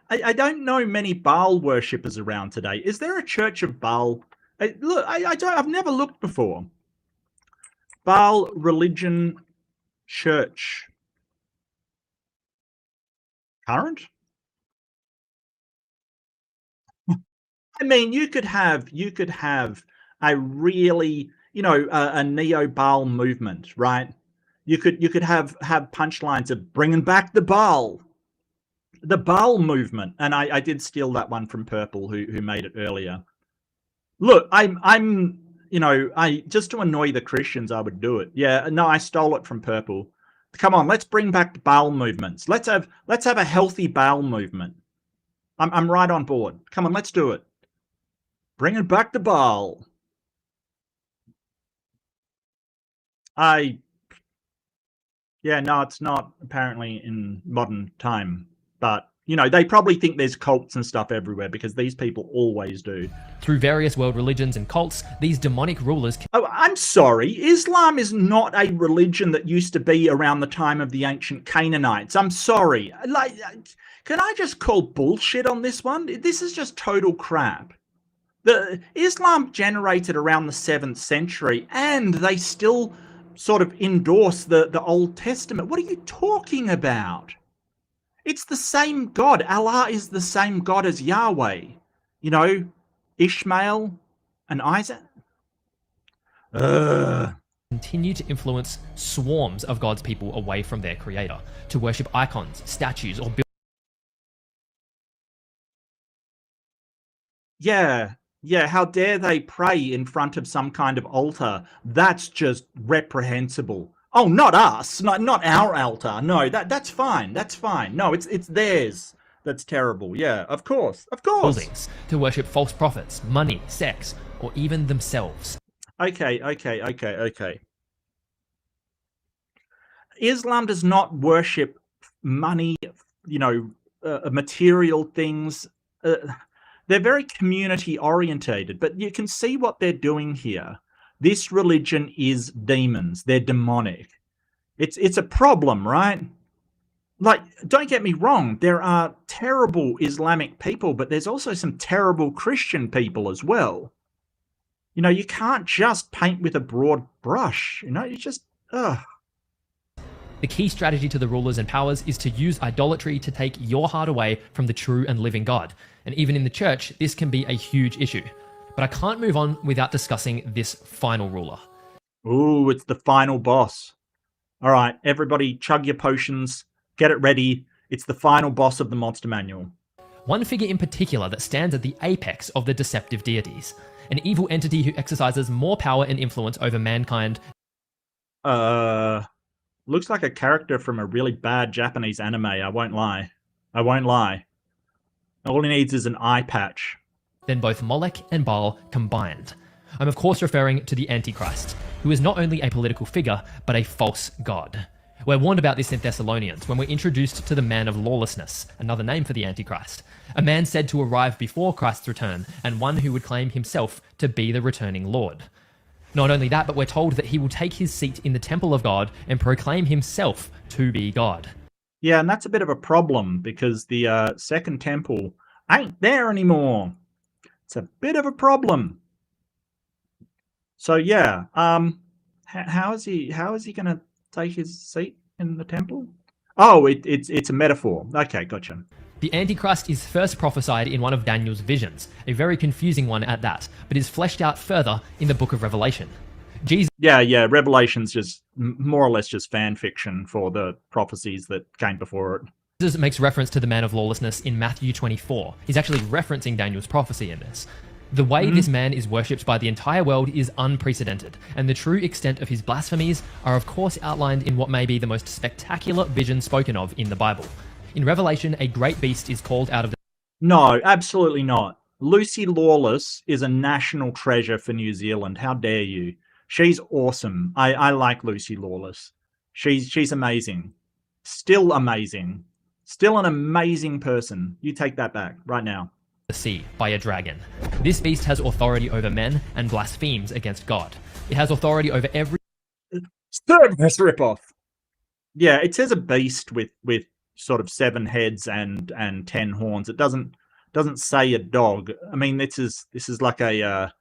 I don't know many Baal worshippers around today. Is there a church of Baal? I've never looked before. Baal religion church. Current? I mean, you could have a really, a neo-Baal movement, right? You could have punchlines of bringing back the Baal movement, and I did steal that one from Purple, who made it earlier. Look, I'm I just to annoy the Christians, I would do it. Yeah, no, I stole it from Purple. Come on, let's bring back the Baal movements. Let's have a healthy Baal movement. I'm right on board. Come on, let's do it. Bringing back the Baal. Yeah, no, it's not apparently in modern time, but they probably think there's cults and stuff everywhere because these people always do. Through various world religions and cults, these demonic rulers... Oh, I'm sorry. Islam is not a religion that used to be around the time of the ancient Canaanites. I'm sorry. Can I just call bullshit on this one? This is just total crap. The Islam generated around the 7th century, and they still sort of endorse the Old Testament. What are you talking about? It's the same God. Allah is the same God as Yahweh. Ishmael and Isaac. Continue to influence swarms of God's people away from their creator, to worship icons, statues, or Yeah, how dare they pray in front of some kind of altar? That's just reprehensible. Oh, not us, not our altar. No, that's fine. That's fine. No, it's theirs. That's terrible. Yeah, of course. buildings, to worship false prophets, money, sex, or even themselves. Okay. Islam does not worship money, material things. They're very community orientated, but you can see what they're doing here. This religion is demons. They're demonic. It's a problem, right? Like, don't get me wrong. There are terrible Islamic people, but there's also some terrible Christian people as well. You can't just paint with a broad brush. You just, ugh. The key strategy to the rulers and powers is to use idolatry to take your heart away from the true and living God. And even in the church, this can be a huge issue. But I can't move on without discussing this final ruler. Ooh, it's the final boss. All right, everybody chug your potions, get it ready. It's the final boss of the Monster Manual. One figure in particular that stands at the apex of the deceptive deities. An evil entity who exercises more power and influence over mankind. Looks like a character from a really bad Japanese anime, I won't lie. All he needs is an eye patch. Than both Molech and Baal combined. I'm of course referring to the Antichrist, who is not only a political figure, but a false god. We're warned about this in Thessalonians when we're introduced to the man of lawlessness, another name for the Antichrist, a man said to arrive before Christ's return and one who would claim himself to be the returning Lord. Not only that, but we're told that he will take his seat in the temple of God and proclaim himself to be God. Yeah, and that's a bit of a problem because the second temple ain't there anymore. It's a bit of a problem. So yeah, how is he going to take his seat in the temple? Oh, it's a metaphor. Okay, gotcha. The Antichrist is first prophesied in one of Daniel's visions, a very confusing one at that, but is fleshed out further in the book of Revelation. Jesus... Yeah, Revelation's just more or less just fan fiction for the prophecies that came before it. Jesus makes reference to the man of lawlessness in Matthew 24. He's actually referencing Daniel's prophecy in this. The way this man is worshipped by the entire world is unprecedented, and the true extent of his blasphemies are of course outlined in what may be the most spectacular vision spoken of in the Bible. In Revelation, a great beast is called out of the... No, absolutely not. Lucy Lawless is a national treasure for New Zealand. How dare you? She's awesome. I like Lucy Lawless. She's amazing. Still amazing. Still an amazing person. You take that back right now. The sea by a dragon. This beast has authority over men and blasphemes against God. It has authority over every... Service ripoff. Yeah, it says a beast with sort of 7 heads and 10 horns. It doesn't say a dog. I mean, this is like a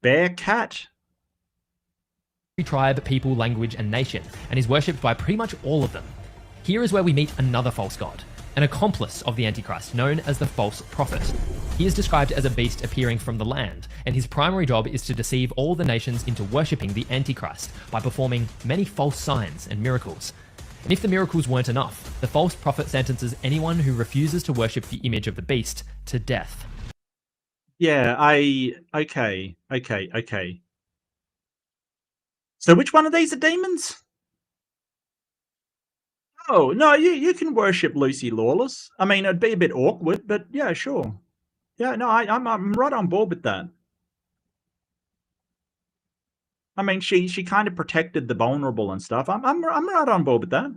bear cat. Tribe, people, language, and nation, and is worshipped by pretty much all of them. Here is where we meet another false god, an accomplice of the Antichrist, known as the false prophet. He is described as a beast appearing from the land, and his primary job is to deceive all the nations into worshipping the Antichrist by performing many false signs and miracles. And if the miracles weren't enough, the false prophet sentences anyone who refuses to worship the image of the beast to death. Yeah, okay. So which one of these are demons? Oh, no, you can worship Lucy Lawless. I mean, it'd be a bit awkward, but yeah, sure. Yeah, no, I'm right on board with that. I mean, she kind of protected the vulnerable and stuff. I'm right on board with that.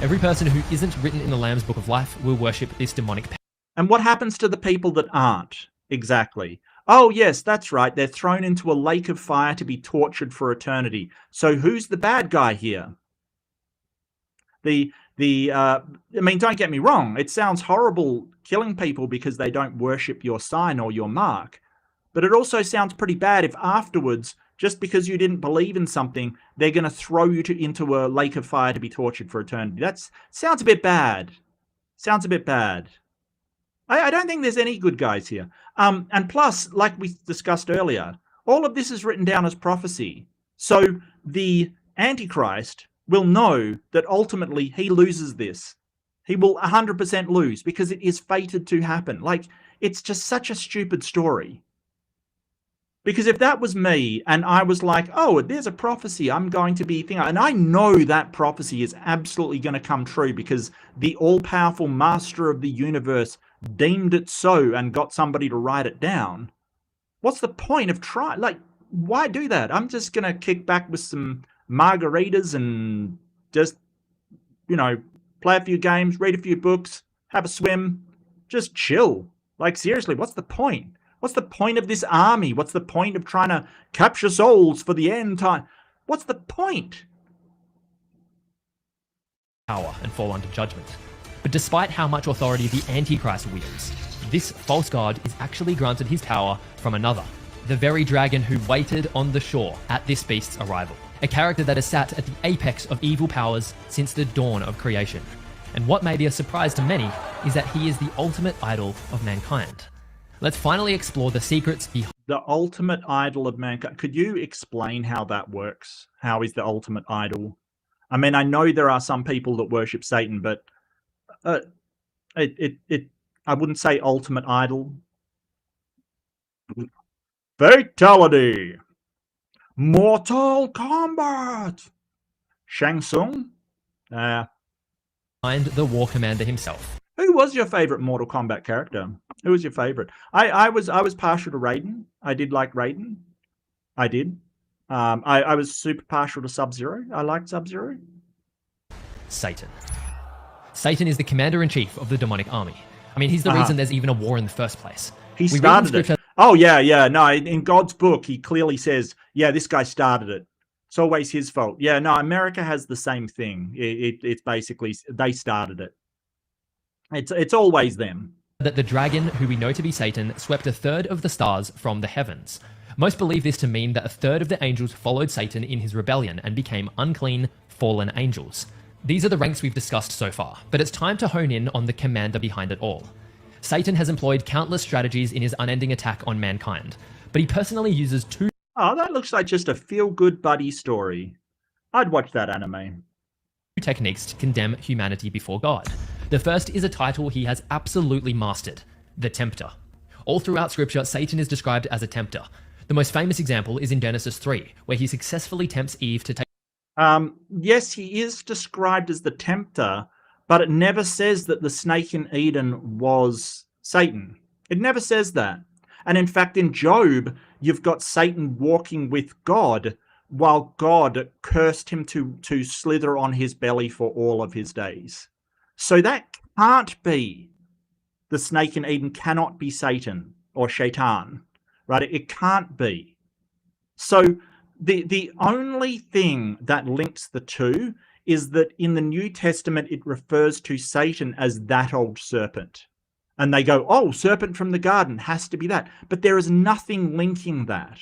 Every person who isn't written in the Lamb's Book of Life will worship this demonic power. And what happens to the people that aren't? Exactly. Oh, yes, that's right. They're thrown into a lake of fire to be tortured for eternity. So who's the bad guy here? I mean, don't get me wrong. It sounds horrible killing people because they don't worship your sign or your mark. But it also sounds pretty bad if afterwards, just because you didn't believe in something, they're going to throw you into a lake of fire to be tortured for eternity. That sounds a bit bad. Sounds a bit bad. I don't think there's any good guys here. And plus, like we discussed earlier, all of this is written down as prophecy. So the Antichrist will know that ultimately he loses this. He will 100% lose because it is fated to happen. Like, it's just such a stupid story. Because if that was me and I was like, oh, there's a prophecy, I'm going to be thinking, and I know that prophecy is absolutely going to come true because the all-powerful master of the universe deemed it so and got somebody to write it down. What's the point of trying? Like, why do that? I'm just going to kick back with some margaritas and just, you know, play a few games, read a few books, have a swim, just chill. Like, seriously, what's the point? What's the point of this army? What's the point of trying to capture souls for the end time? What's the point? Power and fall under judgment. But despite how much authority the Antichrist wields, this false god is actually granted his power from another, the very dragon who waited on the shore at this beast's arrival, a character that has sat at the apex of evil powers since the dawn of creation. And what may be a surprise to many is that he is the ultimate idol of mankind. Let's finally explore the secrets behind the ultimate idol of mankind. Could you explain how that works? How is the ultimate idol? I mean, I know there are some people that worship Satan, but I wouldn't say ultimate idol. Fatality. Mortal Kombat. Shang Tsung. the war commander himself. Who was your favorite Mortal Kombat character? Who was your favorite? I was partial to Raiden. I did like Raiden. I did. I was super partial to Sub-Zero. I liked Sub-Zero. Satan. Satan is the commander-in-chief of the demonic army. I mean, he's the reason there's even a war in the first place. He started it. Oh, yeah. No, in God's book, he clearly says, yeah, this guy started it. It's always his fault. Yeah, no, America has the same thing. It's basically, they started it. It's always them. That the dragon, who we know to be Satan, swept a third of the stars from the heavens. Most believe this to mean that a third of the angels followed Satan in his rebellion and became unclean, fallen angels. These are the ranks we've discussed so far, but it's time to hone in on the commander behind it all. Satan has employed countless strategies in his unending attack on mankind, but he personally uses two... Oh, that looks like just a feel-good buddy story. I'd watch that anime. ...techniques to condemn humanity before God. The first is a title he has absolutely mastered, the Tempter. All throughout scripture, Satan is described as a tempter. The most famous example is in Genesis 3, where he successfully tempts Eve to take... Yes, he is described as the tempter, but it never says that the snake in Eden was Satan. It never says that. And in fact, in Job, you've got Satan walking with God, while God cursed him to slither on his belly for all of his days. So that can't be, the snake in Eden cannot be Satan or Shaitan, right? It can't be. So the only thing that links the two is that in the New Testament, it refers to Satan as that old serpent. And they go, oh, serpent from the garden has to be that. But there is nothing linking that,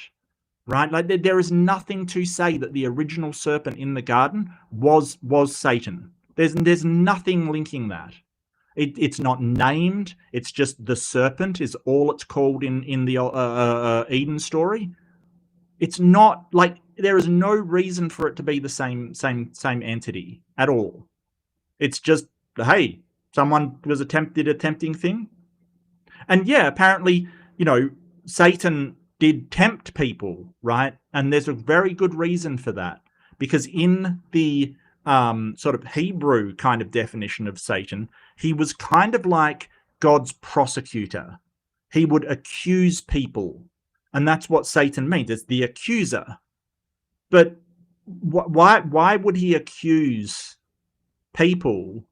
right? Like there is nothing to say that the original serpent in the garden was Satan. There's nothing linking that. It's not named. It's just the serpent is all it's called in the Eden story. It's not like there is no reason for it to be the same entity at all. It's just, hey, someone was did a tempting thing. And yeah, apparently, Satan did tempt people, right? And there's a very good reason for that. Because in the sort of Hebrew kind of definition of Satan, he was kind of like God's prosecutor. He would accuse people. And that's what Satan means. It's the accuser. But why would he accuse people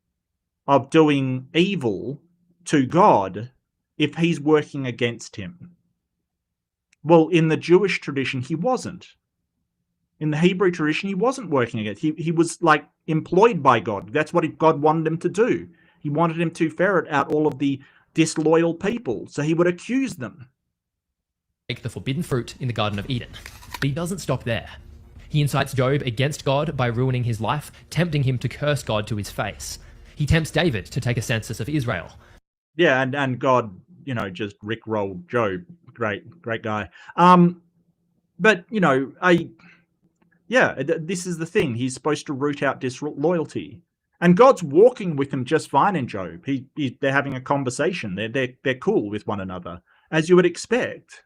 of doing evil to God if he's working against him? Well, in the Jewish tradition, he wasn't. In the Hebrew tradition, he wasn't working against. He was like employed by God. That's what God wanted him to do. He wanted him to ferret out all of the disloyal people. So he would accuse them. Take the forbidden fruit in the Garden of Eden. But he doesn't stop there. He incites Job against God by ruining his life, tempting him to curse God to his face. He tempts David to take a census of Israel. Yeah, and God, just rickrolled Job. Great guy. But, this is the thing. He's supposed to root out disloyalty. And God's walking with him just fine in Job. They're having a conversation. They're cool with one another, as you would expect.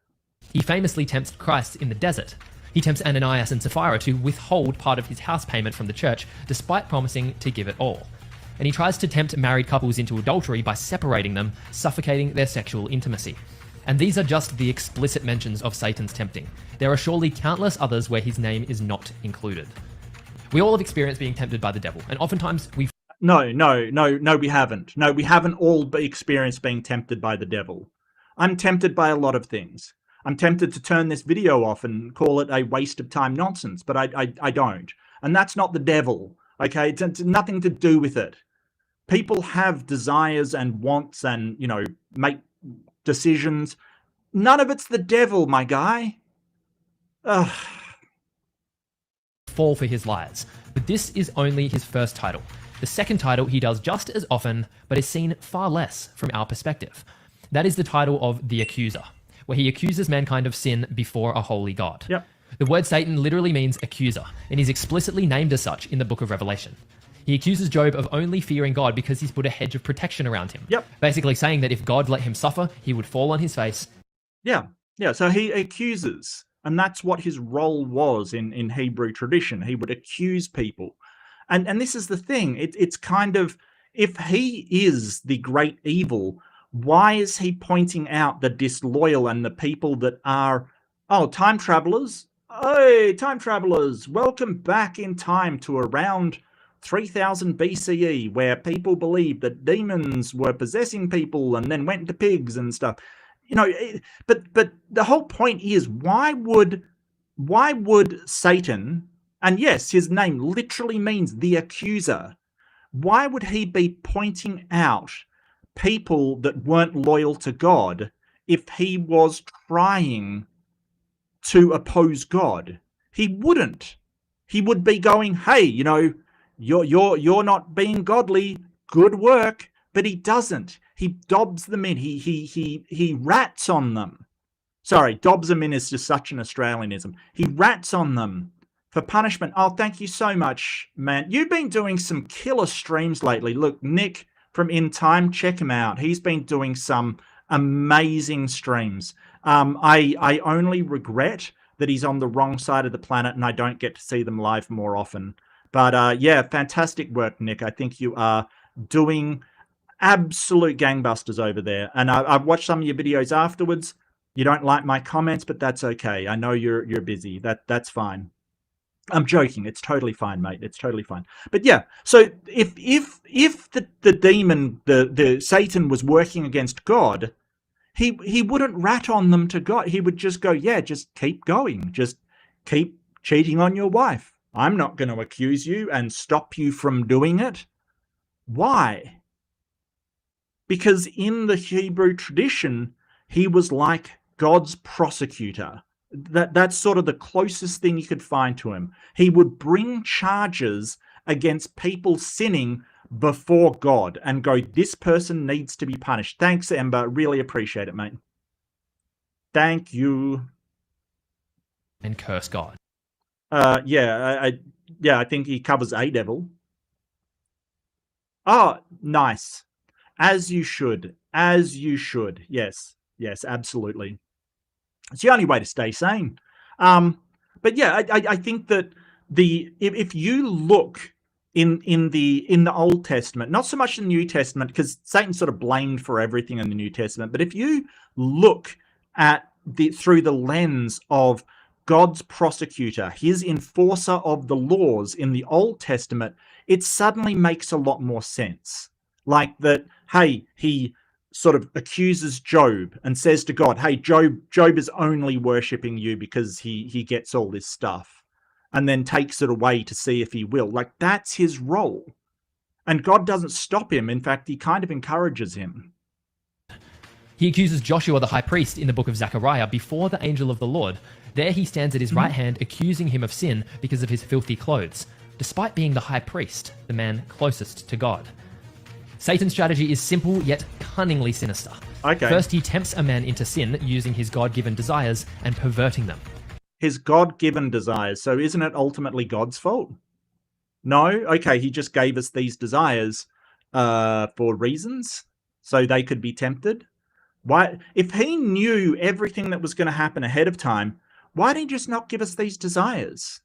He famously tempts Christ in the desert. He tempts Ananias and Sapphira to withhold part of his house payment from the church, despite promising to give it all. And he tries to tempt married couples into adultery by separating them, suffocating their sexual intimacy. And these are just the explicit mentions of Satan's tempting. There are surely countless others where his name is not included. We all have experienced being tempted by the devil, and oftentimes we... No, we haven't. No, we haven't all experienced being tempted by the devil. I'm tempted by a lot of things. I'm tempted to turn this video off and call it a waste of time nonsense, but I don't. And that's not the devil, okay? It's nothing to do with it. People have desires and wants and, make decisions. None of it's the devil, my guy. Ugh. Fall for his lies. But this is only his first title. The second title he does just as often, but is seen far less from our perspective. That is the title of the Accuser, where he accuses mankind of sin before a holy God. Yep. The word Satan literally means accuser, and is explicitly named as such in the book of Revelation. He accuses Job of only fearing God because he's put a hedge of protection around him. Yep. Basically saying that if God let him suffer, he would fall on his face. Yeah. So he accuses, and that's what his role was in Hebrew tradition. He would accuse people. And this is the thing. It's kind of, if he is the great evil, why is he pointing out the disloyal and the people that are, time travelers? Hey, time travelers, welcome back in time to around 3000 BCE, where people believed that demons were possessing people and then went into pigs and stuff. You know, but the whole point is, why would Satan, and yes, his name literally means the accuser, why would he be pointing out people that weren't loyal to God if he was trying to oppose God? He wouldn't. He would be going, hey, you know, you're not being godly, good work. But he doesn't. He dobs them in. He rats on them. Sorry, dobs them in is just such an Australianism. He rats on them for punishment. Oh, thank you so much, man. You've been doing some killer streams lately. Look, Nick from In Time, check him out. He's been doing some amazing streams. I only regret that he's on the wrong side of the planet and I don't get to see them live more often. But yeah, fantastic work, Nick. I think you are doing absolute gangbusters over there. And I've watched some of your videos afterwards. You don't like my comments, but that's okay. I know you're busy. That's fine. I'm joking. It's totally fine, mate. It's totally fine. But yeah, so if the demon, the Satan was working against God, he wouldn't rat on them to God. He would just go, yeah, just keep going. Just keep cheating on your wife. I'm not going to accuse you and stop you from doing it. Why? Because in the Hebrew tradition, he was like God's prosecutor. That's sort of the closest thing you could find to him. He would bring charges against people sinning before God and go, this person needs to be punished. Thanks, Ember. Really appreciate it, mate. Thank you. And curse God. Yeah, I think he covers a devil. Oh, nice. As you should. As you should. Yes. Yes, absolutely. It's the only way to stay sane. But yeah, I think that if you look in the Old Testament, not so much in the New Testament, because Satan's sort of blamed for everything in the New Testament, but if you look at through the lens of God's prosecutor, his enforcer of the laws in the Old Testament, it suddenly makes a lot more sense. Like that, hey, he sort of accuses Job and says to God, hey, Job is only worshipping you because he gets all this stuff, and then takes it away to see if he will. Like, that's his role. And God doesn't stop him. In fact, he kind of encourages him. He accuses Joshua the high priest in the book of Zechariah before the angel of the Lord. There he stands at his right hand, accusing him of sin because of his filthy clothes, despite being the high priest, the man closest to God. Satan's strategy is simple yet cunningly sinister. Okay. First, he tempts a man into sin using his God-given desires and perverting them. His God-given desires. So isn't it ultimately God's fault? No? Okay, he just gave us these desires for reasons, so they could be tempted. Why? If he knew everything that was going to happen ahead of time, why did he just not give us these desires?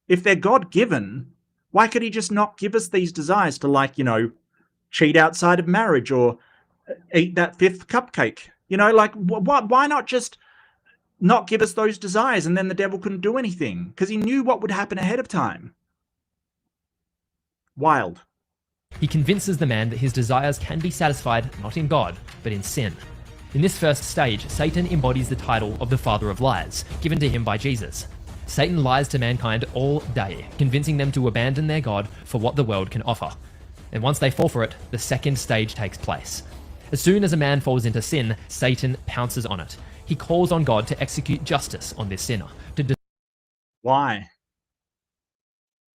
If they're God-given, why could he just not give us these desires to, like, you know, cheat outside of marriage or eat that 5th cupcake? You know, like, why not just not give us those desires and then the devil couldn't do anything? Because he knew what would happen ahead of time. Wild. He convinces the man that his desires can be satisfied not in God, but in sin. In this first stage, Satan embodies the title of the father of lies, given to him by Jesus. Satan lies to mankind all day, convincing them to abandon their God for what the world can offer. And once they fall for it, the second stage takes place. As soon as a man falls into sin, Satan pounces on it. He calls on God to execute justice on this sinner. Why?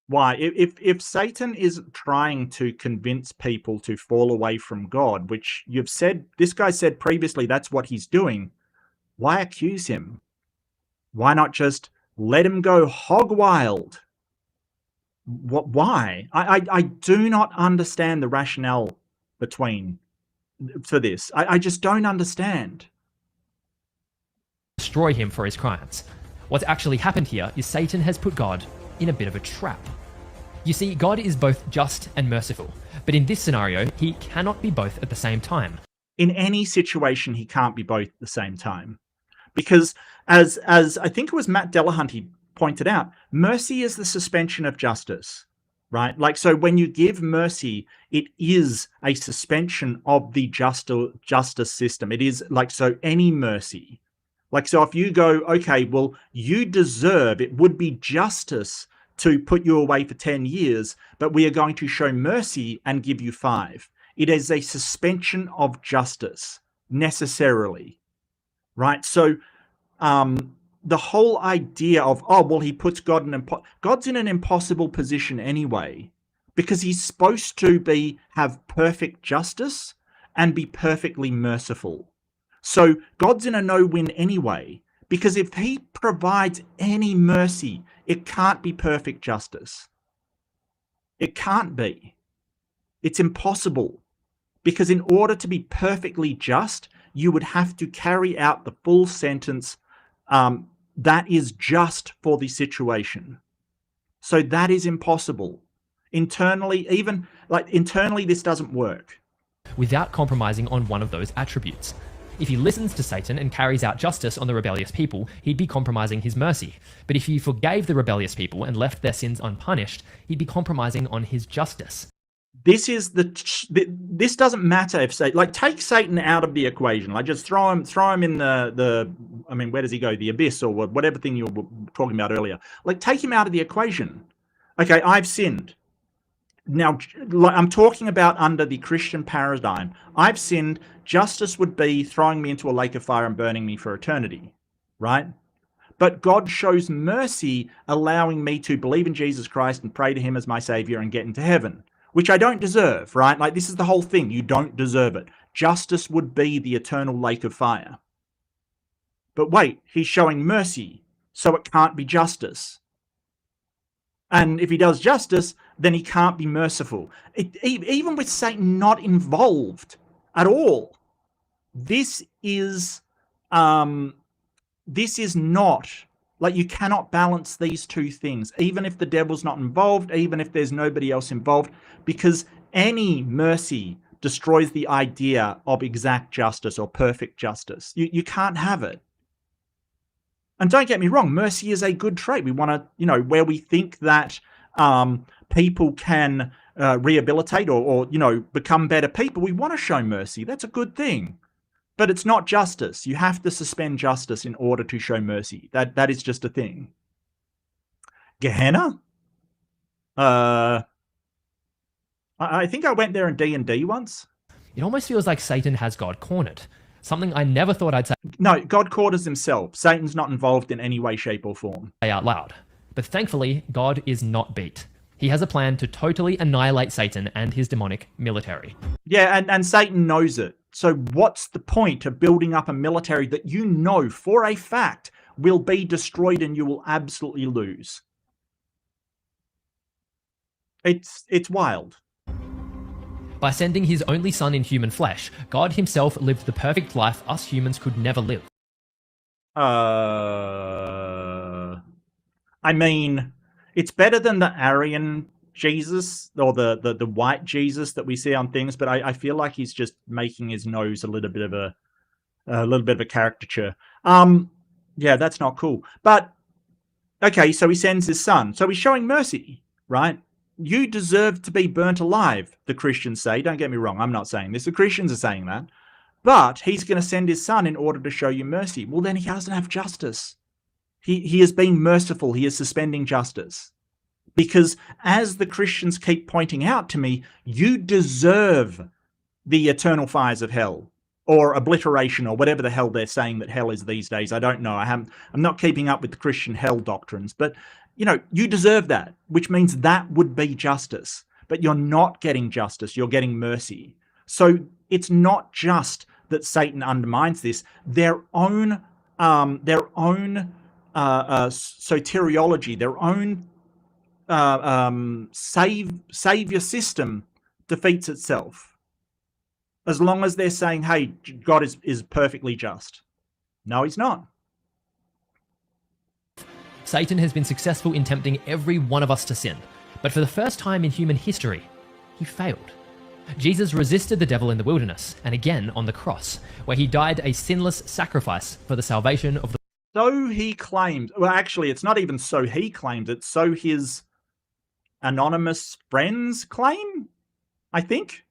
Why? If Satan is trying to convince people to fall away from God, which you've said, this guy said previously that's what he's doing, why accuse him? Why not just let him go hog wild? What? Why? I do not understand the rationale for this. I just don't understand. Destroy him for his crimes. What's actually happened here is Satan has put God in a bit of a trap. You see, God is both just and merciful, but in this scenario, he cannot be both at the same time. In any situation, he can't be both at the same time. Because as I think it was Matt Delahunt pointed out, mercy is the suspension of justice. right? Like, so when you give mercy, it is a suspension of the justice system. It is like, so any mercy, like, so if you go, okay, well, you deserve, it would be justice to put you away for 10 years, but we are going to show mercy and give you 5. It is a suspension of justice necessarily, right? So the whole idea of, oh, well, he puts God in God's in an impossible position anyway, because he's supposed to have perfect justice and be perfectly merciful. So God's in a no-win anyway, because if he provides any mercy, it can't be perfect justice. It can't be. It's impossible, because in order to be perfectly just, you would have to carry out the full sentence that is just for the situation. So that is impossible. Internally, this doesn't work. Without compromising on one of those attributes. If he listens to Satan and carries out justice on the rebellious people, he'd be compromising his mercy. But if he forgave the rebellious people and left their sins unpunished, he'd be compromising on his justice. This doesn't matter if take Satan out of the equation. Like, just throw him in the I mean, where does he go? The abyss, or whatever thing you were talking about earlier. Like, take him out of the equation. Okay, I've sinned. Now, I'm talking about under the Christian paradigm. I've sinned. Justice would be throwing me into a lake of fire and burning me for eternity, right? But God shows mercy, allowing me to believe in Jesus Christ and pray to him as my savior and get into heaven, which I don't deserve, right? Like, this is the whole thing. You don't deserve it. Justice would be the eternal lake of fire. But wait, he's showing mercy, so it can't be justice. And if he does justice, then he can't be merciful. Even with Satan not involved at all, this is not, like, you cannot balance these two things, even if the devil's not involved, even if there's nobody else involved, because any mercy destroys the idea of exact justice or perfect justice. You can't have it. And don't get me wrong, mercy is a good trait. We want to, where we think that people can rehabilitate or become better people, we want to show mercy. That's a good thing. But it's not justice. You have to suspend justice in order to show mercy. That is just a thing. Gehenna? I think I went there in D&D once. It almost feels like Satan has God cornered. Something I never thought I'd say. No, God corners himself. Satan's not involved in any way, shape, or form. Out loud. But thankfully, God is not beat. He has a plan to totally annihilate Satan and his demonic military. Yeah, and Satan knows it. So what's the point of building up a military that you know for a fact will be destroyed and you will absolutely lose? It's wild. By sending his only son in human flesh, God himself lived the perfect life us humans could never live. I mean, it's better than the Aryan Jesus or the white Jesus that we see on things, but I feel like he's just making his nose a little bit of a caricature. Yeah, that's not cool. But okay, so he sends his son. So he's showing mercy, right? You deserve to be burnt alive, the Christians say. Don't get me wrong, I'm not saying this. The Christians are saying that. But he's going to send his son in order to show you mercy. Well, then he doesn't have justice. He is being merciful. He is suspending justice. Because as the Christians keep pointing out to me, you deserve the eternal fires of hell or obliteration or whatever the hell they're saying that hell is these days. I don't know. I'm not keeping up with the Christian hell doctrines, but you deserve that, which means that would be justice. But you're not getting justice. You're getting mercy. So it's not just that Satan undermines this. Their own soteriology, their own savior system defeats itself. As long as they're saying, hey, God is perfectly just. No, he's not. Satan has been successful in tempting every one of us to sin, but for the first time in human history, he failed. Jesus resisted the devil in the wilderness, and again on the cross, where he died a sinless sacrifice for the salvation of the... So he claims, well, actually, it's not even so he claims it, so his anonymous friends claim, I think.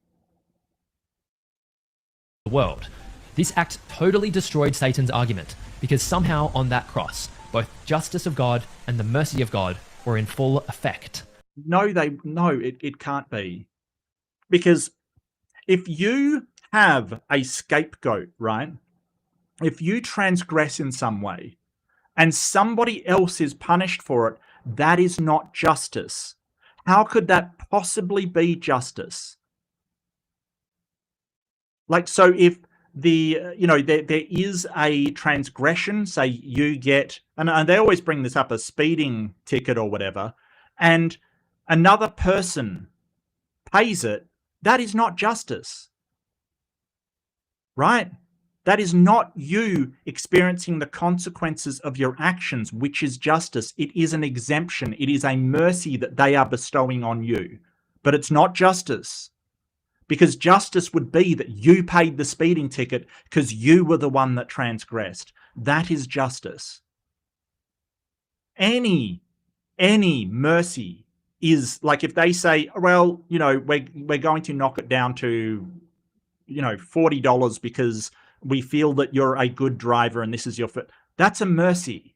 The world. This act totally destroyed Satan's argument, because somehow on that cross, both justice of God and the mercy of God were in full effect. No, it can't be. Because if you have a scapegoat, right? If you transgress in some way and somebody else is punished for it, that is not justice. How could that possibly be justice? Like, so if there is a transgression, say you get, and they always bring this up, a speeding ticket or whatever, and another person pays it, that is not justice, right? That is not you experiencing the consequences of your actions, which is justice. It is an exemption. It is a mercy that they are bestowing on you, but it's not justice. Because justice would be that you paid the speeding ticket because you were the one that transgressed. That is justice. Any mercy is like if they say, well, we're going to knock it down to, $40 because we feel that you're a good driver and this is your foot. That's a mercy.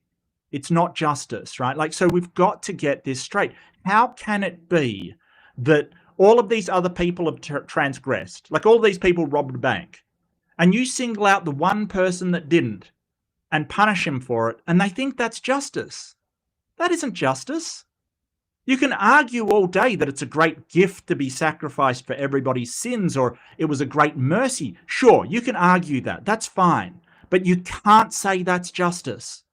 It's not justice, right? Like, so we've got to get this straight. How can it be that all of these other people have transgressed, like all these people robbed a bank, and you single out the one person that didn't and punish him for it, and they think that's justice? That isn't justice. You can argue all day that it's a great gift to be sacrificed for everybody's sins, or it was a great mercy. Sure, you can argue that. That's fine. But you can't say that's justice,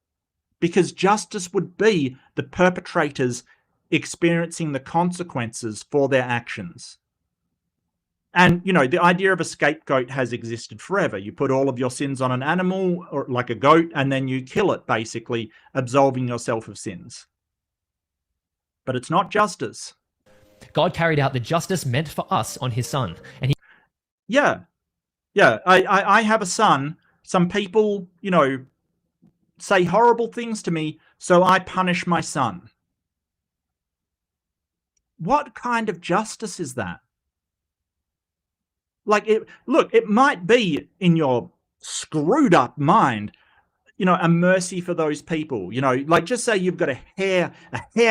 because justice would be the perpetrators experiencing the consequences for their actions. And, the idea of a scapegoat has existed forever. You put all of your sins on an animal, or like a goat, and then you kill it, basically, absolving yourself of sins. But it's not justice. God carried out the justice meant for us on his son. And Yeah. I have a son. Some people, say horrible things to me, so I punish my son. What kind of justice is that? Like, it might be in your screwed up mind, a mercy for those people. Like, just say you've got a hair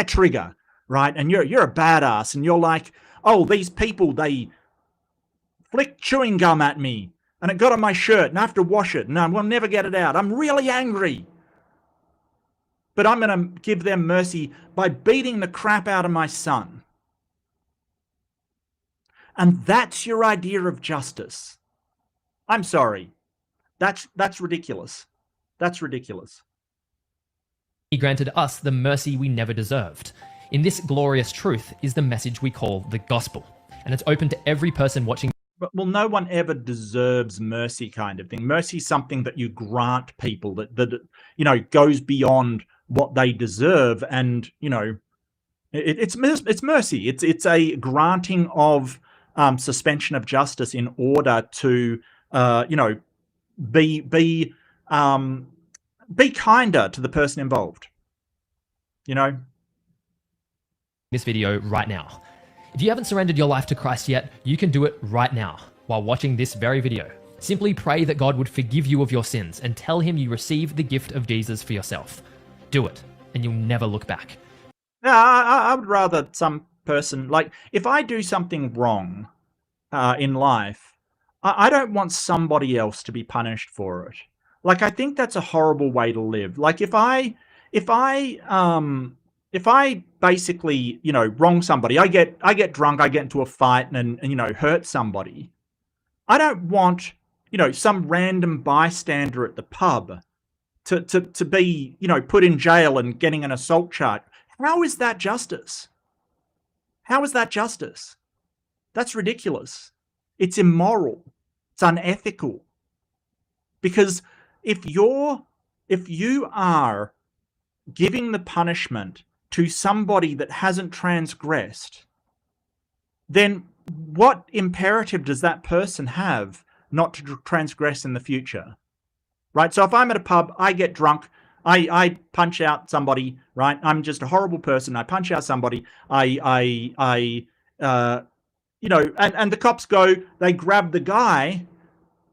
trigger, right? And you're a badass, and you're like, oh, these people, they flicked chewing gum at me, and it got on my shirt, and I have to wash it, and I will never get it out. I'm really angry. But I'm going to give them mercy by beating the crap out of my son. And that's your idea of justice. I'm sorry. That's ridiculous. That's ridiculous. he granted us the mercy we never deserved. In this glorious truth is the message we call the gospel, and it's open to every person watching. But, well, no one ever deserves mercy, kind of thing. Mercy is something that you grant people that goes beyond what they deserve, and it's mercy. It's a granting of suspension of justice in order to be kinder to the person involved. This video right now. If you haven't surrendered your life to Christ yet, you can do it right now while watching this very video. Simply pray that God would forgive you of your sins and tell him you receive the gift of Jesus for yourself. Do it, and you'll never look back. Yeah, I would rather some person, like, if I do something wrong in life, I don't want somebody else to be punished for it. Like, I think that's a horrible way to live. Like, if I basically, wrong somebody, I get drunk, I get into a fight and hurt somebody, I don't want, some random bystander at the pub to be, put in jail and getting an assault charge. How is that justice? How is that justice? That's ridiculous. It's immoral. It's unethical. Because if you are giving the punishment to somebody that hasn't transgressed, then what imperative does that person have not to transgress in the future? Right? So if I'm at a pub, I get drunk, I punch out somebody, right? I'm just a horrible person. I punch out somebody. You know, and the cops go, they grab the guy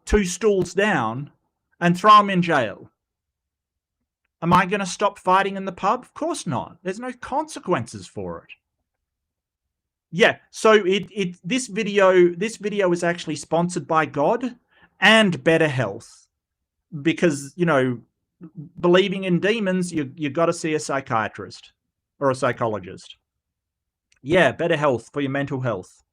2 stools down and throw him in jail. Am I going to stop fighting in the pub? Of course not. There's no consequences for it. Yeah, so this video is actually sponsored by God and Better Health, because, you know, believing in demons, you got to see a psychiatrist or a psychologist. Yeah, Better Health for your mental health.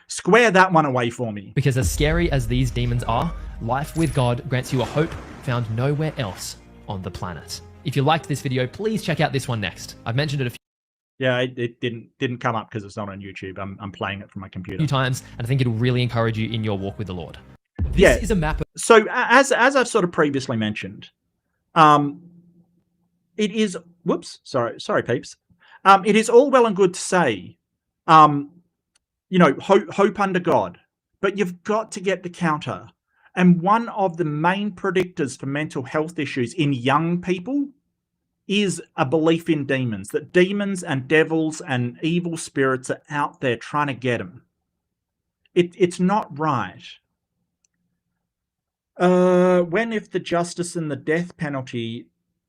Square that one away for me. Because as scary as these demons are, life with God grants you a hope found nowhere else on the planet. If you liked this video, please check out this one next. I've mentioned it a few Yeah, it didn't come up because it's not on YouTube. I'm playing it from my computer times, and I think it'll really encourage you in your walk with the Lord. This is a map of... So as I've sort of previously mentioned, it is... Whoops, sorry, peeps. It is all well and good to say, you know, hope under God, but you've got to get the counter. And one of the main predictors for mental health issues in young people is a belief in demons, that demons and devils and evil spirits are out there trying to get them. It's not right. When, if the justice and the death penalty,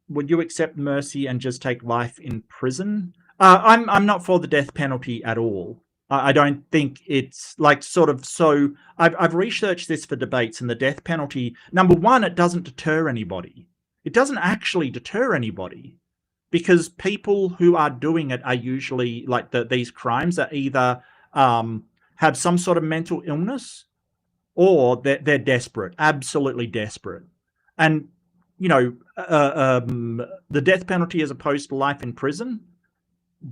would you accept mercy and just take life in prison? I'm not for the death penalty at all. I don't think it's like sort of, so I've researched this for debates, and the death penalty, number one, it doesn't deter anybody. It doesn't actually deter anybody, because people who are doing it are usually, like, these crimes are either have some sort of mental illness, or they're desperate, absolutely desperate. And, you know, the death penalty as opposed to life in prison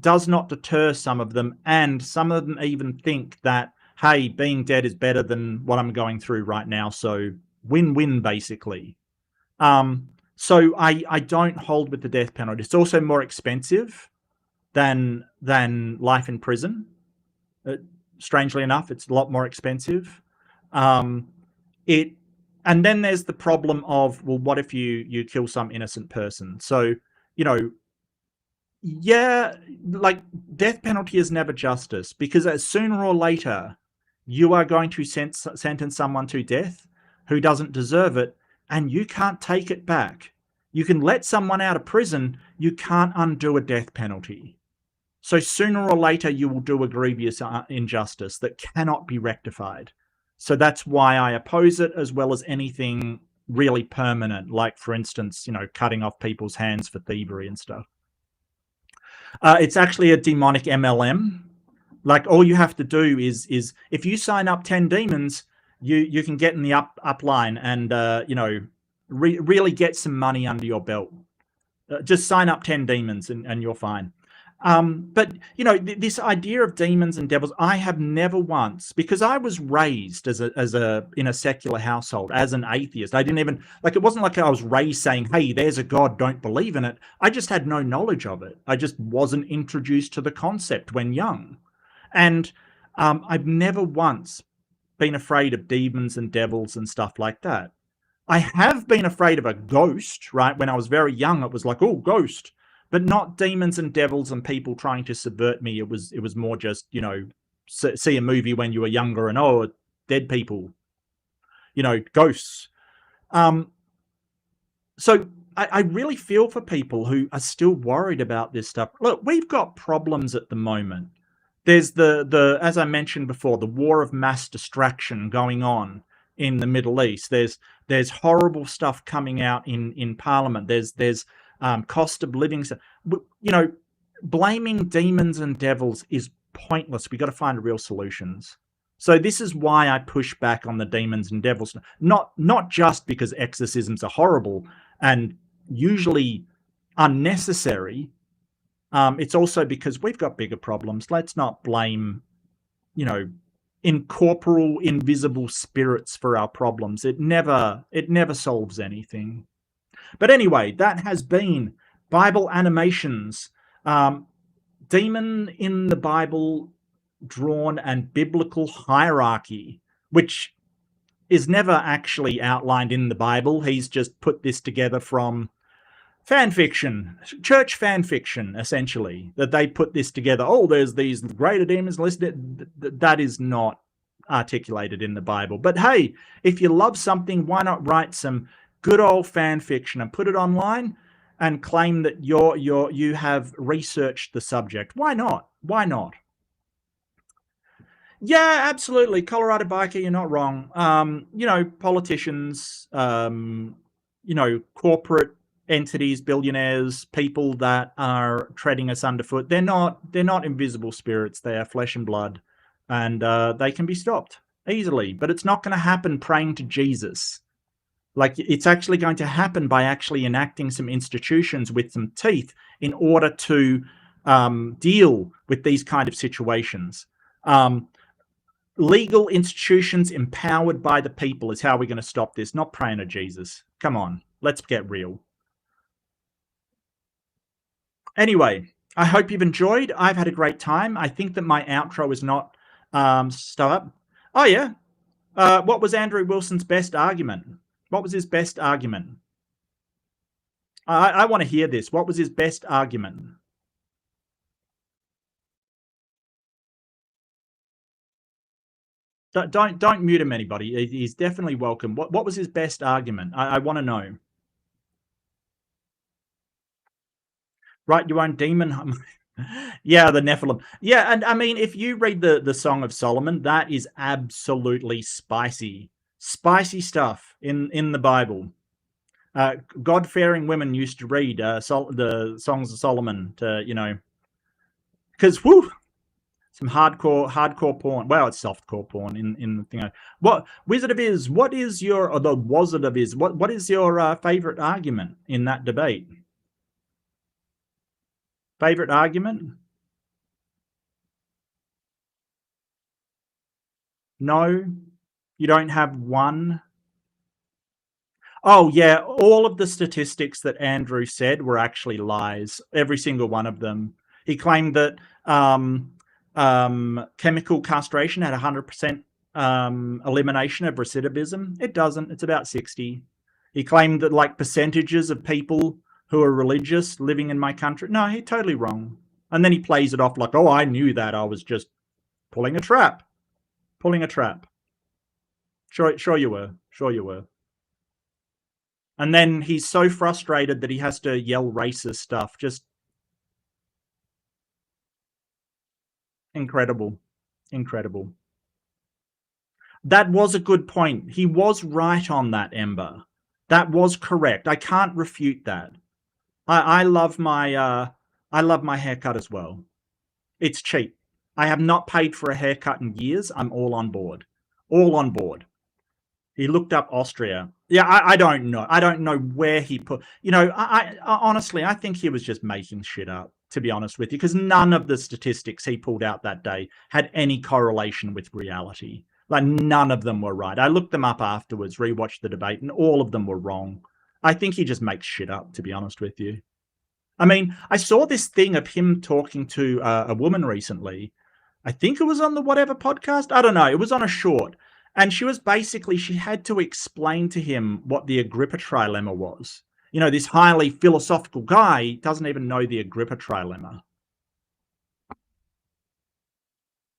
does not deter some of them, and some of them even think that, hey, being dead is better than what I'm going through right now, so win-win, basically. So I don't hold with the death penalty. It's also more expensive than life in prison. Strangely enough, it's a lot more expensive. And then there's the problem of, well, what if you kill some innocent person? So, you know, yeah, like, death penalty is never justice, because sooner or later you are going to sentence someone to death who doesn't deserve it, and you can't take it back. You can let someone out of prison, you can't undo a death penalty. So sooner or later you will do a grievous injustice that cannot be rectified. So that's why I oppose it, as well as anything really permanent, like, for instance, you know, cutting off people's hands for thievery and stuff. It's actually a demonic MLM. Like, all you have to do is if you sign up 10 demons, you can get in the up line and you know, really get some money under your belt. Just sign up 10 demons and you're fine. But, you know, this idea of demons and devils, I have never once, because I was raised in a secular household as an atheist. I didn't even, like, it wasn't like I was raised saying, hey, there's a God, don't believe in it. I just had no knowledge of it. I just wasn't introduced to the concept when young. And I've never once been afraid of demons and devils and stuff like that. I have been afraid of a ghost, right? When I was very young, it was like, oh, ghost. But not demons and devils and people trying to subvert me. It was more just, you know, see a movie when you were younger and, oh, dead people, you know, ghosts. So I really feel for people who are still worried about this stuff. Look, we've got problems at the moment. There's as I mentioned before, the war of mass distraction going on in the Middle East. There's horrible stuff coming out in Parliament. There's cost of living. You know, blaming demons and devils is pointless. We got to find real solutions. So this is why I push back on the demons and devils. Not just because exorcisms are horrible and usually unnecessary. It's also because we've got bigger problems. Let's not blame, you know, incorporeal, invisible spirits for our problems. It never solves anything. But anyway, that has been Bible animations, demon in the Bible drawn, and biblical hierarchy, which is never actually outlined in the Bible. He's just put this together from fan fiction, church fan fiction, essentially, that they put this together. Oh, there's these greater demons listed. That is not articulated in the Bible. But hey, if you love something, why not write some good old fan fiction and put it online and claim that you have researched the subject? Why not? Why not? Yeah, absolutely. Colorado biker, you're not wrong. Politicians, corporate entities, billionaires, people that are treading us underfoot. They're not invisible spirits. They are flesh and blood, and they can be stopped easily. But it's not going to happen praying to Jesus. Like, it's actually going to happen by actually enacting some institutions with some teeth in order to deal with these kind of situations. Legal institutions empowered by the people is how we're going to stop this, not praying to Jesus. Come on, let's get real. Anyway, I hope you've enjoyed. I've had a great time. I think that my outro is not up. Oh, yeah. What was Andrew Wilson's best argument? What was his best argument? I want to hear this. What was his best argument? Don't mute him, anybody. He's definitely welcome. What was his best argument? I want to know. Write your own demon. Yeah, the Nephilim. Yeah, and I mean, if you read the Song of Solomon, that is absolutely spicy stuff in the Bible. God-fearing women used to read the Songs of Solomon to, because some hardcore porn. Well, it's softcore porn in what Wizard of Iz. What is your or the Wizard of Iz? What is your favorite argument in that debate? Favorite argument? No, you don't have one. Oh yeah, all of the statistics that Andrew said were actually lies. Every single one of them. He claimed that chemical castration had 100% elimination of recidivism. It doesn't. It's about 60. He claimed that like percentages of people who are religious living in my country. No, he's totally wrong. And then he plays it off like, oh, I knew that. I was just pulling a trap. Pulling a trap. Sure you were. Sure you were. And then he's so frustrated that he has to yell racist stuff. Just incredible. Incredible. That was a good point. He was right on that, Ember. That was correct. I can't refute that. I love my haircut as well. It's cheap. I have not paid for a haircut in years. I'm all on board. All on board. He looked up Austria. Yeah, I don't know. I don't know where he put... I honestly, I think he was just making shit up, to be honest with you, because none of the statistics he pulled out that day had any correlation with reality. Like, none of them were right. I looked them up afterwards, rewatched the debate, and all of them were wrong. I think he just makes shit up, to be honest with you. I mean, I saw this thing of him talking to a woman recently. I think it was on the whatever podcast. I don't know. It was on a short. And she was basically, she had to explain to him what the Agrippa trilemma was. This highly philosophical guy doesn't even know the Agrippa trilemma.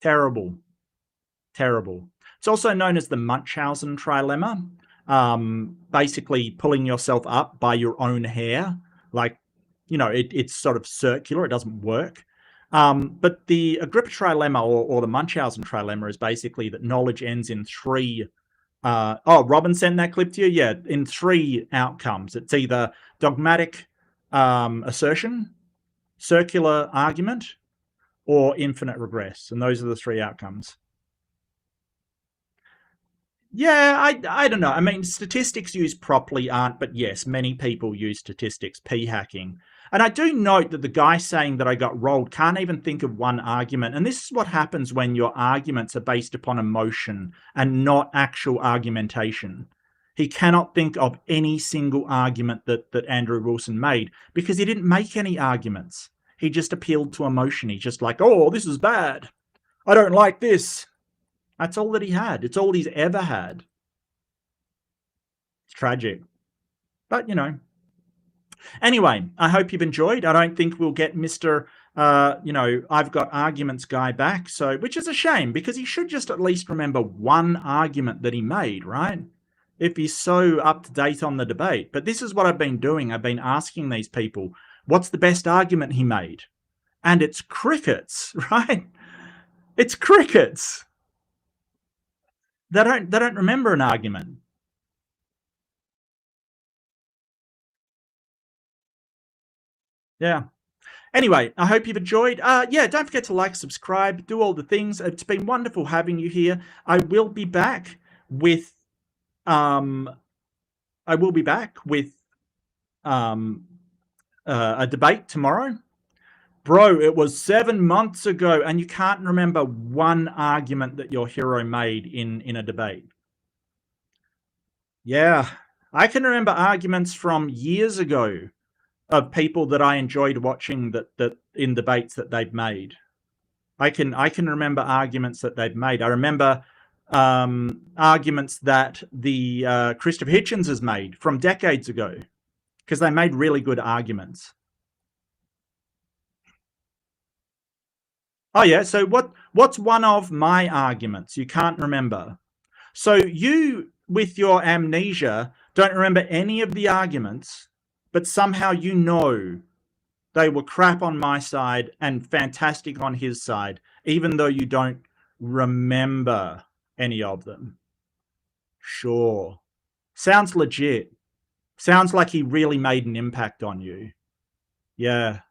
Terrible. Terrible. It's also known as the Munchausen trilemma. Basically pulling yourself up by your own hair. Like, it's sort of circular. It doesn't work. But the Agrippa trilemma or the Munchausen trilemma is basically that knowledge ends in three. Robin sent that clip to you? Yeah, in three outcomes. It's either dogmatic assertion, circular argument, or infinite regress. And those are the three outcomes. Yeah, I don't know. I mean, statistics used properly aren't, but yes, many people use statistics, p-hacking. And I do note that the guy saying that I got rolled can't even think of one argument. And this is what happens when your arguments are based upon emotion and not actual argumentation. He cannot think of any single argument that Andrew Wilson made because he didn't make any arguments. He just appealed to emotion. He's just like, oh, this is bad. I don't like this. That's all that he had. It's all he's ever had. It's tragic. But, Anyway, I hope you've enjoyed. I don't think we'll get Mr. I've got arguments guy back, so which is a shame because he should just at least remember one argument that he made, right? If he's so up to date on the debate. But this is what I've been doing. I've been asking these people, what's the best argument he made? And it's crickets, right? It's crickets. They don't remember an argument. Yeah. Anyway, I hope you've enjoyed. Yeah, don't forget to like, subscribe, do all the things. It's been wonderful having you here. I will be back with a debate tomorrow. Bro, it was 7 months ago, and you can't remember one argument that your hero made in a debate. Yeah, I can remember arguments from years ago of people that I enjoyed watching that in debates that they've made. I can remember arguments that they've made. I remember arguments that the Christopher Hitchens has made from decades ago, because they made really good arguments. Oh yeah, so what's one of my arguments you can't remember? So you, with your amnesia, don't remember any of the arguments, but somehow you know they were crap on my side and fantastic on his side, even though you don't remember any of them. Sure. Sounds legit. Sounds like he really made an impact on you. Yeah.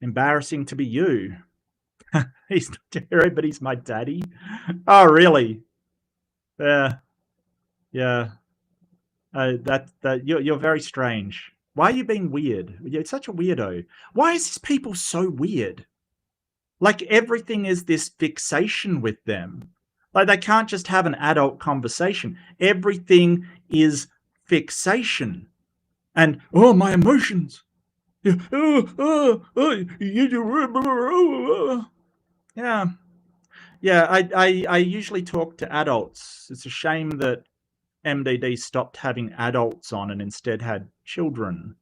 Embarrassing to be you. He's not a hero, but he's my daddy. Oh, really? Yeah. Yeah. You're very strange. Why are you being weird? You're such a weirdo. Why is these people so weird? Like everything is this fixation with them. Like they can't just have an adult conversation. Everything is fixation. And, oh, my emotions. Yeah. Yeah, I usually talk to adults. It's a shame that MDD stopped having adults on and instead had children.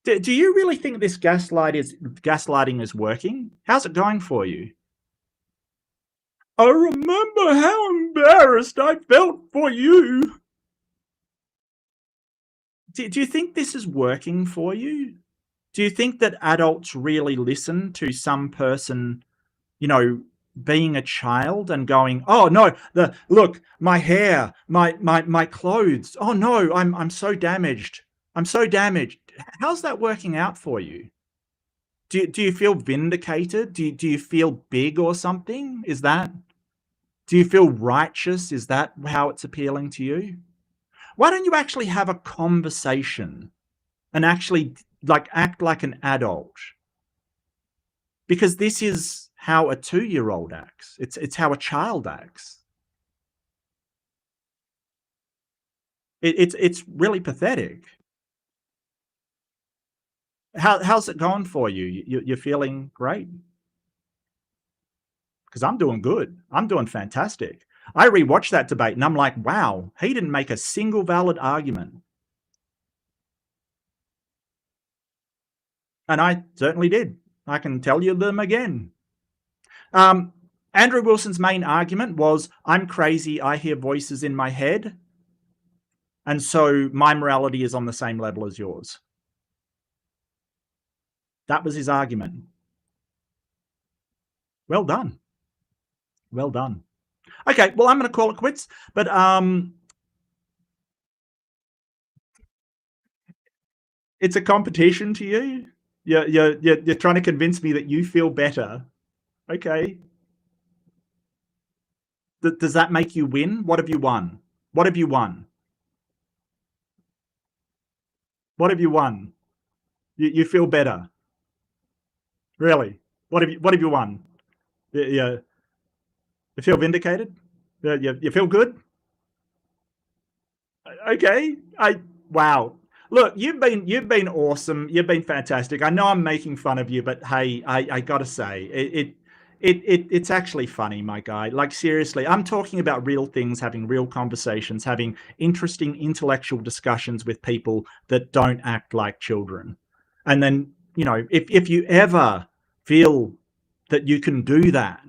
Do you really think this gaslighting is working? How's it going for you? I remember how embarrassed I felt for you. Do you think this is working for you? Do you think that adults really listen to some person, being a child and going, oh no, look, my hair, my clothes. Oh no, I'm so damaged. I'm so damaged. How's that working out for you? Do you feel vindicated? Do you feel big or something? Do you feel righteous? Is that how it's appealing to you? Why don't you actually have a conversation and actually act like an adult? Because this is how a 2-year-old acts. It's how a child acts. It's really pathetic. How's it going for you? You're feeling great? Because I'm doing good. I'm doing fantastic. I rewatched that debate and I'm like, wow, he didn't make a single valid argument. And I certainly did. I can tell you them again. Andrew Wilson's main argument was, I'm crazy, I hear voices in my head, and so my morality is on the same level as yours. That was his argument. Well done. Well done. Okay, well, I'm going to call it quits, but it's a competition to you. You're trying to convince me that you feel better. Okay. Does that make you win? What have you won? What have you won? What have you won? You feel better. Really? What have you won? Yeah. You feel vindicated? You feel good? Okay. Wow. Look, you've been awesome. You've been fantastic. I know I'm making fun of you, but hey, I gotta say, It's actually funny, my guy. Like, seriously, I'm talking about real things, having real conversations, having interesting intellectual discussions with people that don't act like children. And then, you know, if you ever feel that you can do that,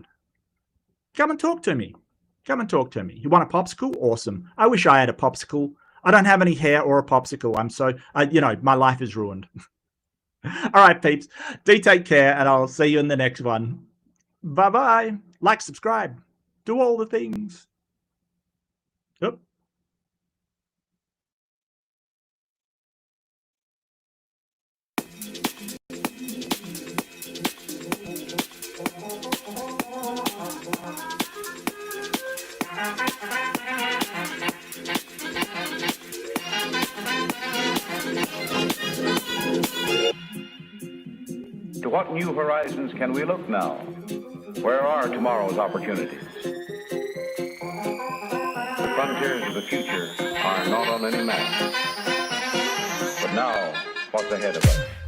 come and talk to me. Come and talk to me. You want a popsicle? Awesome. I wish I had a popsicle. I don't have any hair or a popsicle. I'm so, you know, my life is ruined. All right, peeps. Do take care, and I'll see you in the next one. Bye-bye. Like, subscribe. Do all the things. Yep. To what new horizons can we look now? Where are tomorrow's opportunities? The frontiers of the future are not on any map. But now, what's ahead of us?